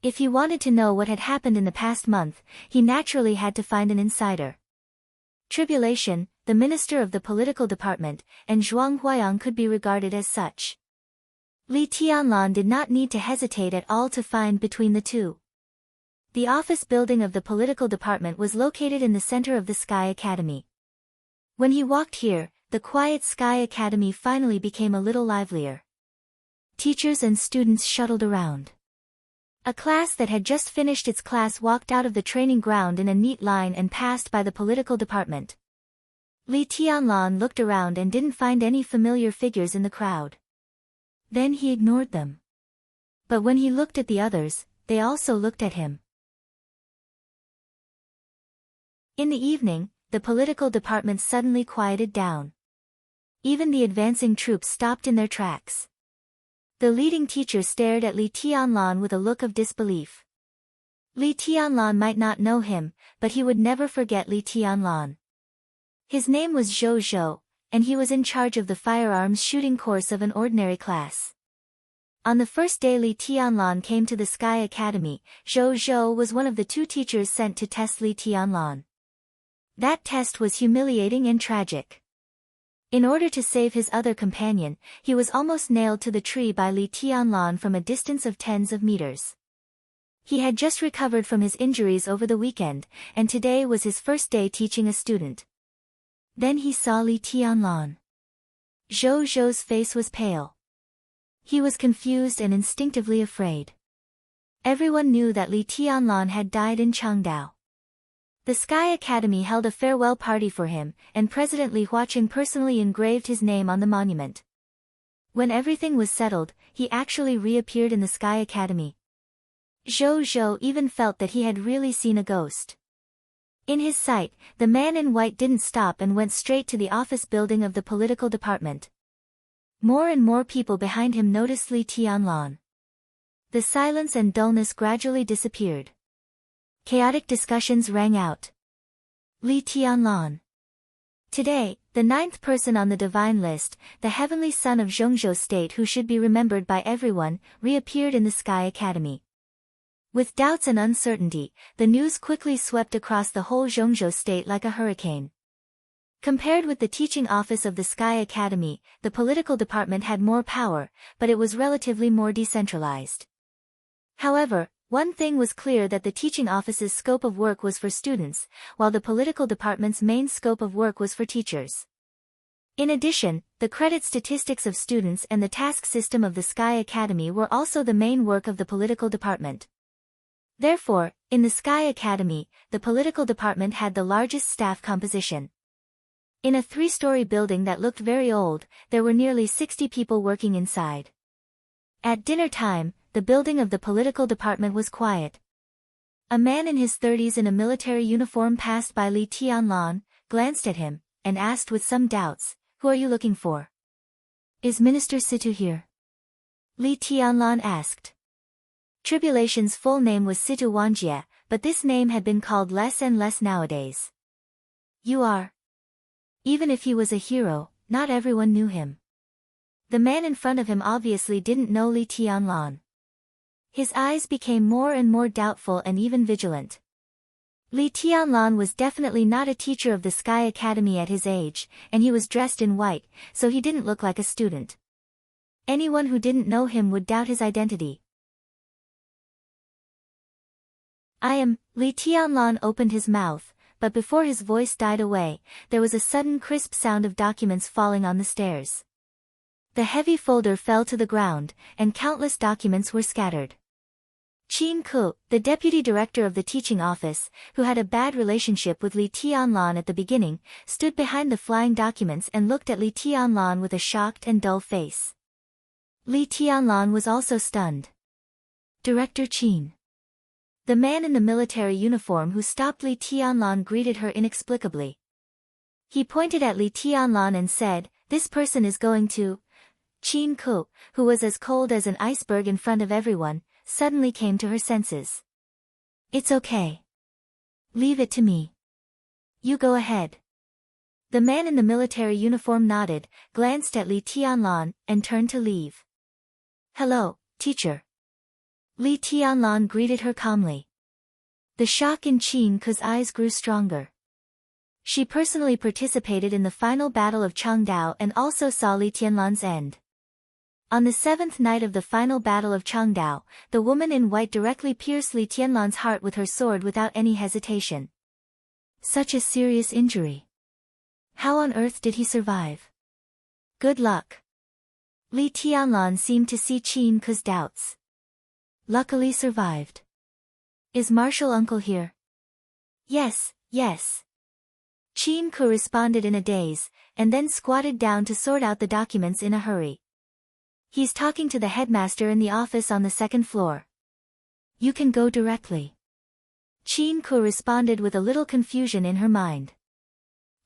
If he wanted to know what had happened in the past month, he naturally had to find an insider. Tribulation, the minister of the political department, and Zhuang Huayang could be regarded as such. Li Tianlan did not need to hesitate at all to find between the two. The office building of the political department was located in the center of the Sky Academy. When he walked here, the quiet Sky Academy finally became a little livelier. Teachers and students shuttled around. A class that had just finished its class walked out of the training ground in a neat line and passed by the political department. Li Tianlan looked around and didn't find any familiar figures in the crowd. Then he ignored them. But when he looked at the others, they also looked at him. In the evening, the political department suddenly quieted down. Even the advancing troops stopped in their tracks. The leading teacher stared at Li Tianlan with a look of disbelief. Li Tianlan might not know him, but he would never forget Li Tianlan. His name was Zhou Zhou, and he was in charge of the firearms shooting course of an ordinary class. On the first day Li Tianlan came to the Sky Academy, Zhou Zhou was one of the 2 teachers sent to test Li Tianlan. That test was humiliating and tragic. In order to save his other companion, he was almost nailed to the tree by Li Tianlan from a distance of tens of meters. He had just recovered from his injuries over the weekend, and today was his first day teaching a student. Then he saw Li Tianlan. Zhou Zhou's face was pale. He was confused and instinctively afraid. Everyone knew that Li Tianlan had died in Changdao. The Sky Academy held a farewell party for him, and President Li Huaqing personally engraved his name on the monument. When everything was settled, he actually reappeared in the Sky Academy. Zhou Zhou even felt that he had really seen a ghost. In his sight, the man in white didn't stop and went straight to the office building of the political department. More and more people behind him noticed Li Tianlan. The silence and dullness gradually disappeared. Chaotic discussions rang out. Li Tianlan. Today, the 9th person on the divine list, the heavenly son of Zhongzhou State who should be remembered by everyone, reappeared in the Sky Academy. With doubts and uncertainty, the news quickly swept across the whole Zhongzhou State like a hurricane. Compared with the teaching office of the Sky Academy, the political department had more power, but it was relatively more decentralized. However, one thing was clear, that the teaching office's scope of work was for students, while the political department's main scope of work was for teachers. In addition, the credit statistics of students and the task system of the Sky Academy were also the main work of the political department. Therefore, in the Sky Academy, the political department had the largest staff composition. In a 3-story building that looked very old, there were nearly 60 people working inside. At dinner time, the building of the political department was quiet. A man in his 30s in a military uniform passed by Li Tianlan, glanced at him, and asked with some doubts, "Who are you looking for?" "Is Minister Situ here?" Li Tianlan asked. Tribulation's full name was Situ Wanjie, but this name had been called less and less nowadays. "You are." Even if he was a hero, not everyone knew him. The man in front of him obviously didn't know Li Tianlan. His eyes became more and more doubtful and even vigilant. Li Tianlan was definitely not a teacher of the Sky Academy at his age, and he was dressed in white, so he didn't look like a student. Anyone who didn't know him would doubt his identity. "I am," Li Tianlan opened his mouth, but before his voice died away, there was a sudden crisp sound of documents falling on the stairs. The heavy folder fell to the ground, and countless documents were scattered. Qin Ku, the deputy director of the teaching office, who had a bad relationship with Li Tianlan at the beginning, stood behind the flying documents and looked at Li Tianlan with a shocked and dull face. Li Tianlan was also stunned. "Director Qin." The man in the military uniform who stopped Li Tianlan greeted her inexplicably. He pointed at Li Tianlan and said, "This person is going to..." Qin Ku, who was as cold as an iceberg in front of everyone, suddenly came to her senses. "It's okay. Leave it to me. You go ahead." The man in the military uniform nodded, glanced at Li Tianlan, and turned to leave. "Hello, teacher." Li Tianlan greeted her calmly. The shock in Qin Ku's eyes grew stronger. She personally participated in the final battle of Changdao and also saw Li Tianlan's end. On the 7th night of the final battle of Changdao, the woman in white directly pierced Li Tianlan's heart with her sword without any hesitation. Such a serious injury. How on earth did he survive? Good luck. Li Tianlan seemed to see Qin Ku's doubts. Luckily survived. Is Marshal Uncle here? Yes, yes. Qin-ku responded in a daze, and then squatted down to sort out the documents in a hurry. He's talking to the headmaster in the office on the second floor. You can go directly. Qin-ku responded with a little confusion in her mind.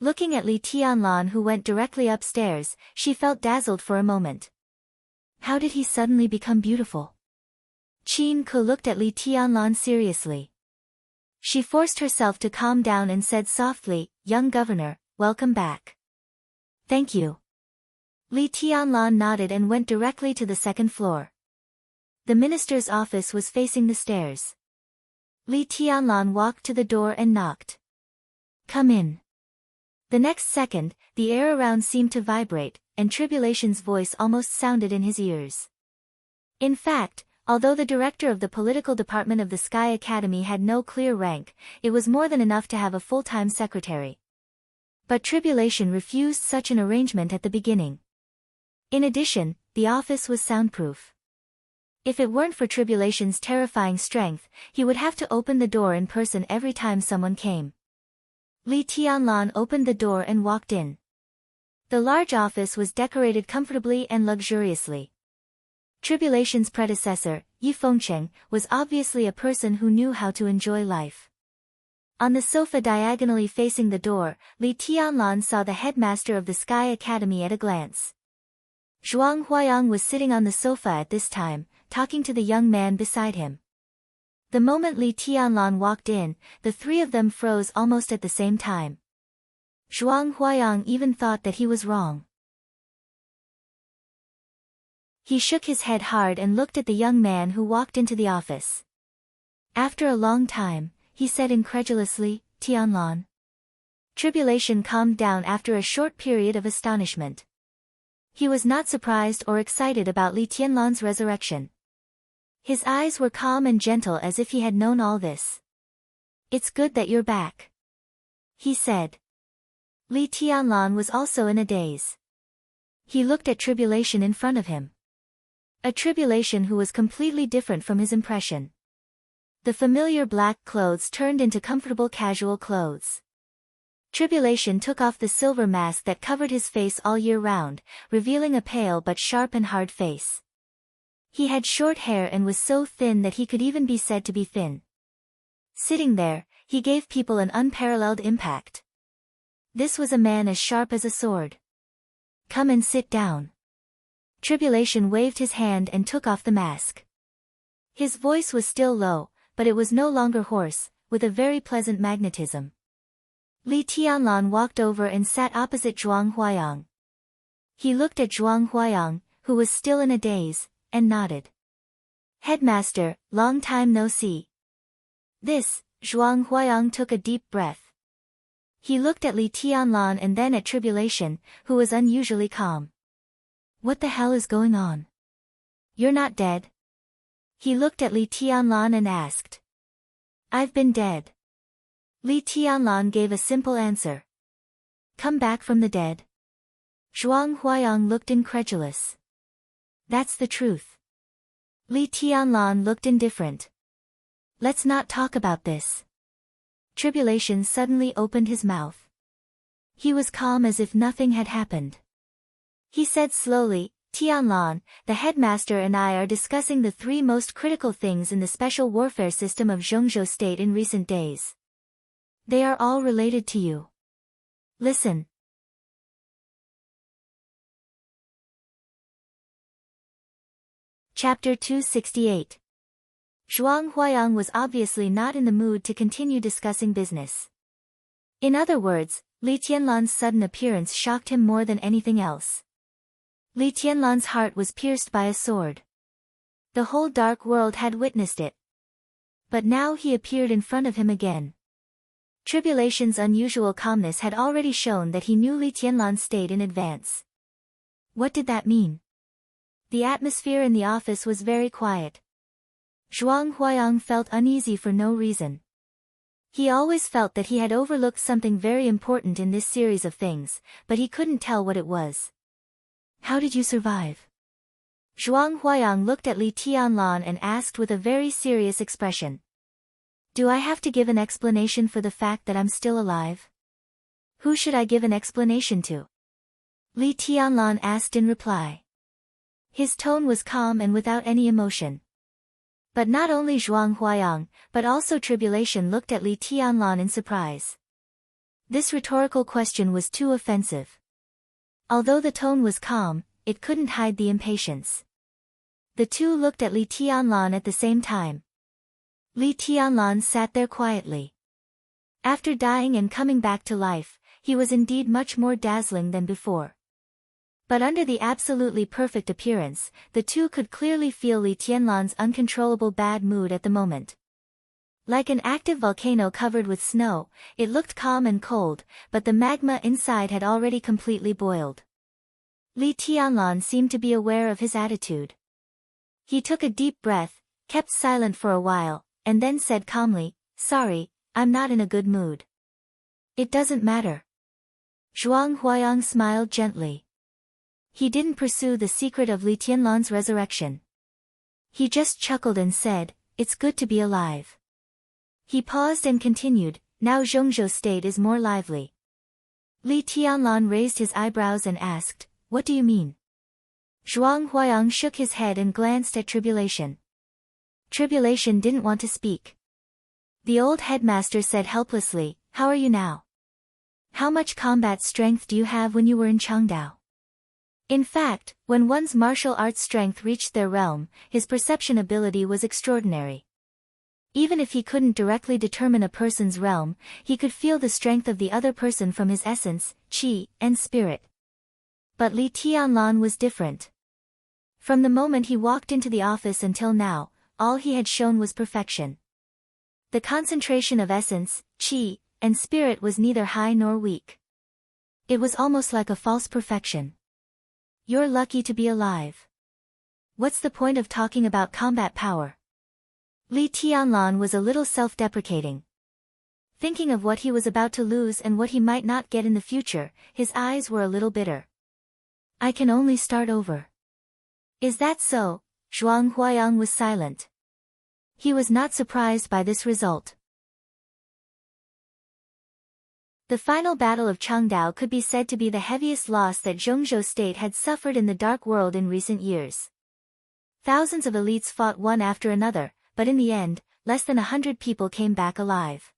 Looking at Li Tianlan, who went directly upstairs, she felt dazzled for a moment. How did he suddenly become beautiful? Qin-ku looked at Li Tianlan seriously. She forced herself to calm down and said softly, "Young governor, welcome back." "Thank you." Li Tianlan nodded and went directly to the second floor. The minister's office was facing the stairs. Li Tianlan walked to the door and knocked. "Come in." The next second, the air around seemed to vibrate, and Tribulation's voice almost sounded in his ears. In fact, although the director of the political department of the Sky Academy had no clear rank, it was more than enough to have a full-time secretary. But Tribulation refused such an arrangement at the beginning. In addition, the office was soundproof. If it weren't for Tribulation's terrifying strength, he would have to open the door in person every time someone came. Li Tianlan opened the door and walked in. The large office was decorated comfortably and luxuriously. Tribulation's predecessor, Yi Fengcheng, was obviously a person who knew how to enjoy life. On the sofa diagonally facing the door, Li Tianlan saw the headmaster of the Sky Academy at a glance. Zhuang Huayang was sitting on the sofa at this time, talking to the young man beside him. The moment Li Tianlan walked in, the three of them froze almost at the same time. Zhuang Huayang even thought that he was wrong. He shook his head hard and looked at the young man who walked into the office. After a long time, he said incredulously, "Tianlan." Tribulation calmed down after a short period of astonishment. He was not surprised or excited about Li Tianlan's resurrection. His eyes were calm and gentle as if he had known all this. "It's good that you're back," he said. Li Tianlan was also in a daze. He looked at Tribulation in front of him. A Tribulation who was completely different from his impression. The familiar black clothes turned into comfortable casual clothes. Tribulation took off the silver mask that covered his face all year round, revealing a pale but sharp and hard face. He had short hair and was so thin that he could even be said to be thin. Sitting there, he gave people an unparalleled impact. This was a man as sharp as a sword. "Come and sit down." Tribulation waved his hand and took off the mask. His voice was still low, but it was no longer hoarse, with a very pleasant magnetism. Li Tianlan walked over and sat opposite Zhuang Huayang. He looked at Zhuang Huayang, who was still in a daze, and nodded. "Headmaster, long time no see." Zhuang Huayang took a deep breath. He looked at Li Tianlan and then at Tribulation, who was unusually calm. "What the hell is going on? You're not dead?" He looked at Li Tianlan and asked. "I've been dead." Li Tianlan gave a simple answer. "Come back from the dead?" Zhuang Huayang looked incredulous. "That's the truth." Li Tianlan looked indifferent. "Let's not talk about this." Tribulation suddenly opened his mouth. He was calm as if nothing had happened. He said slowly, "Tianlan, the headmaster and I are discussing the three most critical things in the special warfare system of Zhongzhou State in recent days. They are all related to you. Listen." Chapter 268. Zhuang Huayang was obviously not in the mood to continue discussing business. In other words, Li Tianlan's sudden appearance shocked him more than anything else. Li Tianlan's heart was pierced by a sword. The whole dark world had witnessed it. But now he appeared in front of him again. Tribulation's unusual calmness had already shown that he knew Li Tianlan's state in advance. What did that mean? The atmosphere in the office was very quiet. Zhuang Huayang felt uneasy for no reason. He always felt that he had overlooked something very important in this series of things, but he couldn't tell what it was. "How did you survive?" Zhuang Huayang looked at Li Tianlan and asked with a very serious expression. "Do I have to give an explanation for the fact that I'm still alive?" Who should I give an explanation to? Li Tianlan asked in reply. His tone was calm and without any emotion. But not only Zhuang Huayang, but also Tribulation looked at Li Tianlan in surprise. This rhetorical question was too offensive. Although the tone was calm, it couldn't hide the impatience. The two looked at Li Tianlan at the same time. Li Tianlan sat there quietly. After dying and coming back to life, he was indeed much more dazzling than before. But under the absolutely perfect appearance, the two could clearly feel Li Tianlan's uncontrollable bad mood at the moment. Like an active volcano covered with snow, it looked calm and cold, but the magma inside had already completely boiled. Li Tianlan seemed to be aware of his attitude. He took a deep breath, kept silent for a while, and then said calmly, "Sorry, I'm not in a good mood." "It doesn't matter." Zhuang Huayang smiled gently. He didn't pursue the secret of Li Tianlan's resurrection. He just chuckled and said, "It's good to be alive." He paused and continued, "Now Zhongzhou state is more lively." Li Tianlan raised his eyebrows and asked, "What do you mean?" Zhuang Huayang shook his head and glanced at Tribulation. Tribulation didn't want to speak. The old headmaster said helplessly, "How are you now? How much combat strength do you have when you were in Changdao?" In fact, when one's martial arts strength reached their realm, his perception ability was extraordinary. Even if he couldn't directly determine a person's realm, he could feel the strength of the other person from his essence, qi, and spirit. But Li Tianlan was different. From the moment he walked into the office until now, all he had shown was perfection. The concentration of essence, qi, and spirit was neither high nor weak. It was almost like a false perfection. You're lucky to be alive. What's the point of talking about combat power? Li Tianlan was a little self-deprecating. Thinking of what he was about to lose and what he might not get in the future, his eyes were a little bitter. I can only start over. Is that so? Zhuang Huayang was silent. He was not surprised by this result. The final battle of Changdao could be said to be the heaviest loss that Zhongzhou state had suffered in the Dark World in recent years. Thousands of elites fought one after another, but in the end, less than 100 people came back alive.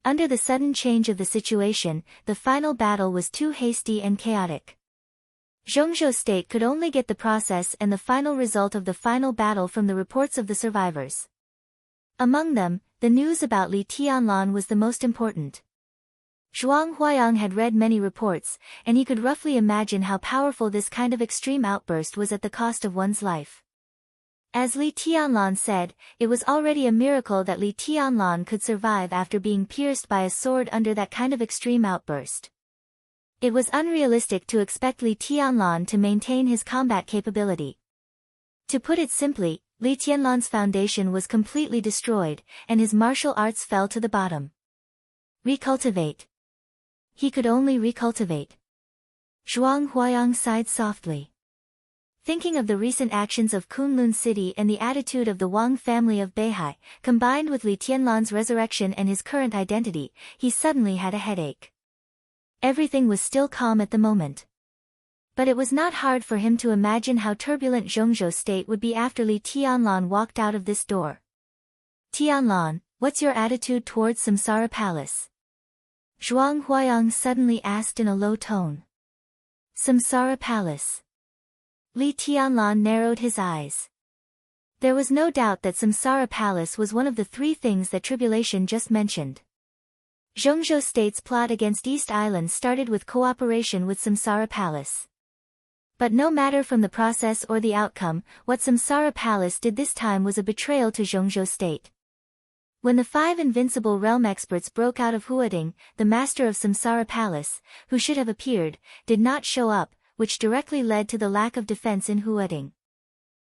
Under the sudden change of the situation, the final battle was too hasty and chaotic. Zhongzhou state could only get the process and the final result of the final battle from the reports of the survivors. Among them, the news about Li Tianlan was the most important. Zhuang Huayang had read many reports, and he could roughly imagine how powerful this kind of extreme outburst was at the cost of one's life. As Li Tianlan said, it was already a miracle that Li Tianlan could survive after being pierced by a sword under that kind of extreme outburst. It was unrealistic to expect Li Tianlan to maintain his combat capability. To put it simply, Li Tianlan's foundation was completely destroyed, and his martial arts fell to the bottom. Recultivate. He could only recultivate. Zhuang Huayang sighed softly. Thinking of the recent actions of Kunlun City and the attitude of the Wang family of Beihai, combined with Li Tianlan's resurrection and his current identity, he suddenly had a headache. Everything was still calm at the moment. But it was not hard for him to imagine how turbulent Zhongzhou state would be after Li Tianlan walked out of this door. Tianlan, what's your attitude towards Samsara Palace? Zhuang Huayang suddenly asked in a low tone. Samsara Palace. Li Tianlan narrowed his eyes. There was no doubt that Samsara Palace was one of the three things that Tribulation just mentioned. Zhongzhou state's plot against East Island started with cooperation with Samsara Palace. But no matter from the process or the outcome, what Samsara Palace did this time was a betrayal to Zhongzhou state. When the 5 invincible realm experts broke out of Huading, the master of Samsara Palace, who should have appeared, did not show up, which directly led to the lack of defense in Huading.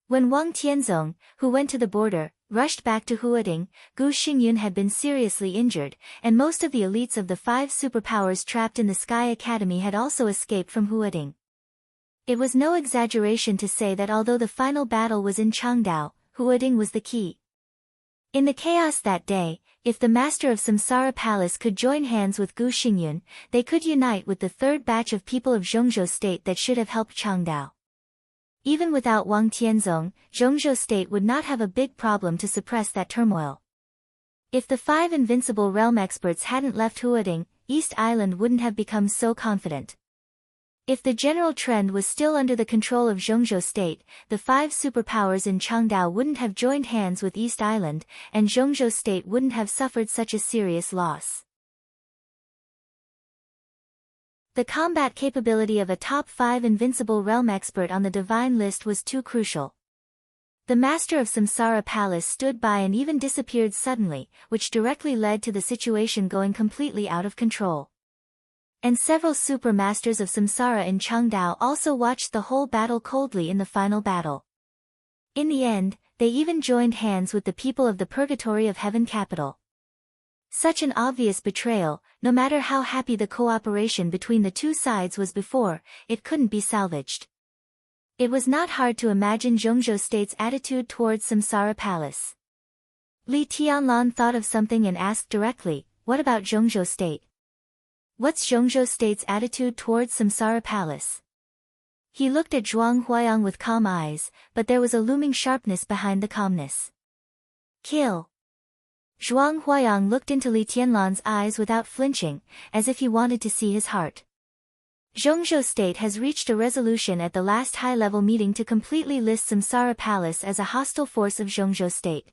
When Wang Tianzong, who went to the border, rushed back to Huading, Gu Xingyun had been seriously injured, and most of the elites of the 5 superpowers trapped in the Sky Academy had also escaped from Huading. It was no exaggeration to say that although the final battle was in Changdao, Huading was the key. In the chaos that day, if the master of Samsara Palace could join hands with Gu Xingyun, they could unite with the third batch of people of Zhongzhou State that should have helped Changdao. Even without Wang Tianzong, Zhongzhou State would not have a big problem to suppress that turmoil. If the 5 invincible realm experts hadn't left Huading, East Island wouldn't have become so confident. If the general trend was still under the control of Zhongzhou State, the 5 superpowers in Changdao wouldn't have joined hands with East Island, and Zhongzhou State wouldn't have suffered such a serious loss. The combat capability of a top 5 invincible realm expert on the divine list was too crucial. The master of Samsara Palace stood by and even disappeared suddenly, which directly led to the situation going completely out of control. And several super masters of Samsara in Changdao also watched the whole battle coldly in the final battle. In the end, they even joined hands with the people of the Purgatory of Heaven capital. Such an obvious betrayal, no matter how happy the cooperation between the two sides was before, it couldn't be salvaged. It was not hard to imagine Zhongzhou State's attitude towards Samsara Palace. Li Tianlan thought of something and asked directly, "What about Zhongzhou State? What's Zhongzhou State's attitude towards Samsara Palace?" He looked at Zhuang Huayang with calm eyes, but there was a looming sharpness behind the calmness. "Kill." Zhuang Huayang looked into Li Tianlan's eyes without flinching, as if he wanted to see his heart. Zhongzhou State has reached a resolution at the last high-level meeting to completely list Samsara Palace as a hostile force of Zhongzhou State.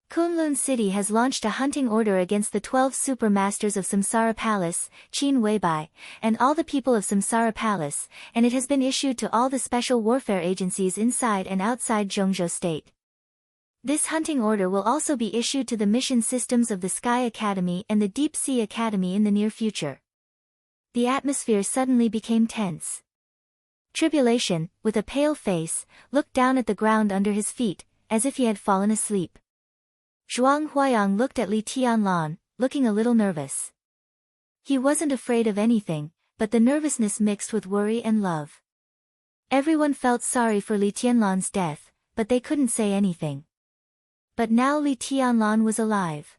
Kunlun City has launched a hunting order against the 12 super masters of Samsara Palace, Qin Weibai, and all the people of Samsara Palace, and it has been issued to all the special warfare agencies inside and outside Zhongzhou State. This hunting order will also be issued to the mission systems of the Sky Academy and the Deep Sea Academy in the near future. The atmosphere suddenly became tense. Tribulation, with a pale face, looked down at the ground under his feet, as if he had fallen asleep. Zhuang Huayang looked at Li Tianlan, looking a little nervous. He wasn't afraid of anything, but the nervousness mixed with worry and love. Everyone felt sorry for Li Tianlan's death, but they couldn't say anything. But now Li Tianlan was alive.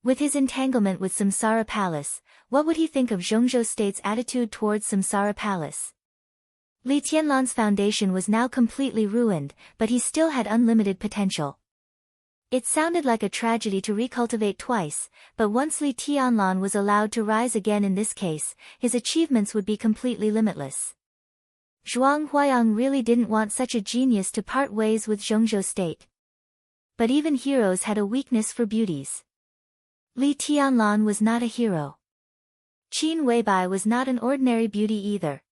With his entanglement with Samsara Palace, what would he think of Zhongzhou State's attitude towards Samsara Palace? Li Tianlan's foundation was now completely ruined, but he still had unlimited potential. It sounded like a tragedy to recultivate twice, but once Li Tianlan was allowed to rise again in this case, his achievements would be completely limitless. Zhuang Huayang really didn't want such a genius to part ways with Zhongzhou State. But even heroes had a weakness for beauties. Li Tianlan was not a hero. Qin Weibai was not an ordinary beauty either.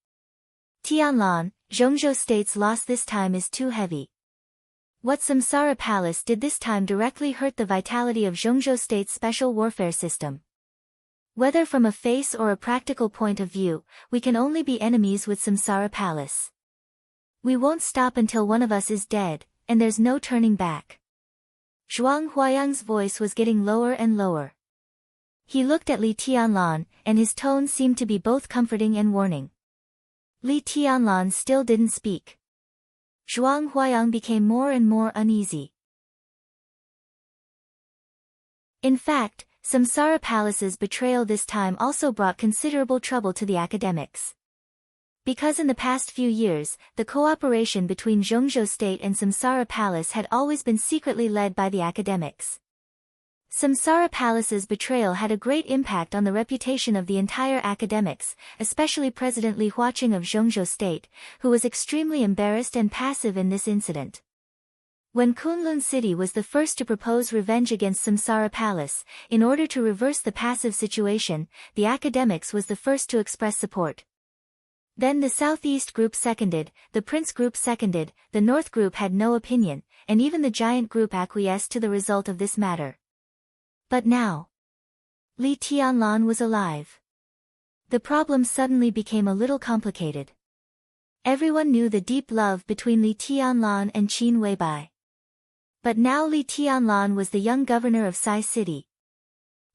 Tianlan, Zhongzhou State's loss this time is too heavy. What Samsara Palace did this time directly hurt the vitality of Zhongzhou State's special warfare system. Whether from a face or a practical point of view, we can only be enemies with Samsara Palace. We won't stop until one of us is dead, and there's no turning back. Zhuang Huayang's voice was getting lower and lower. He looked at Li Tianlan, and his tone seemed to be both comforting and warning. Li Tianlan still didn't speak. Zhuang Huayang became more and more uneasy. In fact, Samsara Palace's betrayal this time also brought considerable trouble to the academics. Because in the past few years, the cooperation between Zhongzhou State and Samsara Palace had always been secretly led by the academics. Samsara Palace's betrayal had a great impact on the reputation of the entire academics, especially President Li Huaqing of Zhongzhou State, who was extremely embarrassed and passive in this incident. When Kunlun City was the first to propose revenge against Samsara Palace, in order to reverse the passive situation, the academics was the first to express support. Then the Southeast Group seconded, the Prince Group seconded, the North Group had no opinion, and even the Giant Group acquiesced to the result of this matter. But now, Li Tianlan was alive. The problem suddenly became a little complicated. Everyone knew the deep love between Li Tianlan and Qin Weibai. But now Li Tianlan was the young governor of Sai City.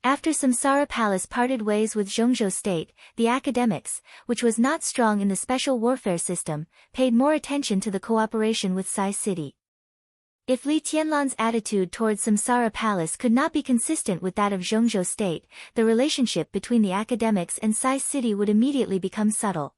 After Samsara Palace parted ways with Zhongzhou State, the academics, which was not strong in the special warfare system, paid more attention to the cooperation with Sai City. If Li Tianlan's attitude towards Samsara Palace could not be consistent with that of Zhongzhou State, the relationship between the academics and Sai City would immediately become subtle.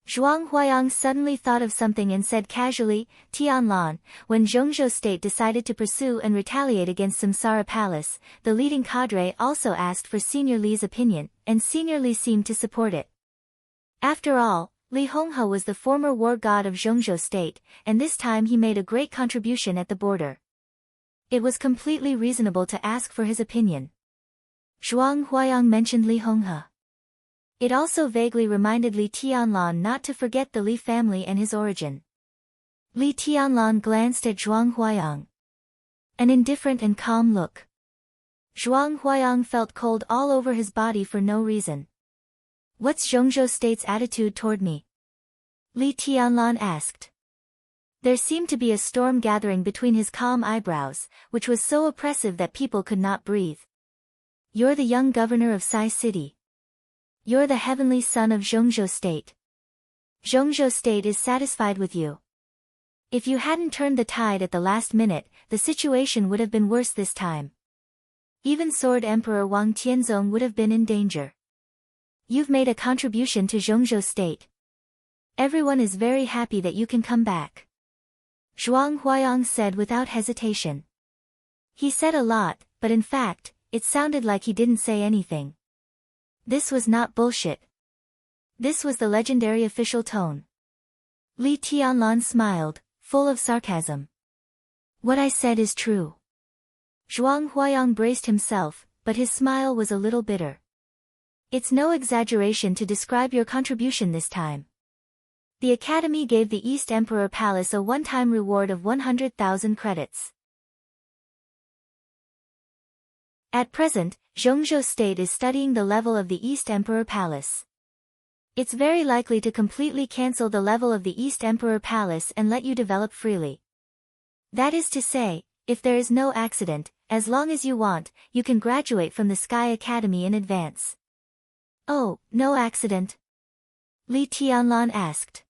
Zhuang Huayang suddenly thought of something and said casually, Tianlan, when Zhongzhou State decided to pursue and retaliate against Samsara Palace, the leading cadre also asked for Senior Li's opinion, and Senior Li seemed to support it. After all, Li Honghe was the former war god of Zhongzhou State, and this time he made a great contribution at the border. It was completely reasonable to ask for his opinion. Zhuang Huayang mentioned Li Honghe. It also vaguely reminded Li Tianlan not to forget the Li family and his origin. Li Tianlan glanced at Zhuang Huayang. An indifferent and calm look. Zhuang Huayang felt cold all over his body for no reason. What's Zhongzhou State's attitude toward me? Li Tianlan asked. There seemed to be a storm gathering between his calm eyebrows, which was so oppressive that people could not breathe. You're the young governor of Sai City. You're the heavenly son of Zhongzhou State. Zhongzhou State is satisfied with you. If you hadn't turned the tide at the last minute, the situation would have been worse this time. Even Sword Emperor Wang Tianzong would have been in danger. You've made a contribution to Zhongzhou State. Everyone is very happy that you can come back. Zhuang Huayang said without hesitation. He said a lot, but in fact, it sounded like he didn't say anything. This was not bullshit. This was the legendary official tone. Li Tianlan smiled, full of sarcasm. What I said is true. Zhuang Huayang braced himself, but his smile was a little bitter. It's no exaggeration to describe your contribution this time. The Academy gave the East Emperor Palace a one-time reward of 100,000 credits. At present, Zhongzhou State is studying the level of the East Emperor Palace. It's very likely to completely cancel the level of the East Emperor Palace and let you develop freely. That is to say, if there is no accident, as long as you want, you can graduate from the Sky Academy in advance. Oh, no accident? Li Tianlan asked.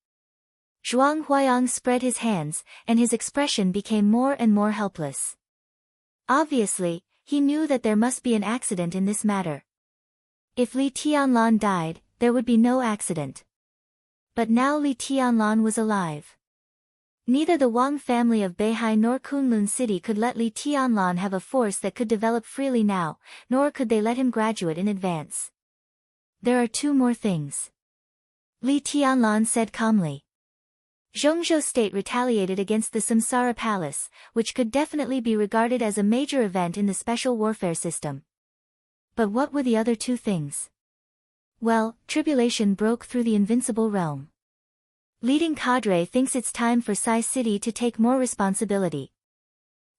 Zhuang Huayang spread his hands, and his expression became more and more helpless. Obviously, he knew that there must be an accident in this matter. If Li Tianlan died, there would be no accident. But now Li Tianlan was alive. Neither the Wang family of Beihai nor Kunlun City could let Li Tianlan have a force that could develop freely now, nor could they let him graduate in advance. There are two more things. Li Tianlan said calmly. Zhongzhou State retaliated against the Samsara Palace, which could definitely be regarded as a major event in the special warfare system. But what were the other two things? Well, tribulation broke through the invincible realm. Leading cadre thinks it's time for Sai City to take more responsibility.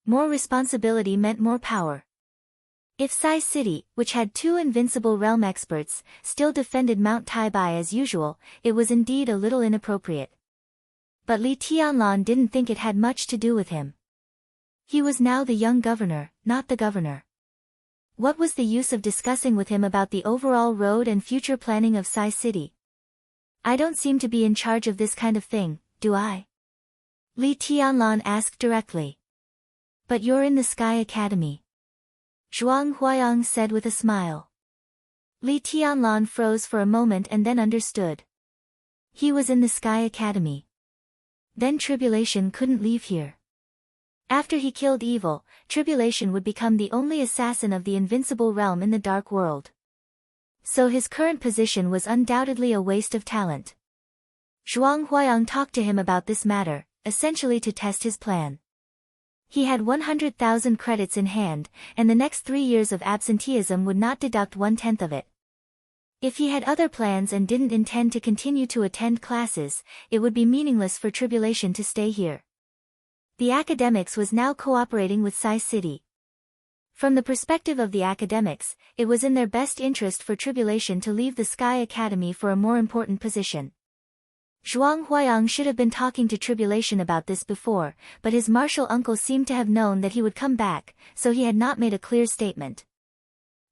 More responsibility meant more power. If Sai City, which had two invincible realm experts, still defended Mount Taibai as usual, it was indeed a little inappropriate. But Li Tianlan didn't think it had much to do with him. He was now the young governor, not the governor. What was the use of discussing with him about the overall road and future planning of Sai City? I don't seem to be in charge of this kind of thing, do I? Li Tianlan asked directly. But you're in the Sky Academy. Zhuang Huayang said with a smile. Li Tianlan froze for a moment and then understood. He was in the Sky Academy. Then Tribulation couldn't leave here. After he killed evil, Tribulation would become the only assassin of the invincible realm in the dark world. So his current position was undoubtedly a waste of talent. Zhuang Huayang talked to him about this matter, essentially to test his plan. He had 100,000 credits in hand, and the next 3 years of absenteeism would not deduct 1/10 of it. If he had other plans and didn't intend to continue to attend classes, it would be meaningless for Tribulation to stay here. The academics was now cooperating with Sai City. From the perspective of the academics, it was in their best interest for Tribulation to leave the Sky Academy for a more important position. Zhuang Huayang should have been talking to Tribulation about this before, but his martial uncle seemed to have known that he would come back, so he had not made a clear statement.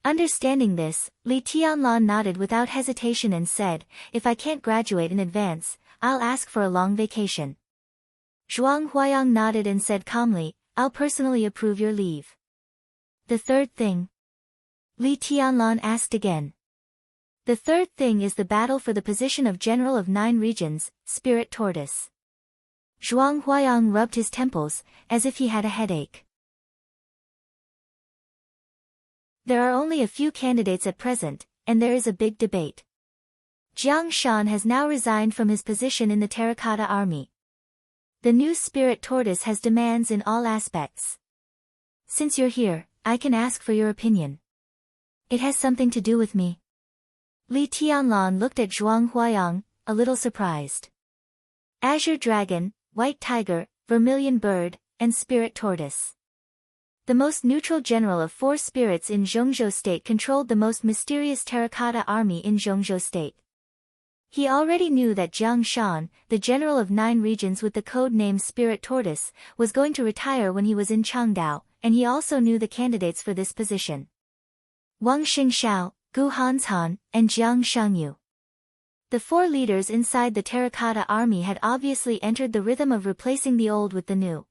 Understanding this, Li Tianlan nodded without hesitation and said, "If I can't graduate in advance, I'll ask for a long vacation." Zhuang Huayang nodded and said calmly, I'll personally approve your leave. The third thing? Li Tianlan asked again. The third thing is the battle for the position of General of 9 Regions, Spirit Tortoise. Zhuang Huayang rubbed his temples, as if he had a headache. There are only a few candidates at present, and there is a big debate. Jiang Shan has now resigned from his position in the Terracotta Army. The new Spirit Tortoise has demands in all aspects. Since you're here, I can ask for your opinion. It has something to do with me. Li Tianlan looked at Zhuang Huayang, a little surprised. Azure Dragon, White Tiger, Vermilion Bird, and Spirit Tortoise. The most neutral general of 4 spirits in Zhongzhou State controlled the most mysterious Terracotta Army in Zhongzhou State. He already knew that Jiang Shan, the general of 9 regions with the code name Spirit Tortoise, was going to retire when he was in Changdao, and he also knew the candidates for this position. Wang Xingxiao, Gu Hanshan, and Jiang Shangyu. The 4 leaders inside the Terracotta Army had obviously entered the rhythm of replacing the old with the new.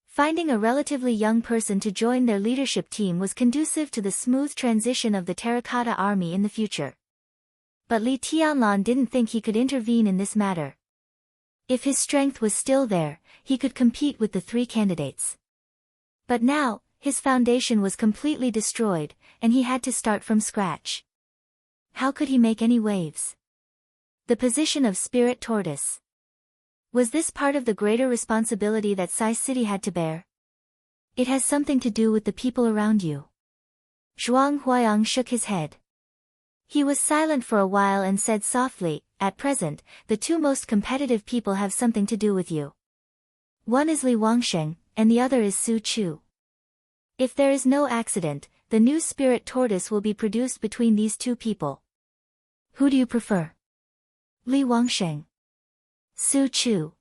Finding a relatively young person to join their leadership team was conducive to the smooth transition of the Terracotta Army in the future. But Li Tianlan didn't think he could intervene in this matter. If his strength was still there, he could compete with the 3 candidates. But now, his foundation was completely destroyed, and he had to start from scratch. How could he make any waves? The position of Spirit Tortoise. Was this part of the greater responsibility that Sai City had to bear? It has something to do with the people around you. Zhuang Huayang shook his head. He was silent for a while and said softly, at present, the 2 most competitive people have something to do with you. One is Li Wangsheng, and the other is Su Chu. If there is no accident, the new Spirit Tortoise will be produced between these 2 people. Who do you prefer? Li Wangsheng. Su Chu.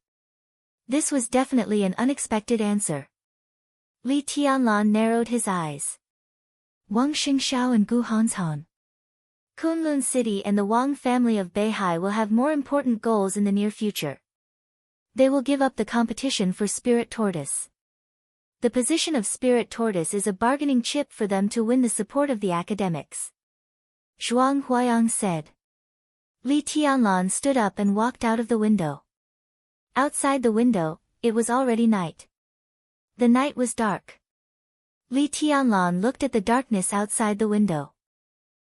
This was definitely an unexpected answer. Li Tianlan narrowed his eyes. Wang Xingxiao and Gu Hanshan. Kunlun City and the Wang family of Beihai will have more important goals in the near future. They will give up the competition for Spirit Tortoise. The position of Spirit Tortoise is a bargaining chip for them to win the support of the academics. Zhuang Huayang said. Li Tianlan stood up and walked out of the window. Outside the window, it was already night. The night was dark. Li Tianlan looked at the darkness outside the window.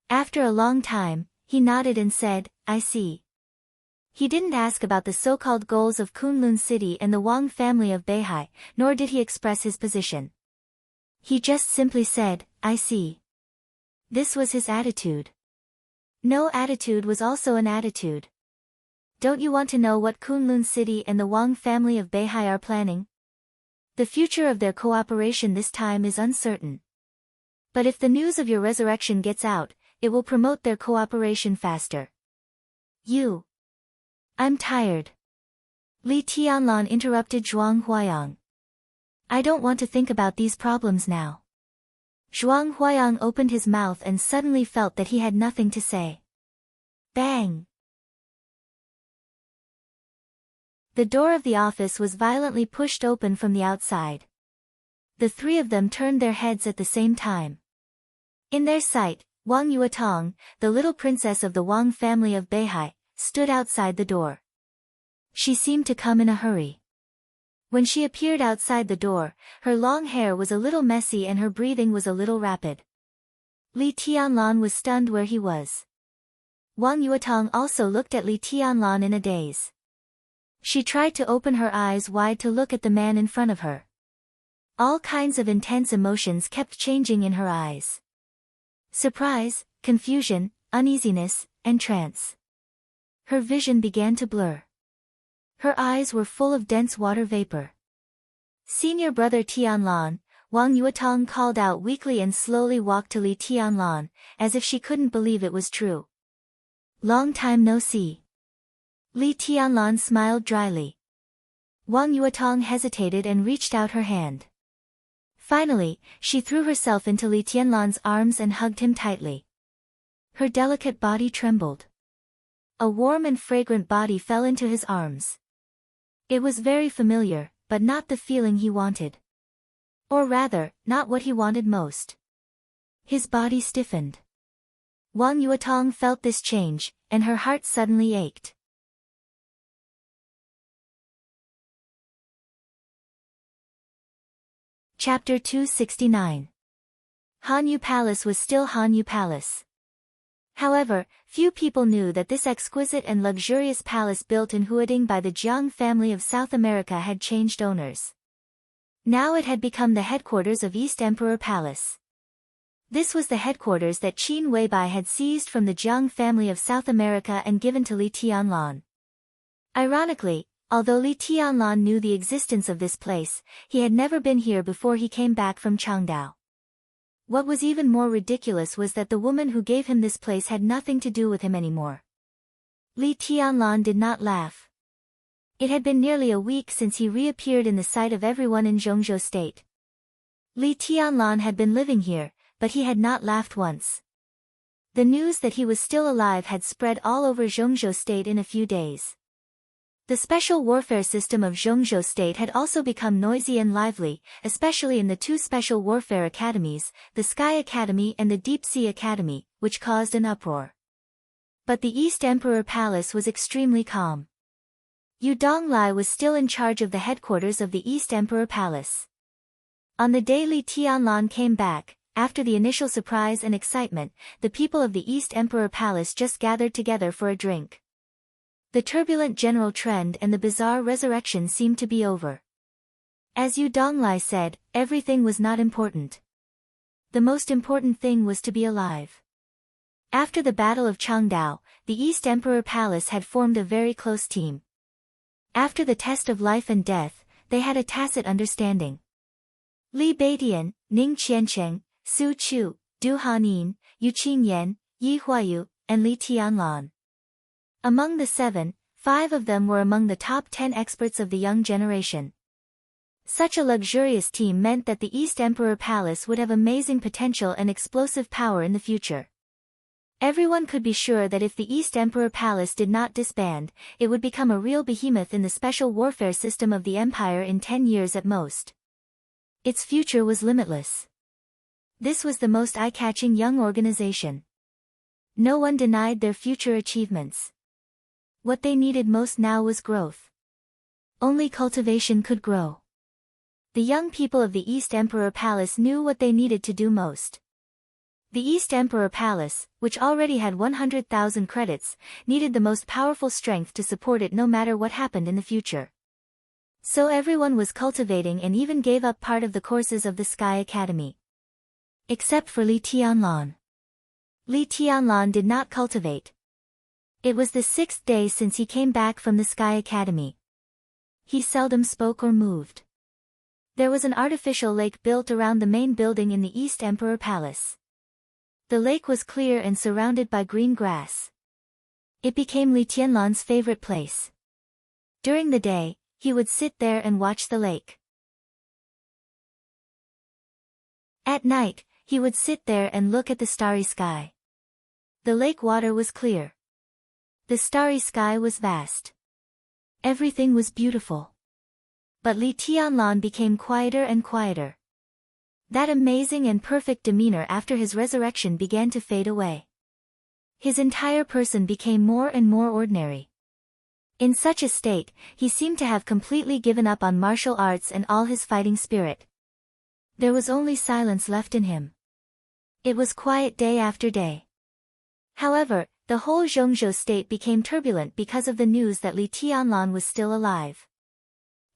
After a long time, he nodded and said, I see. He didn't ask about the so-called goals of Kunlun City and the Wang family of Beihai, nor did he express his position. He just simply said, I see. This was his attitude. No attitude was also an attitude. Don't you want to know what Kunlun City and the Wang family of Beihai are planning? The future of their cooperation this time is uncertain. But if the news of your resurrection gets out, it will promote their cooperation faster. I'm tired. Li Tianlan interrupted Zhuang Huayang. I don't want to think about these problems now. Zhuang Huayang opened his mouth and suddenly felt that he had nothing to say. Bang! The door of the office was violently pushed open from the outside. The 3 of them turned their heads at the same time. In their sight, Wang Yuetong, the little princess of the Wang family of Beihai, stood outside the door. She seemed to come in a hurry. When she appeared outside the door, her long hair was a little messy and her breathing was a little rapid. Li Tianlan was stunned where he was. Wang Yuetong also looked at Li Tianlan in a daze. She tried to open her eyes wide to look at the man in front of her. All kinds of intense emotions kept changing in her eyes. Surprise, confusion, uneasiness, and trance. Her vision began to blur. Her eyes were full of dense water vapor. Senior brother Tianlan, Wang Yuetong called out weakly and slowly walked to Li Tianlan, as if she couldn't believe it was true. Long time no see. Li Tianlan smiled dryly. Wang Yuetong hesitated and reached out her hand. Finally, she threw herself into Li Tianlan's arms and hugged him tightly. Her delicate body trembled. A warm and fragrant body fell into his arms. It was very familiar, but not the feeling he wanted. Or rather, not what he wanted most. His body stiffened. Wang Yuetong felt this change, and her heart suddenly ached. Chapter 269. Hanyu Palace was still Hanyu Palace. However, few people knew that this exquisite and luxurious palace built in Huading by the Jiang family of South America had changed owners. Now it had become the headquarters of East Emperor Palace. This was the headquarters that Qin Weibai had seized from the Jiang family of South America and given to Li Tianlan. Ironically, although Li Tianlan knew the existence of this place, he had never been here before he came back from Changdao. What was even more ridiculous was that the woman who gave him this place had nothing to do with him anymore. Li Tianlan did not laugh. It had been nearly a week since he reappeared in the sight of everyone in Zhongzhou State. Li Tianlan had been living here, but he had not laughed once. The news that he was still alive had spread all over Zhongzhou State in a few days. The special warfare system of Zhongzhou State had also become noisy and lively, especially in the two special warfare academies, the Sky Academy and the Deep Sea Academy, which caused an uproar. But the East Emperor Palace was extremely calm. Yu Donglai was still in charge of the headquarters of the East Emperor Palace. On the day Li Tianlan came back, after the initial surprise and excitement, the people of the East Emperor Palace just gathered together for a drink. The turbulent general trend and the bizarre resurrection seemed to be over. As Yu Donglai said, everything was not important. The most important thing was to be alive. After the Battle of Changdao, the East Emperor Palace had formed a very close team. After the test of life and death, they had a tacit understanding. Li Beitian, Ning Qiancheng, Su Chu, Du Hanin, Yu Qingyan, Yi Huayu, and Li Tianlan. Among the 7, 5 of them were among the top 10 experts of the young generation. Such a luxurious team meant that the East Emperor Palace would have amazing potential and explosive power in the future. Everyone could be sure that if the East Emperor Palace did not disband, it would become a real behemoth in the special warfare system of the empire in 10 years at most. Its future was limitless. This was the most eye-catching young organization. No one denied their future achievements. What they needed most now was growth. Only cultivation could grow. The young people of the East Emperor Palace knew what they needed to do most. The East Emperor Palace, which already had 100,000 credits, needed the most powerful strength to support it no matter what happened in the future. So everyone was cultivating and even gave up part of the courses of the Sky Academy. Except for Li Tianlan. Li Tianlan did not cultivate. It was the 6th day since he came back from the Sky Academy. He seldom spoke or moved. There was an artificial lake built around the main building in the East Emperor Palace. The lake was clear and surrounded by green grass. It became Li Tianlan's favorite place. During the day, he would sit there and watch the lake. At night, he would sit there and look at the starry sky. The lake water was clear. The starry sky was vast. Everything was beautiful. But Li Tianlan became quieter and quieter. That amazing and perfect demeanor after his resurrection began to fade away. His entire person became more and more ordinary. In such a state, he seemed to have completely given up on martial arts and all his fighting spirit. There was only silence left in him. It was quiet day after day. However, the whole Zhongzhou state became turbulent because of the news that Li Tianlan was still alive.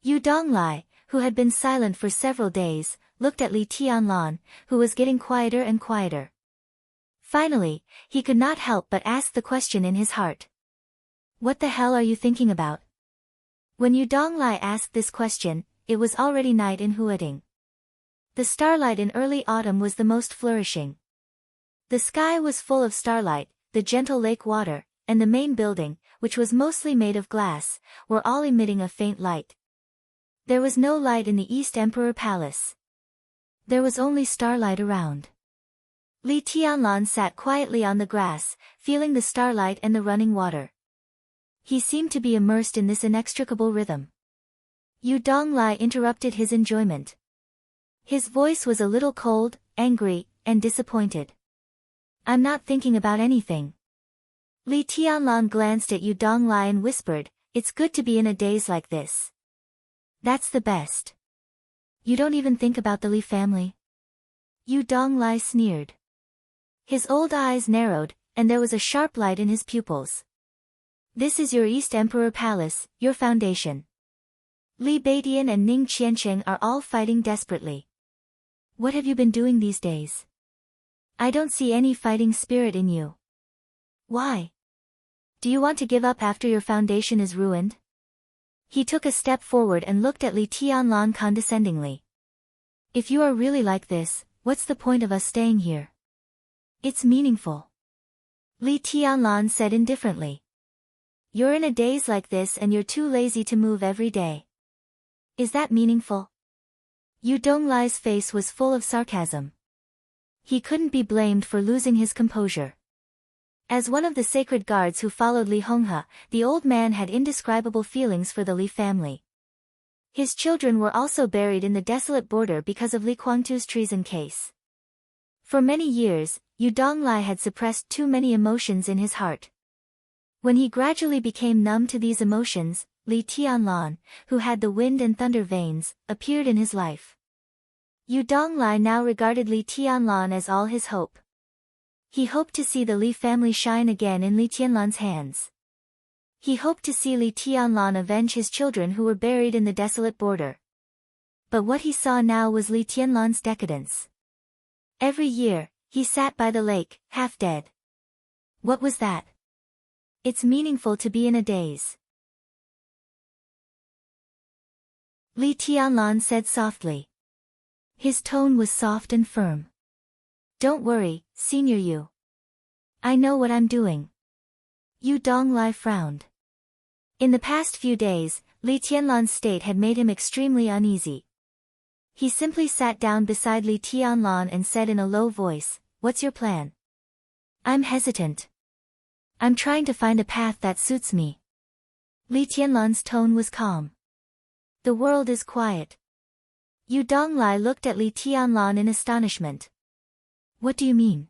Yu Donglai, who had been silent for several days, looked at Li Tianlan, who was getting quieter and quieter. Finally, he could not help but ask the question in his heart. What the hell are you thinking about? When Yu Donglai asked this question, it was already night in Huading. The starlight in early autumn was the most flourishing. The sky was full of starlight, the gentle lake water, and the main building, which was mostly made of glass, were all emitting a faint light. There was no light in the East Emperor Palace. There was only starlight around. Li Tianlan sat quietly on the grass, feeling the starlight and the running water. He seemed to be immersed in this inextricable rhythm. Yu Donglai interrupted his enjoyment. His voice was a little cold, angry, and disappointed. I'm not thinking about anything. Li Tianlan glanced at Yu Donglai and whispered, it's good to be in a daze like this. That's the best. You don't even think about the Li family? Yu Donglai sneered. His old eyes narrowed, and there was a sharp light in his pupils. This is your East Emperor Palace, your foundation. Li Baidian and Ning Qiancheng are all fighting desperately. What have you been doing these days? I don't see any fighting spirit in you. Why? Do you want to give up after your foundation is ruined? He took a step forward and looked at Li Tianlan condescendingly. If you are really like this, what's the point of us staying here? It's meaningful. Li Tianlan said indifferently. You're in a daze like this and you're too lazy to move every day. Is that meaningful? Yu Donglai's face was full of sarcasm. He couldn't be blamed for losing his composure. As one of the sacred guards who followed Li Honghe, the old man had indescribable feelings for the Li family. His children were also buried in the desolate border because of Li Kuangtu's treason case. For many years, Yu Donglai had suppressed too many emotions in his heart. When he gradually became numb to these emotions, Li Tianlan, who had the wind and thunder veins, appeared in his life. Yu Donglai now regarded Li Tianlan as all his hope. He hoped to see the Li family shine again in Li Tianlan's hands. He hoped to see Li Tianlan avenge his children who were buried in the desolate border. But what he saw now was Li Tianlan's decadence. Every year, he sat by the lake, half dead. What was that? It's meaningful to be in a daze. Li Tianlan said softly. His tone was soft and firm. Don't worry, Senior Yu. I know what I'm doing. Yu Donglai frowned. In the past few days, Li Tianlan's state had made him extremely uneasy. He simply sat down beside Li Tianlan and said in a low voice, what's your plan? I'm hesitant. I'm trying to find a path that suits me. Li Tianlan's tone was calm. The world is quiet. Yu Donglai looked at Li Tianlan in astonishment. What do you mean?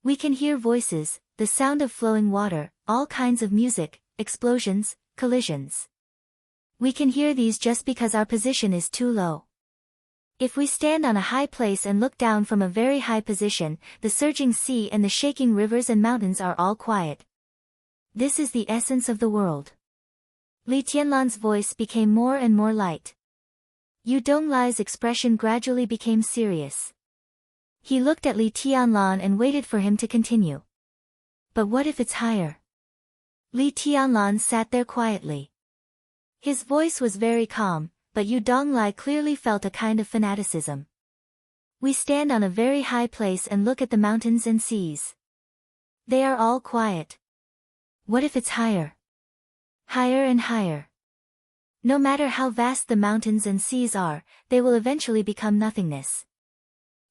We can hear voices, the sound of flowing water, all kinds of music, explosions, collisions. We can hear these just because our position is too low. If we stand on a high place and look down from a very high position, the surging sea and the shaking rivers and mountains are all quiet. This is the essence of the world. Li Tianlan's voice became more and more light. Yu Donglai's expression gradually became serious. He looked at Li Tianlan and waited for him to continue. But what if it's higher? Li Tianlan sat there quietly. His voice was very calm, but Yu Donglai clearly felt a kind of fanaticism. We stand on a very high place and look at the mountains and seas. They are all quiet. What if it's higher? Higher and higher. No matter how vast the mountains and seas are, they will eventually become nothingness.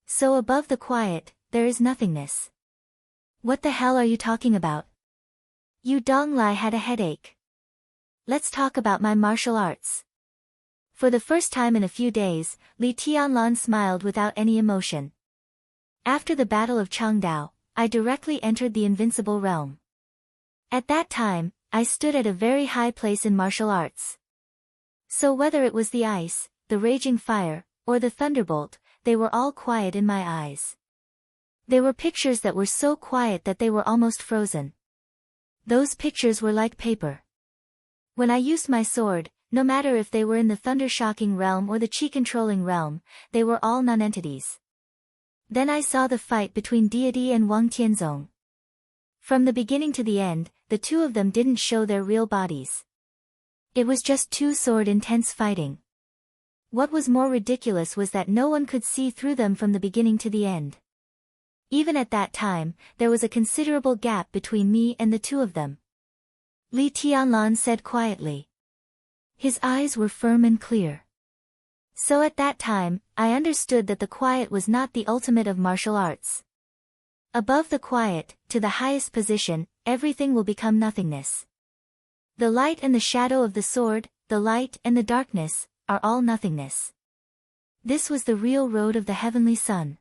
So above the quiet, there is nothingness. What the hell are you talking about? Yu Donglai had a headache. Let's talk about my martial arts. For the first time in a few days, Li Tianlan smiled without any emotion. After the Battle of Changdao, I directly entered the invincible realm. At that time, I stood at a very high place in martial arts. So whether it was the ice, the raging fire, or the thunderbolt, they were all quiet in my eyes. They were pictures that were so quiet that they were almost frozen. Those pictures were like paper. When I used my sword, no matter if they were in the thunder-shocking realm or the chi-controlling realm, they were all non-entities. Then I saw the fight between Deity and Wang Tianzong. From the beginning to the end, the two of them didn't show their real bodies. It was just two-sword intense fighting. What was more ridiculous was that no one could see through them from the beginning to the end. Even at that time, there was a considerable gap between me and the two of them. Li Tianlan said quietly. His eyes were firm and clear. So at that time, I understood that the quiet was not the ultimate of martial arts. Above the quiet, to the highest position, everything will become nothingness. The light and the shadow of the sword, the light and the darkness, are all nothingness. This was the real road of the heavenly sun.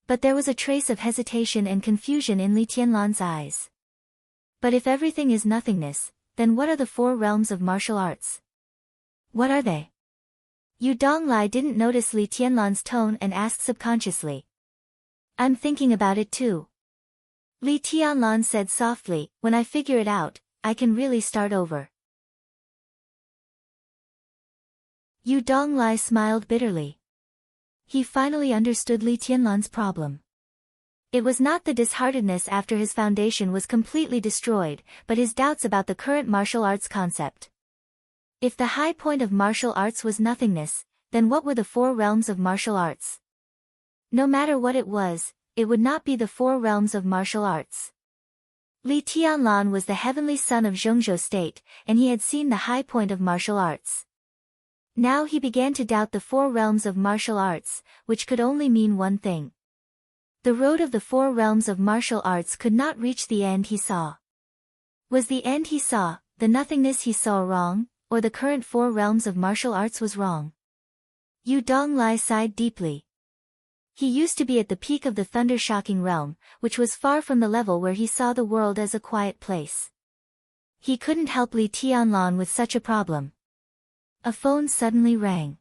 But there was a trace of hesitation and confusion in Li Tianlan's eyes. But if everything is nothingness, then what are the four realms of martial arts? What are they? Yu Donglai didn't notice Li Tianlan's tone and asked subconsciously. I'm thinking about it too. Li Tianlan said softly, when I figure it out, I can really start over. Yu Donglai smiled bitterly. He finally understood Li Tianlan's problem. It was not the disheartedness after his foundation was completely destroyed, but his doubts about the current martial arts concept. If the high point of martial arts was nothingness, then what were the four realms of martial arts? No matter what it was, it would not be the four realms of martial arts. Li Tianlan was the heavenly son of Zhongzhou state, and he had seen the high point of martial arts. Now he began to doubt the four realms of martial arts, which could only mean one thing. The road of the four realms of martial arts could not reach the end he saw. Was the end he saw, the nothingness he saw wrong, or the current four realms of martial arts was wrong? Yu Donglai sighed deeply. He used to be at the peak of the thunder-shocking realm, which was far from the level where he saw the world as a quiet place. He couldn't help Li Tianlan with such a problem. A phone suddenly rang.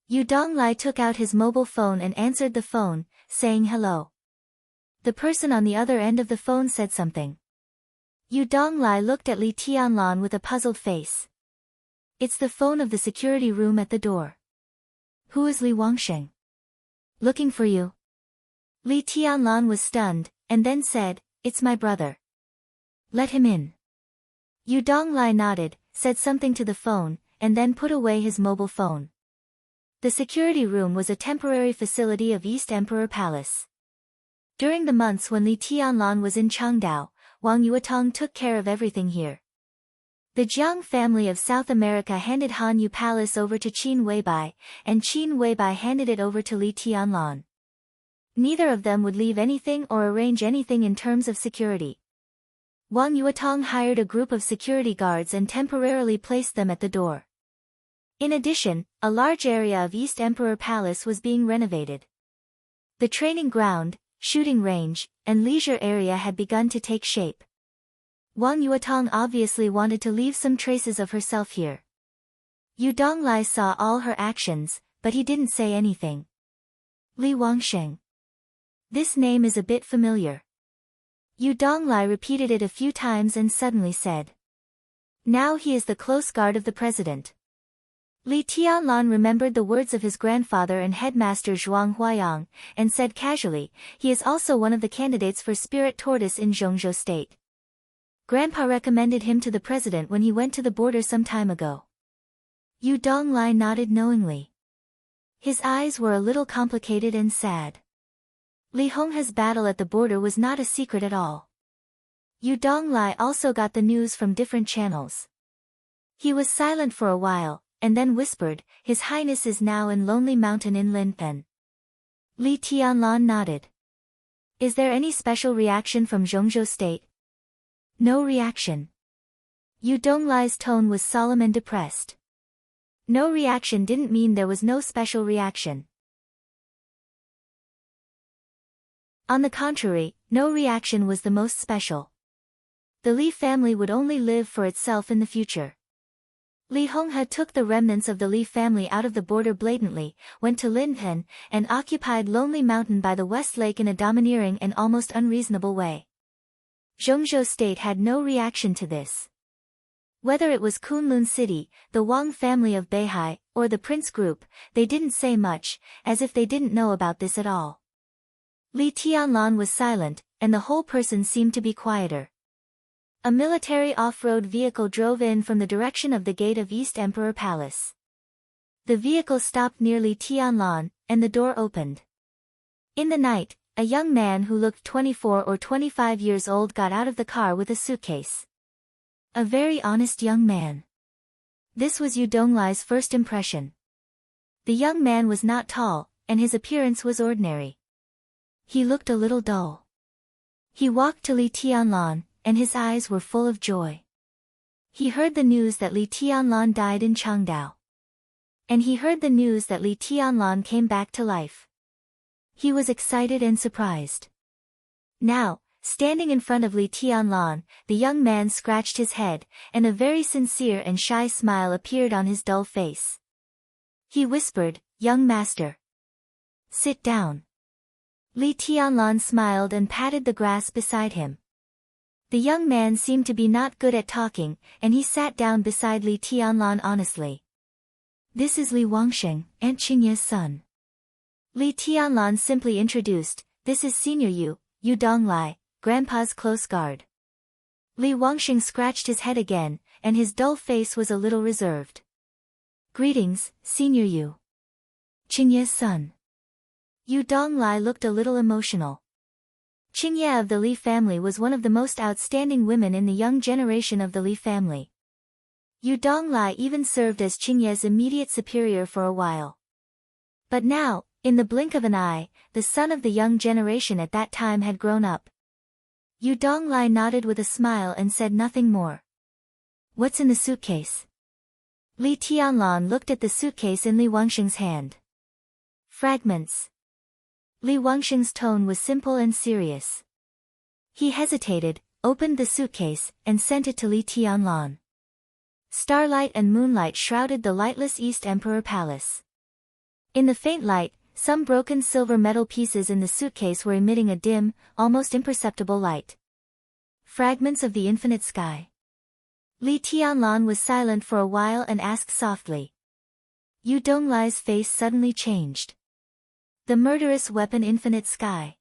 Yu Donglai took out his mobile phone and answered the phone, saying hello. The person on the other end of the phone said something. Yu Donglai looked at Li Tianlan with a puzzled face. It's the phone of the security room at the door. Who is Li Wangsheng? Looking for you. Li Tianlan was stunned, and then said, it's my brother. Let him in. Yu Donglai nodded, said something to the phone, and then put away his mobile phone. The security room was a temporary facility of East Emperor Palace. During the months when Li Tianlan was in Changdao, Wang Yuetong took care of everything here. The Jiang family of South America handed Han Yu Palace over to Qin Weibai, and Qin Weibai handed it over to Li Tianlan. Neither of them would leave anything or arrange anything in terms of security. Wang Yuetong hired a group of security guards and temporarily placed them at the door. In addition, a large area of East Emperor Palace was being renovated. The training ground, shooting range, and leisure area had begun to take shape. Wang Yuetong obviously wanted to leave some traces of herself here. Yu Donglai saw all her actions, but he didn't say anything. Li Wangsheng. This name is a bit familiar. Yu Donglai repeated it a few times and suddenly said. Now he is the close guard of the president. Li Tianlan remembered the words of his grandfather and headmaster Zhuang Huayang, and said casually, he is also one of the candidates for Spirit Tortoise in Zhongzhou state. Grandpa recommended him to the president when he went to the border some time ago. Yu Donglai nodded knowingly. His eyes were a little complicated and sad. Li Honghe's battle at the border was not a secret at all. Yu Donglai also got the news from different channels. He was silent for a while, and then whispered, His Highness is now in Lonely Mountain in Linpen. Li Tianlan nodded. Is there any special reaction from Zhongzhou state? No reaction. Yu Donglai's tone was solemn and depressed. No reaction didn't mean there was no special reaction. On the contrary, no reaction was the most special. The Li family would only live for itself in the future. Li Honghe took the remnants of the Li family out of the border blatantly, went to Linpen, and occupied Lonely Mountain by the West Lake in a domineering and almost unreasonable way. Zhongzhou state had no reaction to this. Whether it was Kunlun City, the Wang family of Beihai, or the Prince Group, they didn't say much, as if they didn't know about this at all. Li Tianlan was silent, and the whole person seemed to be quieter. A military off-road vehicle drove in from the direction of the gate of East Emperor Palace. The vehicle stopped near Li Tianlan, and the door opened. In the night, a young man who looked 24 or 25 years old got out of the car with a suitcase. A very honest young man. This was Yu Donglai's first impression. The young man was not tall, and his appearance was ordinary. He looked a little dull. He walked to Li Tianlan, and his eyes were full of joy. He heard the news that Li Tianlan died in Changdao. And he heard the news that Li Tianlan came back to life. He was excited and surprised. Now, standing in front of Li Tianlan, the young man scratched his head, and a very sincere and shy smile appeared on his dull face. He whispered, "Young master. Sit down." Li Tianlan smiled and patted the grass beside him. The young man seemed to be not good at talking, and he sat down beside Li Tianlan honestly. "This is Li Wangsheng, Aunt Qingye's son." Li Tianlan simply introduced, "This is Senior Yu Donglai, Grandpa's close guard." Li Wangsheng scratched his head again, and his dull face was a little reserved. "Greetings, Senior Yu. Qingye's son." Yu Donglai looked a little emotional. Qingye of the Li family was one of the most outstanding women in the young generation of the Li family. Yu Donglai even served as Qingye's immediate superior for a while. But now, in the blink of an eye, the son of the young generation at that time had grown up. Yu Donglai nodded with a smile and said nothing more. "What's in the suitcase?" Li Tianlan looked at the suitcase in Li Wangsheng's hand. "Fragments." Li Wangsheng's tone was simple and serious. He hesitated, opened the suitcase, and sent it to Li Tianlan. Starlight and moonlight shrouded the lightless East Emperor Palace. In the faint light, some broken silver metal pieces in the suitcase were emitting a dim, almost imperceptible light. Fragments of the infinite sky. Li Tianlan was silent for a while and asked softly. Yu Donglai's face suddenly changed. The murderous weapon infinite sky.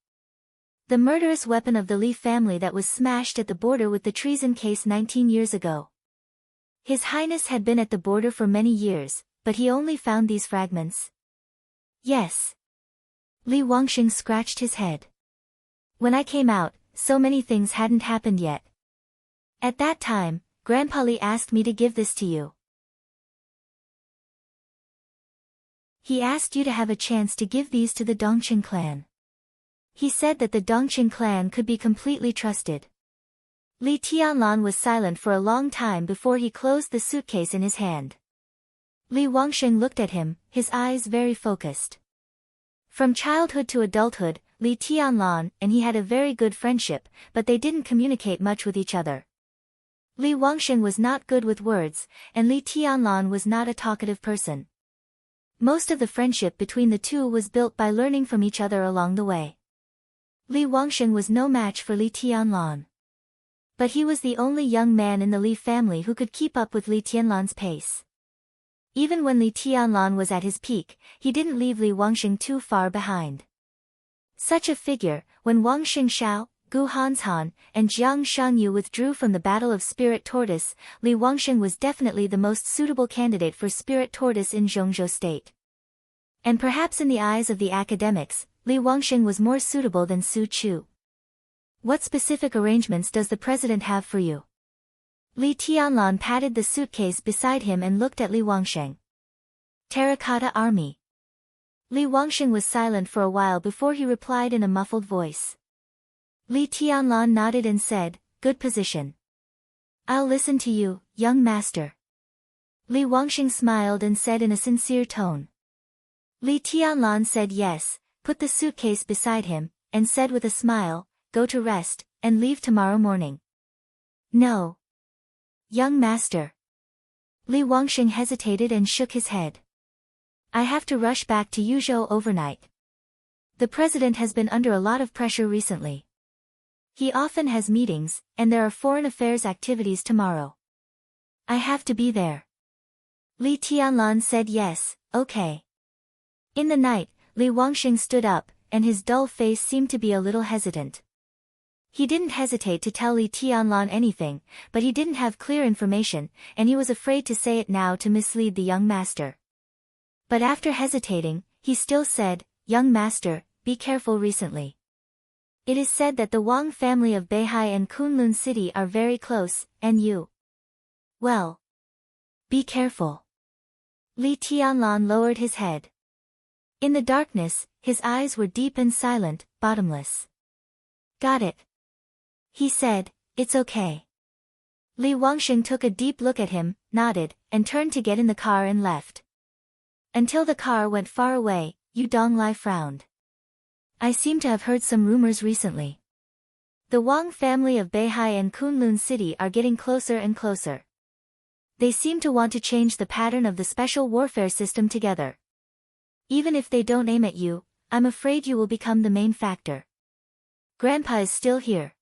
The murderous weapon of the Li family that was smashed at the border with the treason case 19 years ago. His Highness had been at the border for many years, but he only found these fragments. Yes. Li Wangsheng scratched his head. When I came out, so many things hadn't happened yet. At that time, Grandpa Li asked me to give this to you. He asked you to have a chance to give these to the Dongqing clan. He said that the Dongqing clan could be completely trusted. Li Tianlan was silent for a long time before he closed the suitcase in his hand. Li Wangsheng looked at him, his eyes very focused. From childhood to adulthood, Li Tianlan and he had a very good friendship, but they didn't communicate much with each other. Li Wangsheng was not good with words, and Li Tianlan was not a talkative person. Most of the friendship between the two was built by learning from each other along the way. Li Wangsheng was no match for Li Tianlan. But he was the only young man in the Li family who could keep up with Li Tianlan's pace. Even when Li Tianlan was at his peak, he didn't leave Li Wangsheng too far behind. Such a figure, when Wang Xingshao, Gu Hanshan, and Jiang Shangyu withdrew from the Battle of Spirit Tortoise, Li Wangsheng was definitely the most suitable candidate for Spirit Tortoise in Zhongzhou State. And perhaps in the eyes of the academics, Li Wangsheng was more suitable than Su Chu. What specific arrangements does the president have for you? Li Tianlan patted the suitcase beside him and looked at Li Wangsheng. Terracotta Army. Li Wangsheng was silent for a while before he replied in a muffled voice. Li Tianlan nodded and said, "Good position. I'll listen to you, young master." Li Wangsheng smiled and said in a sincere tone. Li Tianlan said yes, put the suitcase beside him, and said with a smile, "Go to rest, and leave tomorrow morning." "No. Young master." Li Wangsheng hesitated and shook his head. "I have to rush back to Yuzhou overnight. The president has been under a lot of pressure recently. He often has meetings, and there are foreign affairs activities tomorrow. I have to be there." Li Tianlan said yes, okay. In the night, Li Wangsheng stood up, and his dull face seemed to be a little hesitant. He didn't hesitate to tell Li Tianlan anything, but he didn't have clear information, and he was afraid to say it now to mislead the young master. But after hesitating, he still said, "Young master, be careful recently. It is said that the Wang family of Beihai and Kunlun City are very close, and you. Well. Be careful." Li Tianlan lowered his head. In the darkness, his eyes were deep and silent, bottomless. "Got it." He said, "It's okay." Li Wangsheng took a deep look at him, nodded, and turned to get in the car and left. Until the car went far away, Yu Donglai frowned. I seem to have heard some rumors recently. The Wang family of Beihai and Kunlun City are getting closer and closer. They seem to want to change the pattern of the special warfare system together. Even if they don't aim at you, I'm afraid you will become the main factor. Grandpa is still here.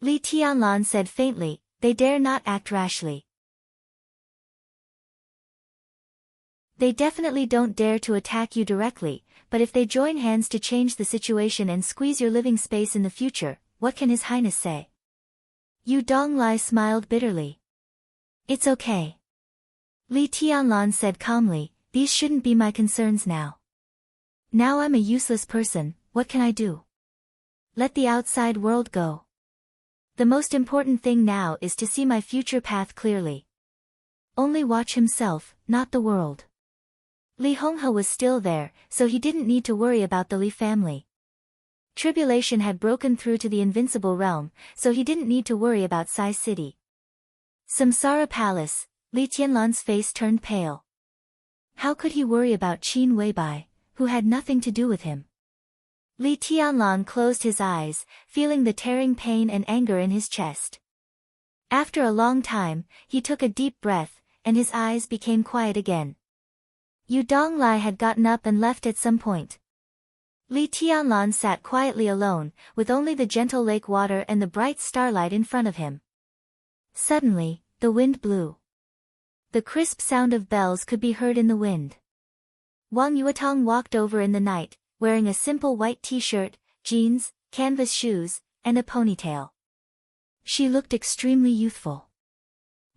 Li Tianlan said faintly, they dare not act rashly. They definitely don't dare to attack you directly, but if they join hands to change the situation and squeeze your living space in the future, what can His Highness say? Yu Donglai smiled bitterly. It's okay. Li Tianlan said calmly, these shouldn't be my concerns now. Now I'm a useless person, what can I do? Let the outside world go. The most important thing now is to see my future path clearly. Only watch himself, not the world. Li Honghe was still there, so he didn't need to worry about the Li family. Tribulation had broken through to the invincible realm, so he didn't need to worry about Sai City. Samsara Palace, Li Tianlan's face turned pale. How could he worry about Qin Weibai, who had nothing to do with him? Li Tianlan closed his eyes, feeling the tearing pain and anger in his chest. After a long time, he took a deep breath, and his eyes became quiet again. Yu Donglai had gotten up and left at some point. Li Tianlan sat quietly alone, with only the gentle lake water and the bright starlight in front of him. Suddenly, the wind blew. The crisp sound of bells could be heard in the wind. Wang Yuetong walked over in the night, wearing a simple white t-shirt, jeans, canvas shoes, and a ponytail. She looked extremely youthful.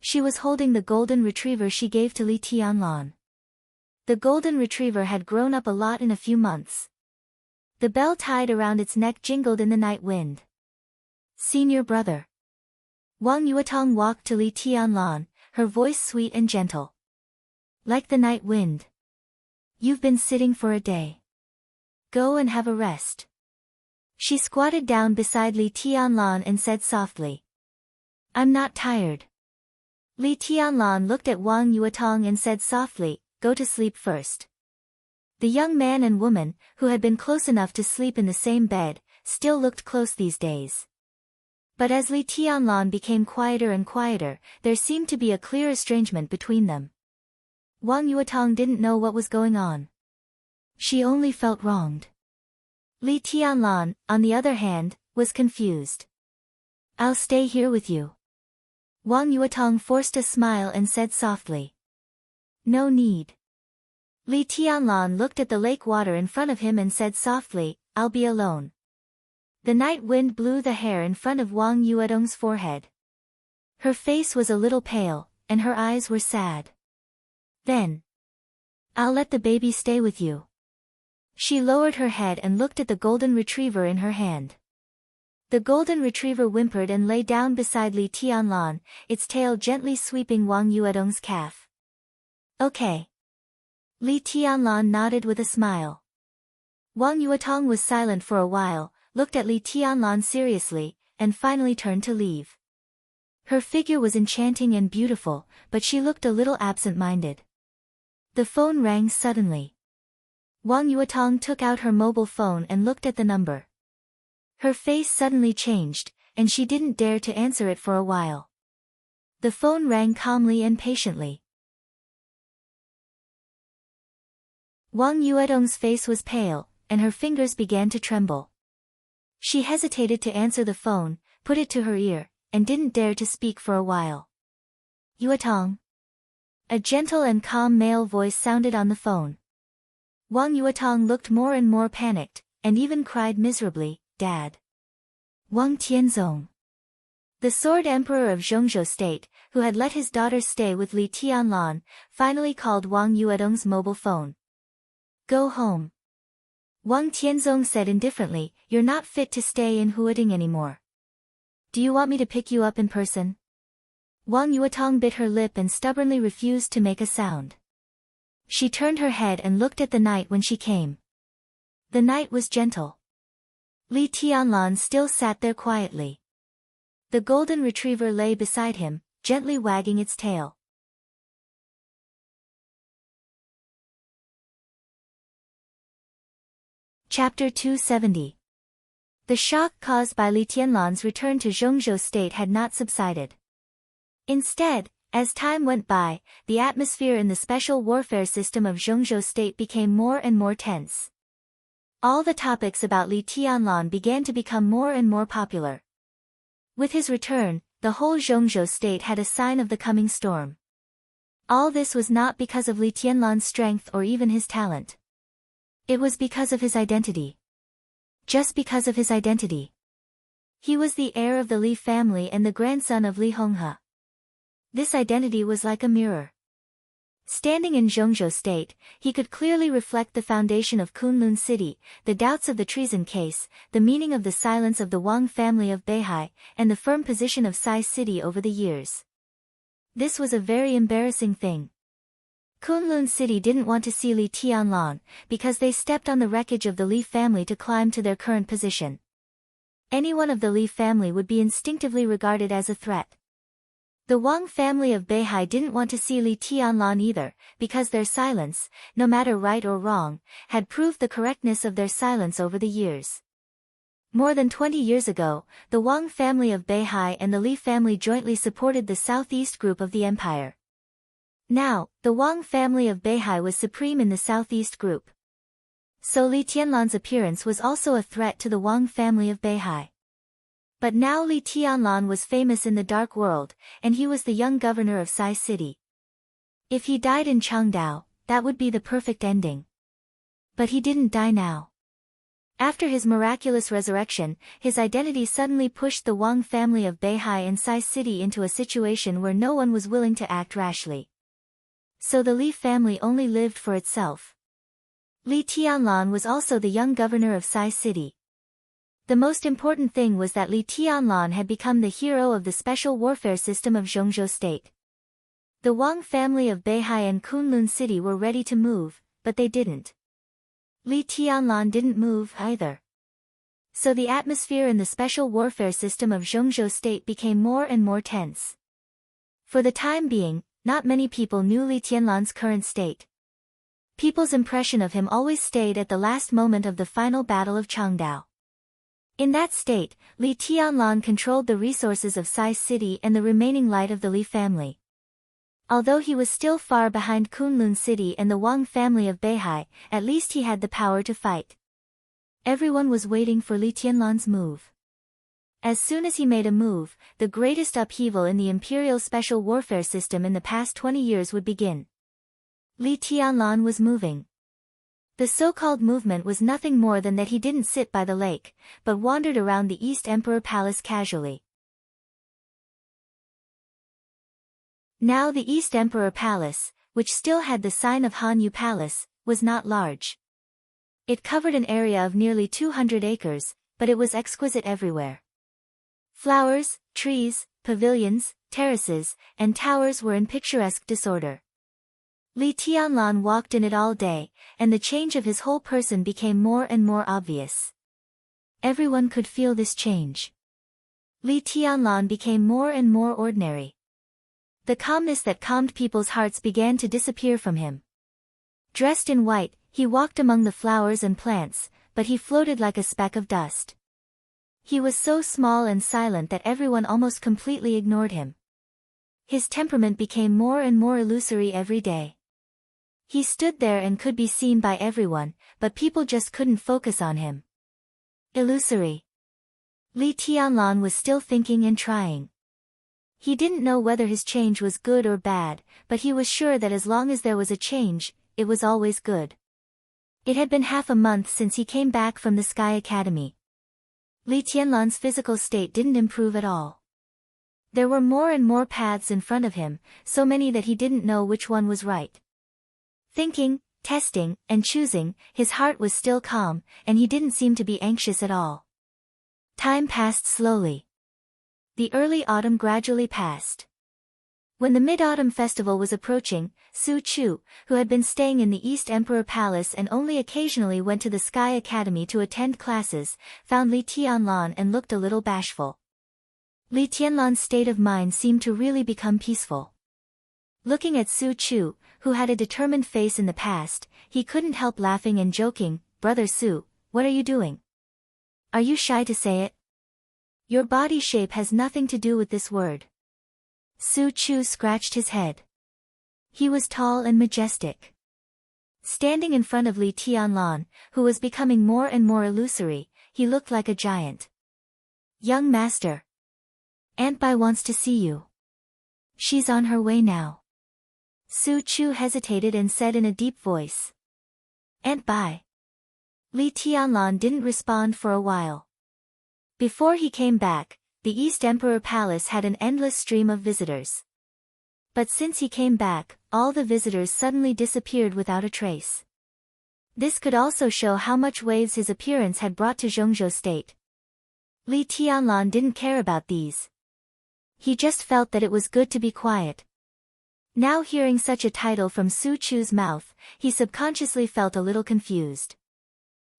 She was holding the golden retriever she gave to Li Tianlan. The golden retriever had grown up a lot in a few months. The bell tied around its neck jingled in the night wind. Senior brother. Wang Yuetong walked to Li Tianlan, her voice sweet and gentle. Like the night wind. You've been sitting for a day. Go and have a rest. She squatted down beside Li Tianlan and said softly. I'm not tired. Li Tianlan looked at Wang Yuetong and said softly, go to sleep first. The young man and woman, who had been close enough to sleep in the same bed, still looked close these days. But as Li Tianlan became quieter and quieter, there seemed to be a clear estrangement between them. Wang Yuetong didn't know what was going on. She only felt wronged. Li Tianlan, on the other hand, was confused. I'll stay here with you. Wang Yuetong forced a smile and said softly. No need. Li Tianlan looked at the lake water in front of him and said softly, I'll be alone. The night wind blew the hair in front of Wang Yuetong's forehead. Her face was a little pale, and her eyes were sad. Then. I'll let the baby stay with you. She lowered her head and looked at the golden retriever in her hand. The golden retriever whimpered and lay down beside Li Tianlan, its tail gently sweeping Wang Yuetong's calf. Okay. Li Tianlan nodded with a smile. Wang Yuetong was silent for a while, looked at Li Tianlan seriously, and finally turned to leave. Her figure was enchanting and beautiful, but she looked a little absent-minded. The phone rang suddenly. Wang Yuetong took out her mobile phone and looked at the number. Her face suddenly changed, and she didn't dare to answer it for a while. The phone rang calmly and patiently. Wang Yuetong's face was pale, and her fingers began to tremble. She hesitated to answer the phone, put it to her ear, and didn't dare to speak for a while. Yuetong. A gentle and calm male voice sounded on the phone. Wang Yuetong looked more and more panicked, and even cried miserably, Dad. Wang Tianzong. The Sword Emperor of Zhongzhou State, who had let his daughter stay with Li Tianlan, finally called Wang Yuetong's mobile phone. Go home. Wang Tianzong said indifferently, You're not fit to stay in Huading anymore. Do you want me to pick you up in person? Wang Yuetong bit her lip and stubbornly refused to make a sound. She turned her head and looked at the night when she came. The night was gentle. Li Tianlan still sat there quietly. The golden retriever lay beside him, gently wagging its tail. Chapter 270. The shock caused by Li Tianlan's return to Zhongzhou state had not subsided. Instead, as time went by, the atmosphere in the special warfare system of Zhongzhou state became more and more tense. All the topics about Li Tianlan began to become more and more popular. With his return, the whole Zhongzhou state had a sign of the coming storm. All this was not because of Li Tianlan's strength or even his talent. It was because of his identity. Just because of his identity. He was the heir of the Li family and the grandson of Li Honghe. This identity was like a mirror. Standing in Zhongzhou state, he could clearly reflect the foundation of Kunlun city, the doubts of the treason case, the meaning of the silence of the Wang family of Beihai, and the firm position of Sai city over the years. This was a very embarrassing thing. Kunlun city didn't want to see Li Tianlan, because they stepped on the wreckage of the Li family to climb to their current position. Anyone of the Li family would be instinctively regarded as a threat. The Wang family of Beihai didn't want to see Li Tianlan either, because their silence, no matter right or wrong, had proved the correctness of their silence over the years. More than 20 years ago, the Wang family of Beihai and the Li family jointly supported the southeast group of the empire. Now, the Wang family of Beihai was supreme in the southeast group. So Li Tianlan's appearance was also a threat to the Wang family of Beihai. But now Li Tianlan was famous in the dark world, and he was the young governor of Sai city. If he died in Changdao, that would be the perfect ending. But he didn't die now. After his miraculous resurrection, his identity suddenly pushed the Wang family of Beihai and Sai city into a situation where no one was willing to act rashly. So the Li family only lived for itself. Li Tianlan was also the young governor of Sai city. The most important thing was that Li Tianlan had become the hero of the special warfare system of Zhongzhou state. The Wang family of Beihai and Kunlun city were ready to move, but they didn't. Li Tianlan didn't move either. So the atmosphere in the special warfare system of Zhongzhou state became more and more tense. For the time being, not many people knew Li Tianlan's current state. People's impression of him always stayed at the last moment of the final battle of Changdao. In that state, Li Tianlan controlled the resources of Sai city and the remaining light of the Li family. Although he was still far behind Kunlun city and the Wang family of Beihai, at least he had the power to fight. Everyone was waiting for Li Tianlan's move. As soon as he made a move, the greatest upheaval in the imperial special warfare system in the past 20 years would begin. Li Tianlan was moving. The so-called movement was nothing more than that he didn't sit by the lake, but wandered around the East Emperor Palace casually. Now the East Emperor Palace, which still had the sign of Han Yu Palace, was not large. It covered an area of nearly 200 acres, but it was exquisite everywhere. Flowers, trees, pavilions, terraces, and towers were in picturesque disorder. Li Tianlan walked in it all day, and the change of his whole person became more and more obvious. Everyone could feel this change. Li Tianlan became more and more ordinary. The calmness that calmed people's hearts began to disappear from him. Dressed in white, he walked among the flowers and plants, but he floated like a speck of dust. He was so small and silent that everyone almost completely ignored him. His temperament became more and more illusory every day. He stood there and could be seen by everyone, but people just couldn't focus on him. Illusory. Li Tianlan was still thinking and trying. He didn't know whether his change was good or bad, but he was sure that as long as there was a change, it was always good. It had been half a month since he came back from the Sky Academy. Li Tianlan's physical state didn't improve at all. There were more and more paths in front of him, so many that he didn't know which one was right. Thinking, testing, and choosing, his heart was still calm, and he didn't seem to be anxious at all. Time passed slowly. The early autumn gradually passed. When the Mid-Autumn Festival was approaching, Su Chu, who had been staying in the East Emperor Palace and only occasionally went to the Sky Academy to attend classes, found Li Tianlan and looked a little bashful. Li Tianlan's state of mind seemed to really become peaceful. Looking at Su Chu, who had a determined face in the past, he couldn't help laughing and joking, "Brother Su, what are you doing? Are you shy to say it? Your body shape has nothing to do with this word." Su Chu scratched his head. He was tall and majestic. Standing in front of Li Tianlan, who was becoming more and more illusory, he looked like a giant. "Young master. Aunt Bai wants to see you. She's on her way now." Su Chu hesitated and said in a deep voice. "Aunt Bai." Li Tianlan didn't respond for a while. Before he came back, the East Emperor Palace had an endless stream of visitors. But since he came back, all the visitors suddenly disappeared without a trace. This could also show how much waves his appearance had brought to Zhongzhou State. Li Tianlan didn't care about these. He just felt that it was good to be quiet. Now hearing such a title from Su Chu's mouth, he subconsciously felt a little confused.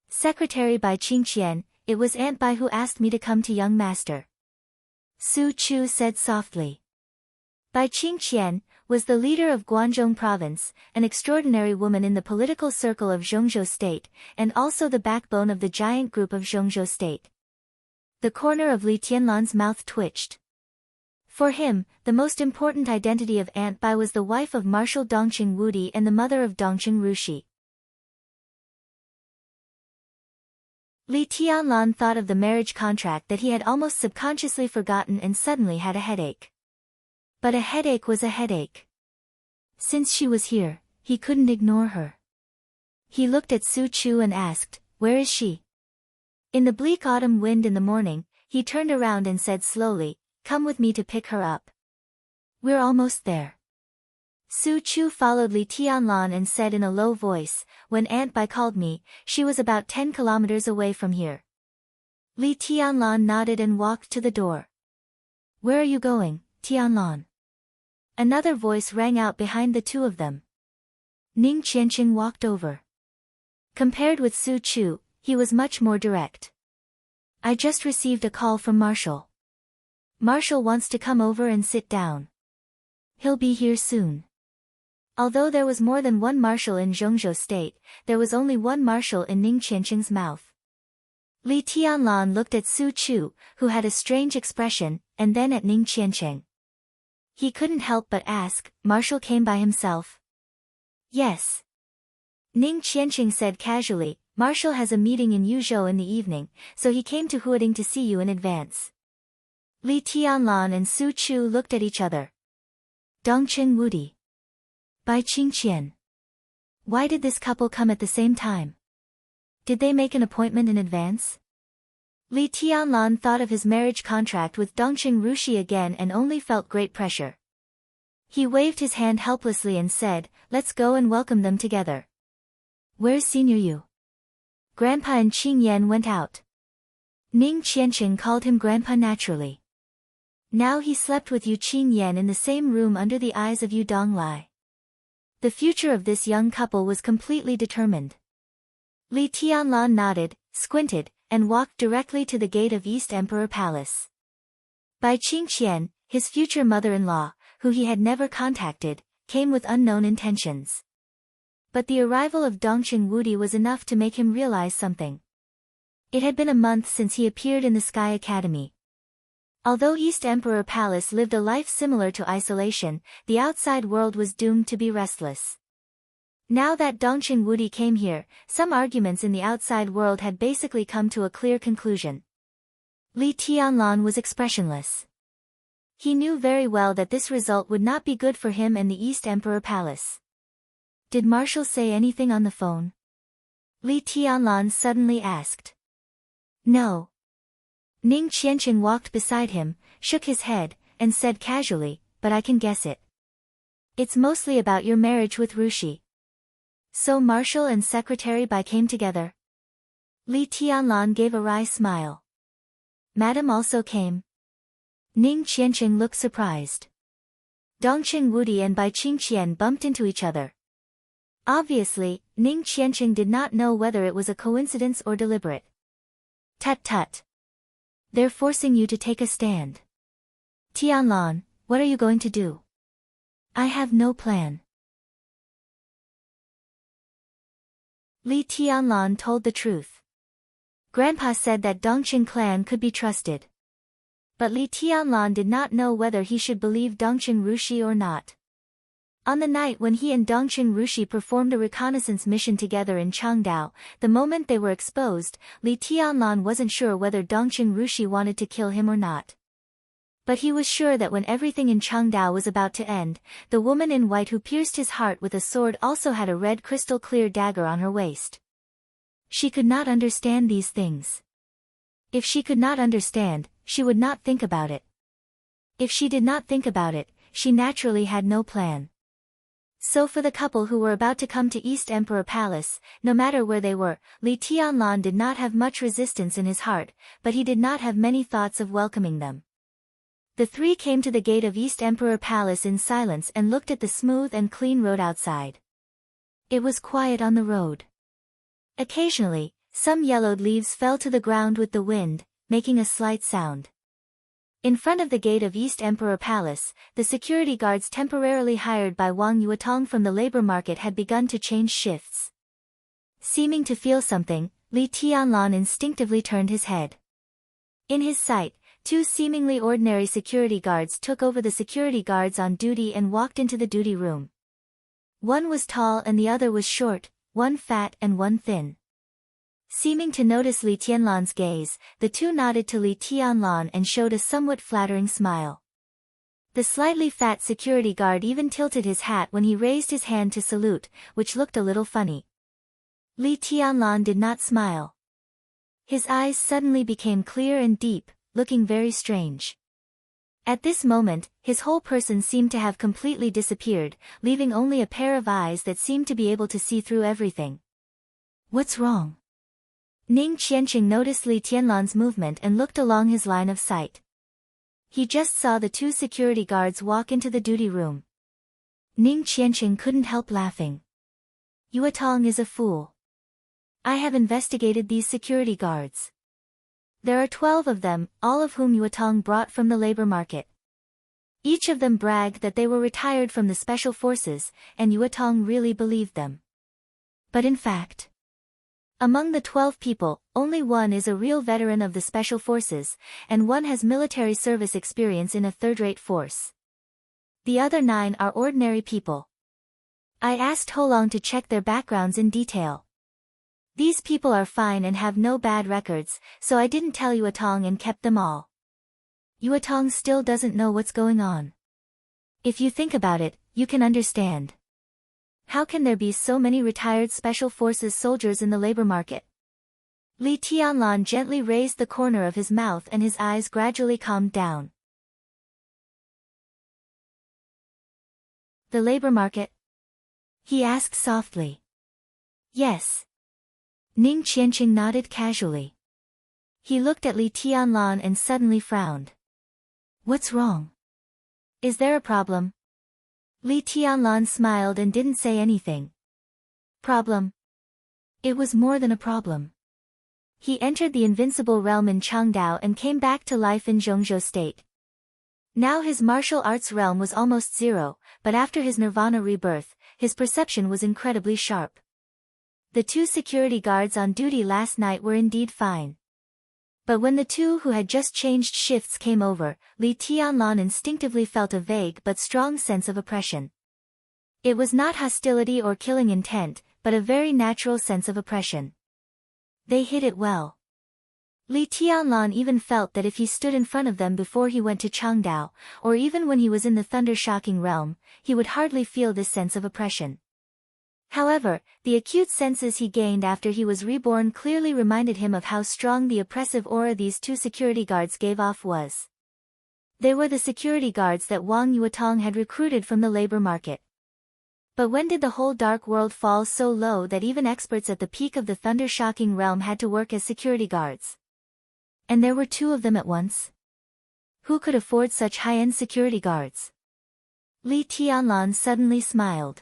"Secretary Bai Qingqian, it was Aunt Bai who asked me to come to young master," Su Chu said softly. Bai Qingqian was the leader of Guangzhou province, an extraordinary woman in the political circle of Zhongzhou State, and also the backbone of the giant group of Zhongzhou State. The corner of Li Tianlan's mouth twitched. For him, the most important identity of Aunt Bai was the wife of Marshal Dongqing Wudi and the mother of Dongqing Rushi. Li Tianlan thought of the marriage contract that he had almost subconsciously forgotten and suddenly had a headache. But a headache was a headache. Since she was here, he couldn't ignore her. He looked at Su Chu and asked, "Where is she?" In the bleak autumn wind in the morning, he turned around and said slowly, "Come with me to pick her up. We're almost there." Su Chu followed Li Tianlan and said in a low voice, "When Aunt Bai called me, she was about 10 kilometers away from here." Li Tianlan nodded and walked to the door. "Where are you going, Tianlan?" Another voice rang out behind the two of them. Ning Qianqing walked over. Compared with Su Chu, he was much more direct. "I just received a call from Marshal. Marshal wants to come over and sit down. He'll be here soon." Although there was more than one marshal in Zhongzhou State, there was only one marshal in Ning Qianqing's mouth. Li Tianlan looked at Su Chu, who had a strange expression, and then at Ning Qianqing. He couldn't help but ask, "Marshal came by himself?" "Yes." Ning Qianqing said casually, "Marshal has a meeting in Yuzhou in the evening, so he came to Huading to see you in advance." Li Tianlan and Su Chu looked at each other. Dongqing Wudi. Bai Qingqian. Why did this couple come at the same time? Did they make an appointment in advance? Li Tianlan thought of his marriage contract with Dongqing Rushi again and only felt great pressure. He waved his hand helplessly and said, "Let's go and welcome them together." "Where's Senior Yu?" Grandpa and Qing Yan went out. Ning Qianqing called him Grandpa naturally. Now he slept with Yu Qing Yan in the same room under the eyes of Yu Donglai. The future of this young couple was completely determined. Li Tianlan nodded, squinted, and walked directly to the gate of East Emperor Palace. Bai Qingqian, his future mother-in-law, who he had never contacted, came with unknown intentions. But the arrival of Dongqing Wudi was enough to make him realize something. It had been a month since he appeared in the Sky Academy. Although East Emperor Palace lived a life similar to isolation, the outside world was doomed to be restless. Now that Dongqing Wudi came here, some arguments in the outside world had basically come to a clear conclusion. Li Tianlan was expressionless. He knew very well that this result would not be good for him and the East Emperor Palace. "Did Marshal say anything on the phone?" Li Tianlan suddenly asked. "No." Ning Qianqing walked beside him, shook his head, and said casually, "But I can guess it. It's mostly about your marriage with Rushi." "So Marshal and Secretary Bai came together?" Li Tianlan gave a wry smile. "Madam also came?" Ning Qianqing looked surprised. Dongqing Wudi and Bai Qingqian bumped into each other. Obviously, Ning Qianqing did not know whether it was a coincidence or deliberate. "Tut tut. They're forcing you to take a stand. Tianlan, what are you going to do? I have no plan. Li Tianlan told the truth. Grandpa said that Dongqing clan could be trusted. But Li Tianlan did not know whether he should believe Dongqing Rushi or not. On the night when he and Dongqing Rushi performed a reconnaissance mission together in Changdao, the moment they were exposed, Li Tianlan wasn't sure whether Dongqing Rushi wanted to kill him or not. But he was sure that when everything in Changdao was about to end, the woman in white who pierced his heart with a sword also had a red crystal-clear dagger on her waist. She could not understand these things. If she could not understand, she would not think about it. If she did not think about it, she naturally had no plan. So for the couple who were about to come to East Emperor Palace, no matter where they were, Li Tianlan did not have much resistance in his heart, but he did not have many thoughts of welcoming them. The three came to the gate of East Emperor Palace in silence and looked at the smooth and clean road outside. It was quiet on the road. Occasionally, some yellowed leaves fell to the ground with the wind, making a slight sound. In front of the gate of East Emperor Palace, the security guards temporarily hired by Wang Yuetong from the labor market had begun to change shifts. Seeming to feel something, Li Tianlan instinctively turned his head. In his sight, two seemingly ordinary security guards took over the security guards on duty and walked into the duty room. One was tall and the other was short, one fat and one thin. Seeming to notice Li Tianlan's gaze, the two nodded to Li Tianlan and showed a somewhat flattering smile. The slightly fat security guard even tilted his hat when he raised his hand to salute, which looked a little funny. Li Tianlan did not smile. His eyes suddenly became clear and deep, looking very strange. At this moment, his whole person seemed to have completely disappeared, leaving only a pair of eyes that seemed to be able to see through everything. What's wrong? Ning Qianqing noticed Li Tianlan's movement and looked along his line of sight. He just saw the two security guards walk into the duty room. Ning Qianqing couldn't help laughing. Yuetong is a fool. I have investigated these security guards. There are 12 of them, all of whom Yuetong brought from the labor market. Each of them bragged that they were retired from the special forces, and Yuetong really believed them. But in fact, among the 12 people, only one is a real veteran of the special forces, and one has military service experience in a third-rate force. The other 9 are ordinary people. I asked Holong to check their backgrounds in detail. These people are fine and have no bad records, so I didn't tell Yuetong and kept them all. Yuetong still doesn't know what's going on. If you think about it, you can understand. How can there be so many retired special forces soldiers in the labor market? Li Tianlan gently raised the corner of his mouth and his eyes gradually calmed down. The labor market? He asked softly. Yes. Ning Qianqing nodded casually. He looked at Li Tianlan and suddenly frowned. What's wrong? Is there a problem? Li Tianlan smiled and didn't say anything. Problem? It was more than a problem. He entered the invincible realm in Changdao and came back to life in Zhongzhou state. Now his martial arts realm was almost zero, but after his nirvana rebirth, his perception was incredibly sharp. The two security guards on duty last night were indeed fine. But when the two who had just changed shifts came over, Li Tianlan instinctively felt a vague but strong sense of oppression. It was not hostility or killing intent, but a very natural sense of oppression. They hid it well. Li Tianlan even felt that if he stood in front of them before he went to Changdao, or even when he was in the thunder-shocking realm, he would hardly feel this sense of oppression. However, the acute senses he gained after he was reborn clearly reminded him of how strong the oppressive aura these two security guards gave off was. They were the security guards that Wang Yuetong had recruited from the labor market. But when did the whole dark world fall so low that even experts at the peak of the thunder-shocking realm had to work as security guards? And there were 2 of them at once? Who could afford such high-end security guards? Li Tianlan suddenly smiled.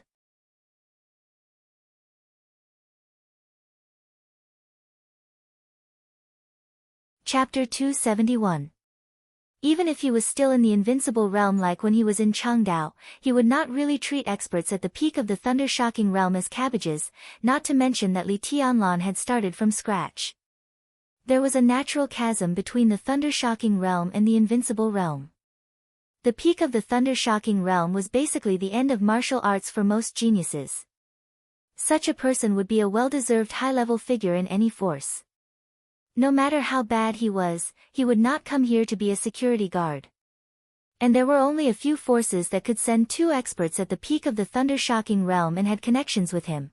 Chapter 271. Even if he was still in the invincible realm like when he was in Changdao, he would not really treat experts at the peak of the thunder-shocking realm as cabbages, not to mention that Li Tianlan had started from scratch. There was a natural chasm between the thunder-shocking realm and the invincible realm. The peak of the thunder-shocking realm was basically the end of martial arts for most geniuses. Such a person would be a well-deserved high-level figure in any force. No matter how bad he was, he would not come here to be a security guard. And there were only a few forces that could send 2 experts at the peak of the thunder-shocking realm and had connections with him.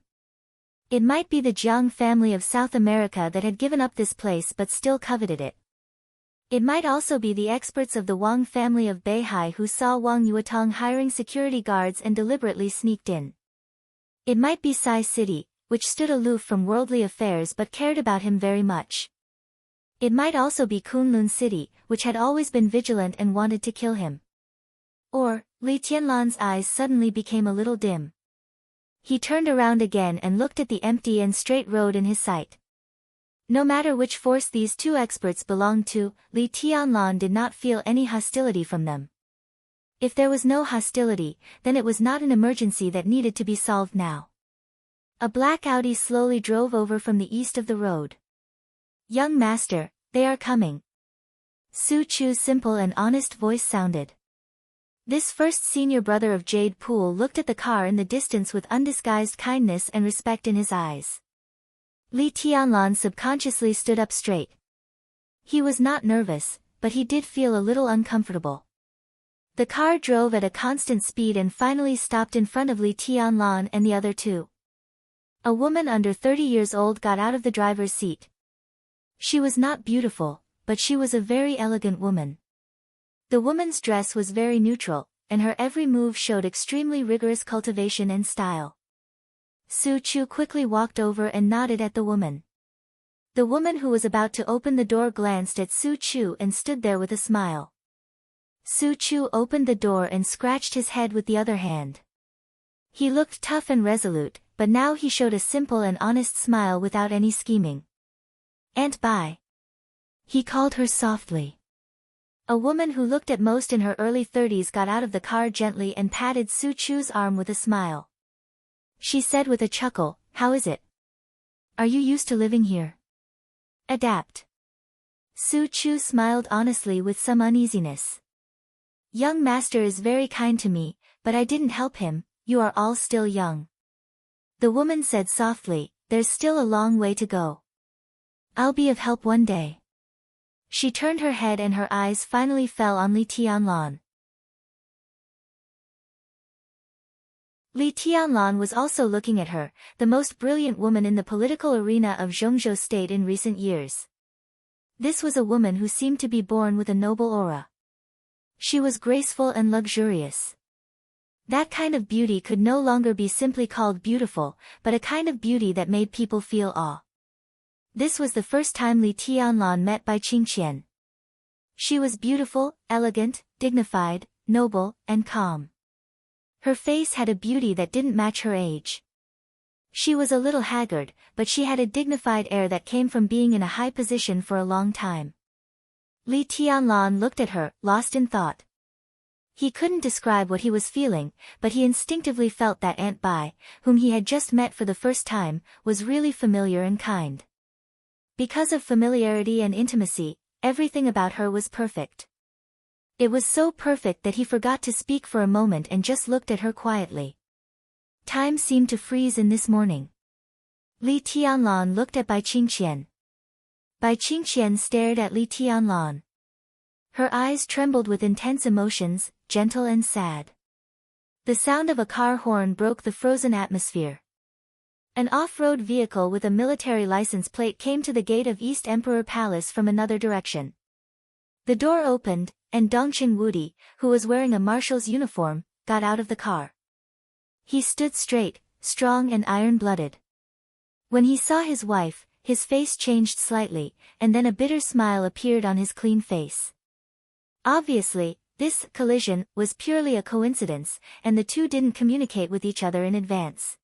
It might be the Jiang family of South America that had given up this place but still coveted it. It might also be the experts of the Wang family of Beihai who saw Wang Yuetong hiring security guards and deliberately sneaked in. It might be Sai City, which stood aloof from worldly affairs but cared about him very much. It might also be Kunlun City, which had always been vigilant and wanted to kill him. Or, Li Tianlan's eyes suddenly became a little dim. He turned around again and looked at the empty and straight road in his sight. No matter which force these 2 experts belonged to, Li Tianlan did not feel any hostility from them. If there was no hostility, then it was not an emergency that needed to be solved now. A black Audi slowly drove over from the east of the road. "Young master, they are coming." Su Chu's simple and honest voice sounded. This first senior brother of Jade Pool looked at the car in the distance with undisguised kindness and respect in his eyes. Li Tianlan subconsciously stood up straight. He was not nervous, but he did feel a little uncomfortable. The car drove at a constant speed and finally stopped in front of Li Tianlan and the other 2. A woman under 30 years old got out of the driver's seat. She was not beautiful, but she was a very elegant woman. The woman's dress was very neutral, and her every move showed extremely rigorous cultivation and style. Su Chu quickly walked over and nodded at the woman. The woman who was about to open the door glanced at Su Chu and stood there with a smile. Su Chu opened the door and scratched his head with the other hand. He looked tough and resolute, but now he showed a simple and honest smile without any scheming. "Aunt Bai." He called her softly. A woman who looked at most in her early 30s got out of the car gently and patted Su Chu's arm with a smile. She said with a chuckle, "How is it? Are you used to living here?" "Adapt." Su Chu smiled honestly with some uneasiness. "Young master is very kind to me, but I didn't help him, you are all still young." The woman said softly, "There's still a long way to go. I'll be of help one day." She turned her head and her eyes finally fell on Li Tianlan. Li Tianlan was also looking at her, the most brilliant woman in the political arena of Zhongzhou State in recent years. This was a woman who seemed to be born with a noble aura. She was graceful and luxurious. That kind of beauty could no longer be simply called beautiful, but a kind of beauty that made people feel awe. This was the first time Li Tianlan met Bai Qingqian. She was beautiful, elegant, dignified, noble, and calm. Her face had a beauty that didn't match her age. She was a little haggard, but she had a dignified air that came from being in a high position for a long time. Li Tianlan looked at her, lost in thought. He couldn't describe what he was feeling, but he instinctively felt that Aunt Bai, whom he had just met for the first time, was really familiar and kind. Because of familiarity and intimacy, everything about her was perfect. It was so perfect that he forgot to speak for a moment and just looked at her quietly. Time seemed to freeze in this morning. Li Tianlan looked at Bai Qingqian. Bai Qingqian stared at Li Tianlan. Her eyes trembled with intense emotions, gentle and sad. The sound of a car horn broke the frozen atmosphere. An off-road vehicle with a military license plate came to the gate of East Emperor Palace from another direction. The door opened, and Dongqing Wudi, who was wearing a marshal's uniform, got out of the car. He stood straight, strong and iron-blooded. When he saw his wife, his face changed slightly, and then a bitter smile appeared on his clean face. Obviously, this collision was purely a coincidence, and the two didn't communicate with each other in advance.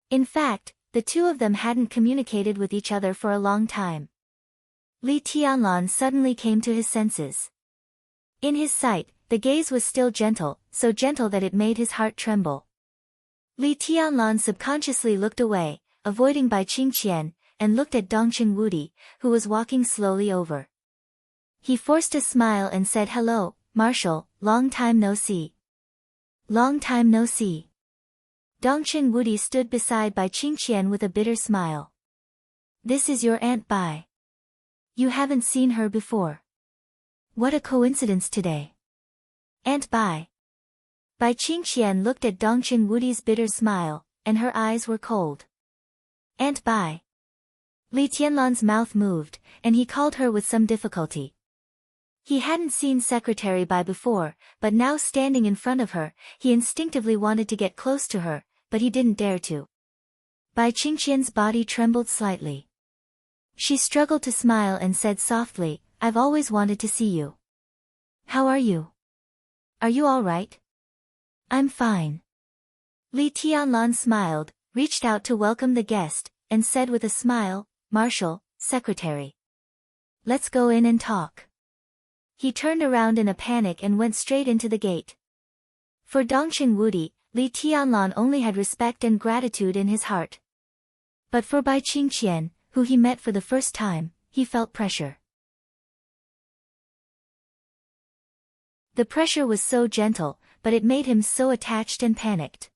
In fact, the two of them hadn't communicated with each other for a long time. Li Tianlan suddenly came to his senses. In his sight, the gaze was still gentle, so gentle that it made his heart tremble. Li Tianlan subconsciously looked away, avoiding Bai Qingqian, and looked at Dongqing Wudi, who was walking slowly over. He forced a smile and said, "Hello, Marshal, long time no see." "Long time no see." Dongqing Wudi stood beside Bai Qingqian with a bitter smile. "This is your Aunt Bai. You haven't seen her before. What a coincidence today." "Aunt Bai." Bai Qingqian looked at Dongqing Wudi's bitter smile, and her eyes were cold. "Aunt Bai." Li Tianlan's mouth moved, and he called her with some difficulty. He hadn't seen Secretary Bai before, but now standing in front of her, he instinctively wanted to get close to her, but he didn't dare to. Bai Qingqian's body trembled slightly. She struggled to smile and said softly, "I've always wanted to see you. How are you? Are you all right?" "I'm fine." Li Tianlan smiled, reached out to welcome the guest, and said with a smile, "Marshal, Secretary. Let's go in and talk." He turned around in a panic and went straight into the gate. For Dongqing Wudi, Li Tianlan only had respect and gratitude in his heart. But for Bai Qingqian, who he met for the first time, he felt pressure. The pressure was so gentle, but it made him so attached and panicked.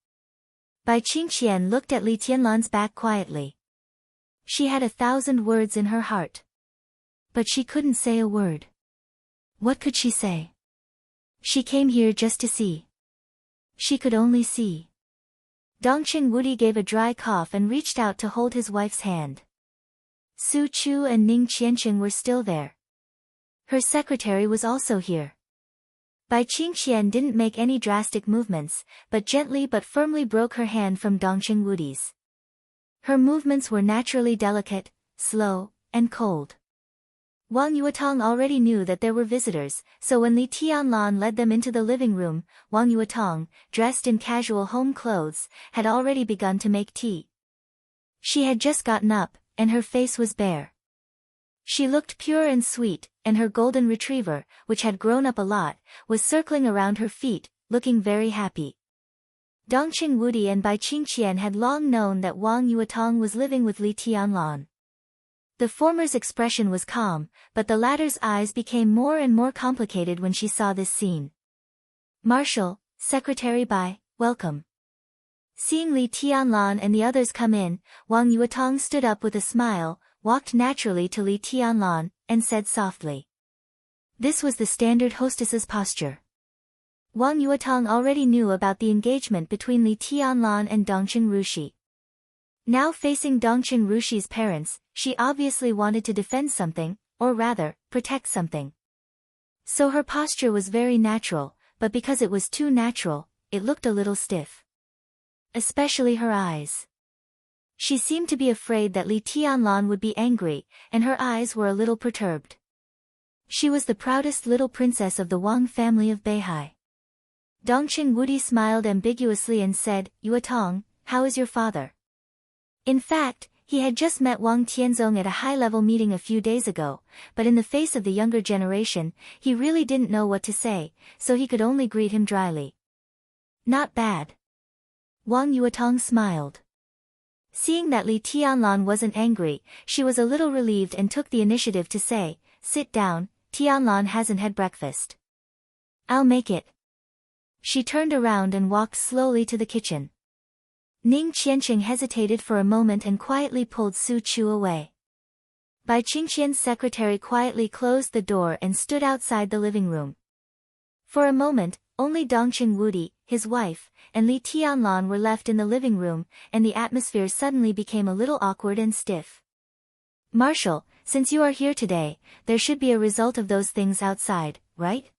Bai Qingqian looked at Li Tianlan's back quietly. She had 1,000 words in her heart. But she couldn't say a word. What could she say? She came here just to see. She could only see. Dongqing Wudi gave a dry cough and reached out to hold his wife's hand. Su Chu and Ning Qianqing were still there. Her secretary was also here. Bai Qingqian didn't make any drastic movements, but gently but firmly broke her hand from Dongqing Wudi's. Her movements were naturally delicate, slow, and cold. Wang Yuetong already knew that there were visitors, so when Li Tianlan led them into the living room, Wang Yuetong, dressed in casual home clothes, had already begun to make tea. She had just gotten up, and her face was bare. She looked pure and sweet, and her golden retriever, which had grown up a lot, was circling around her feet, looking very happy. Dongqing Wudi and Bai Qingqian had long known that Wang Yuetong was living with Li Tianlan. The former's expression was calm, but the latter's eyes became more and more complicated when she saw this scene. "Marshal, Secretary Bai, welcome." Seeing Li Tianlan and the others come in, Wang Yuetong stood up with a smile, walked naturally to Li Tianlan, and said softly. This was the standard hostess's posture. Wang Yuetong already knew about the engagement between Li Tianlan and Dongqing Rushi. Now facing Dongqing Rushi's parents, she obviously wanted to defend something, or rather, protect something. So her posture was very natural, but because it was too natural, it looked a little stiff. Especially her eyes. She seemed to be afraid that Li Tianlan would be angry, and her eyes were a little perturbed. She was the proudest little princess of the Wang family of Beihai. Dongqing Wudi smiled ambiguously and said, "Yuetong, how is your father?" In fact, he had just met Wang Tianzong at a high-level meeting a few days ago, but in the face of the younger generation, he really didn't know what to say, so he could only greet him dryly. "Not bad." Wang Yuetong smiled. Seeing that Li Tianlan wasn't angry, she was a little relieved and took the initiative to say, "Sit down, Tianlan hasn't had breakfast." "I'll make it." She turned around and walked slowly to the kitchen. Ning Qianqing hesitated for a moment and quietly pulled Su Chu away. Bai Qingqian's secretary quietly closed the door and stood outside the living room. For a moment, only Dongqing Wudi, his wife, and Li Tianlan were left in the living room, and the atmosphere suddenly became a little awkward and stiff. "Marshal, since you are here today, there should be a result of those things outside, right?"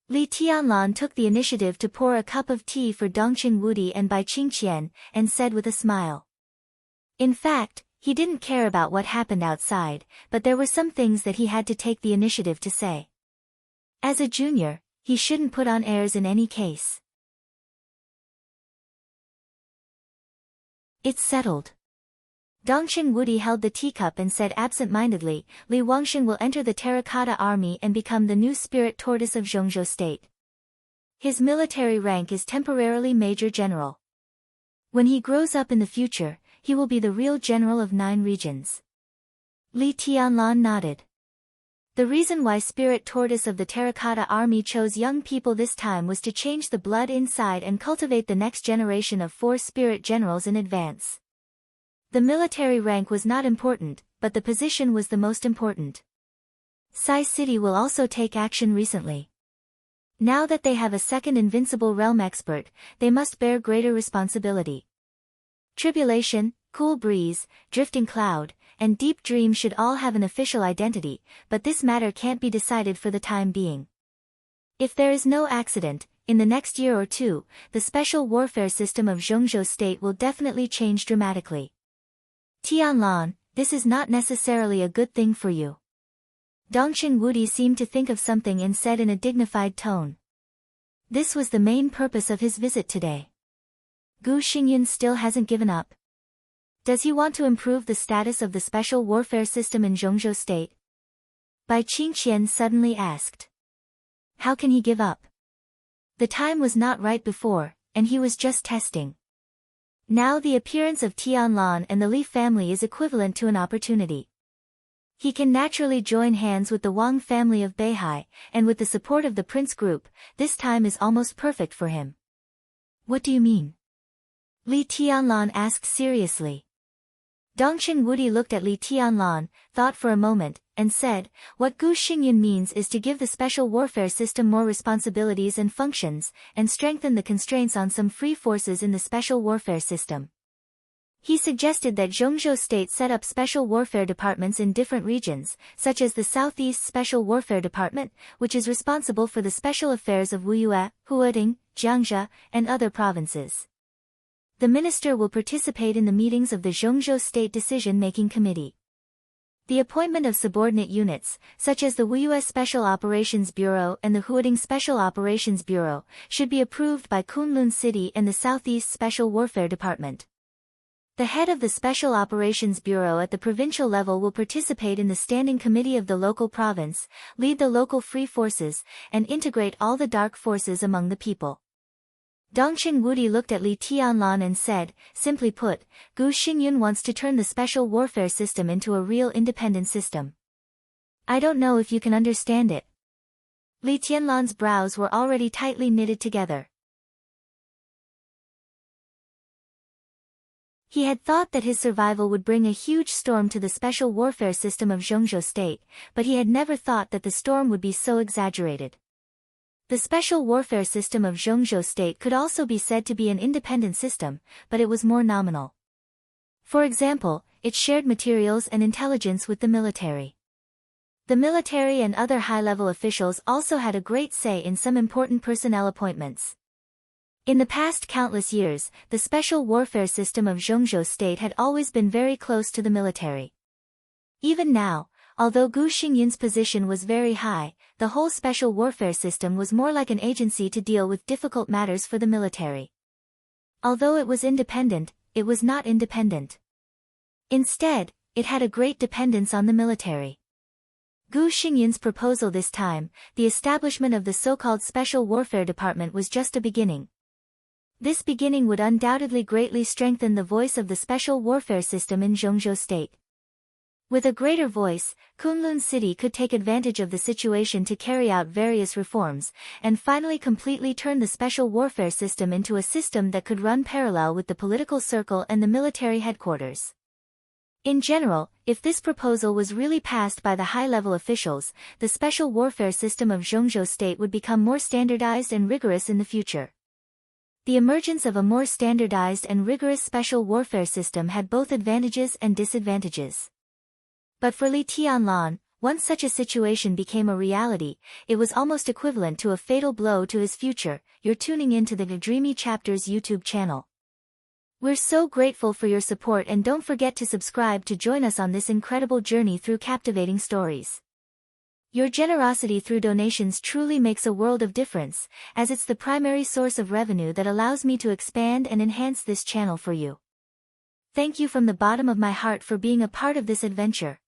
Li Tianlan took the initiative to pour a cup of tea for Dongqing Wudi and Bai Qingqian, and said with a smile. In fact, he didn't care about what happened outside, but there were some things that he had to take the initiative to say. As a junior, he shouldn't put on airs in any case. It's settled. Dongsheng Wudi held the teacup and said absent-mindedly, Li Wangshen will enter the Terracotta Army and become the new spirit tortoise of Zhongzhou State. His military rank is temporarily Major General. When he grows up in the future, he will be the real general of 9 regions. Li Tianlan nodded. The reason why Spirit Tortoise of the Terracotta Army chose young people this time was to change the blood inside and cultivate the next generation of 4 spirit generals in advance. The military rank was not important, but the position was the most important. Sai City will also take action recently. Now that they have a second invincible realm expert, they must bear greater responsibility. Tribulation, Cool Breeze, Drifting Cloud, and Deep Dream should all have an official identity, but this matter can't be decided for the time being. If there is no accident, in the next year or 2, the special warfare system of Zhongzhou State will definitely change dramatically. Tianlan, this is not necessarily a good thing for you. Dongsheng Wudi seemed to think of something and said in a dignified tone. This was the main purpose of his visit today. Gu Xingyan still hasn't given up. Does he want to improve the status of the special warfare system in Zhongzhou State? Bai Qingqian suddenly asked. How can he give up? The time was not right before, and he was just testing. Now the appearance of Tianlan and the Li family is equivalent to an opportunity. He can naturally join hands with the Wang family of Beihai, and with the support of the Prince Group, this time is almost perfect for him. What do you mean? Li Tianlan asked seriously. Dongsheng Wudi looked at Li Tianlan, thought for a moment, and said, what Gu Xingyan means is to give the special warfare system more responsibilities and functions, and strengthen the constraints on some free forces in the special warfare system. He suggested that Zhongzhou State set up special warfare departments in different regions, such as the Southeast Special Warfare Department, which is responsible for the special affairs of Wuyue, Huading, Jiangxia, and other provinces. The minister will participate in the meetings of the Zhongzhou State Decision-Making Committee. The appointment of subordinate units, such as the Wuyue Special Operations Bureau and the Huading Special Operations Bureau, should be approved by Kunlun City and the Southeast Special Warfare Department. The head of the Special Operations Bureau at the provincial level will participate in the Standing Committee of the local province, lead the local free forces, and integrate all the dark forces among the people. Dongsheng Wudi looked at Li Tianlan and said, simply put, Gu Xingyan wants to turn the special warfare system into a real independent system. I don't know if you can understand it. Li Tianlan's brows were already tightly knitted together. He had thought that his survival would bring a huge storm to the special warfare system of Zhongzhou State, but he had never thought that the storm would be so exaggerated. The special warfare system of Zhongzhou State could also be said to be an independent system, but it was more nominal. For example, it shared materials and intelligence with the military. The military and other high-level officials also had a great say in some important personnel appointments. In the past countless years, the special warfare system of Zhongzhou State had always been very close to the military. Even now, although Gu Xingyan's position was very high, the whole special warfare system was more like an agency to deal with difficult matters for the military. Although it was independent, it was not independent. Instead, it had a great dependence on the military. Gu Xingyan's proposal this time, the establishment of the so-called Special Warfare Department, was just a beginning. This beginning would undoubtedly greatly strengthen the voice of the special warfare system in Zhongzhou State. With a greater voice, Kunlun City could take advantage of the situation to carry out various reforms, and finally completely turn the special warfare system into a system that could run parallel with the political circle and the military headquarters. In general, if this proposal was really passed by the high-level officials, the special warfare system of Zhongzhou State would become more standardized and rigorous in the future. The emergence of a more standardized and rigorous special warfare system had both advantages and disadvantages. But for Li Tianlan, once such a situation became a reality, it was almost equivalent to a fatal blow to his future. You're tuning into the Dreamy Chapters YouTube channel. We're so grateful for your support, and don't forget to subscribe to join us on this incredible journey through captivating stories. Your generosity through donations truly makes a world of difference, as it's the primary source of revenue that allows me to expand and enhance this channel for you. Thank you from the bottom of my heart for being a part of this adventure.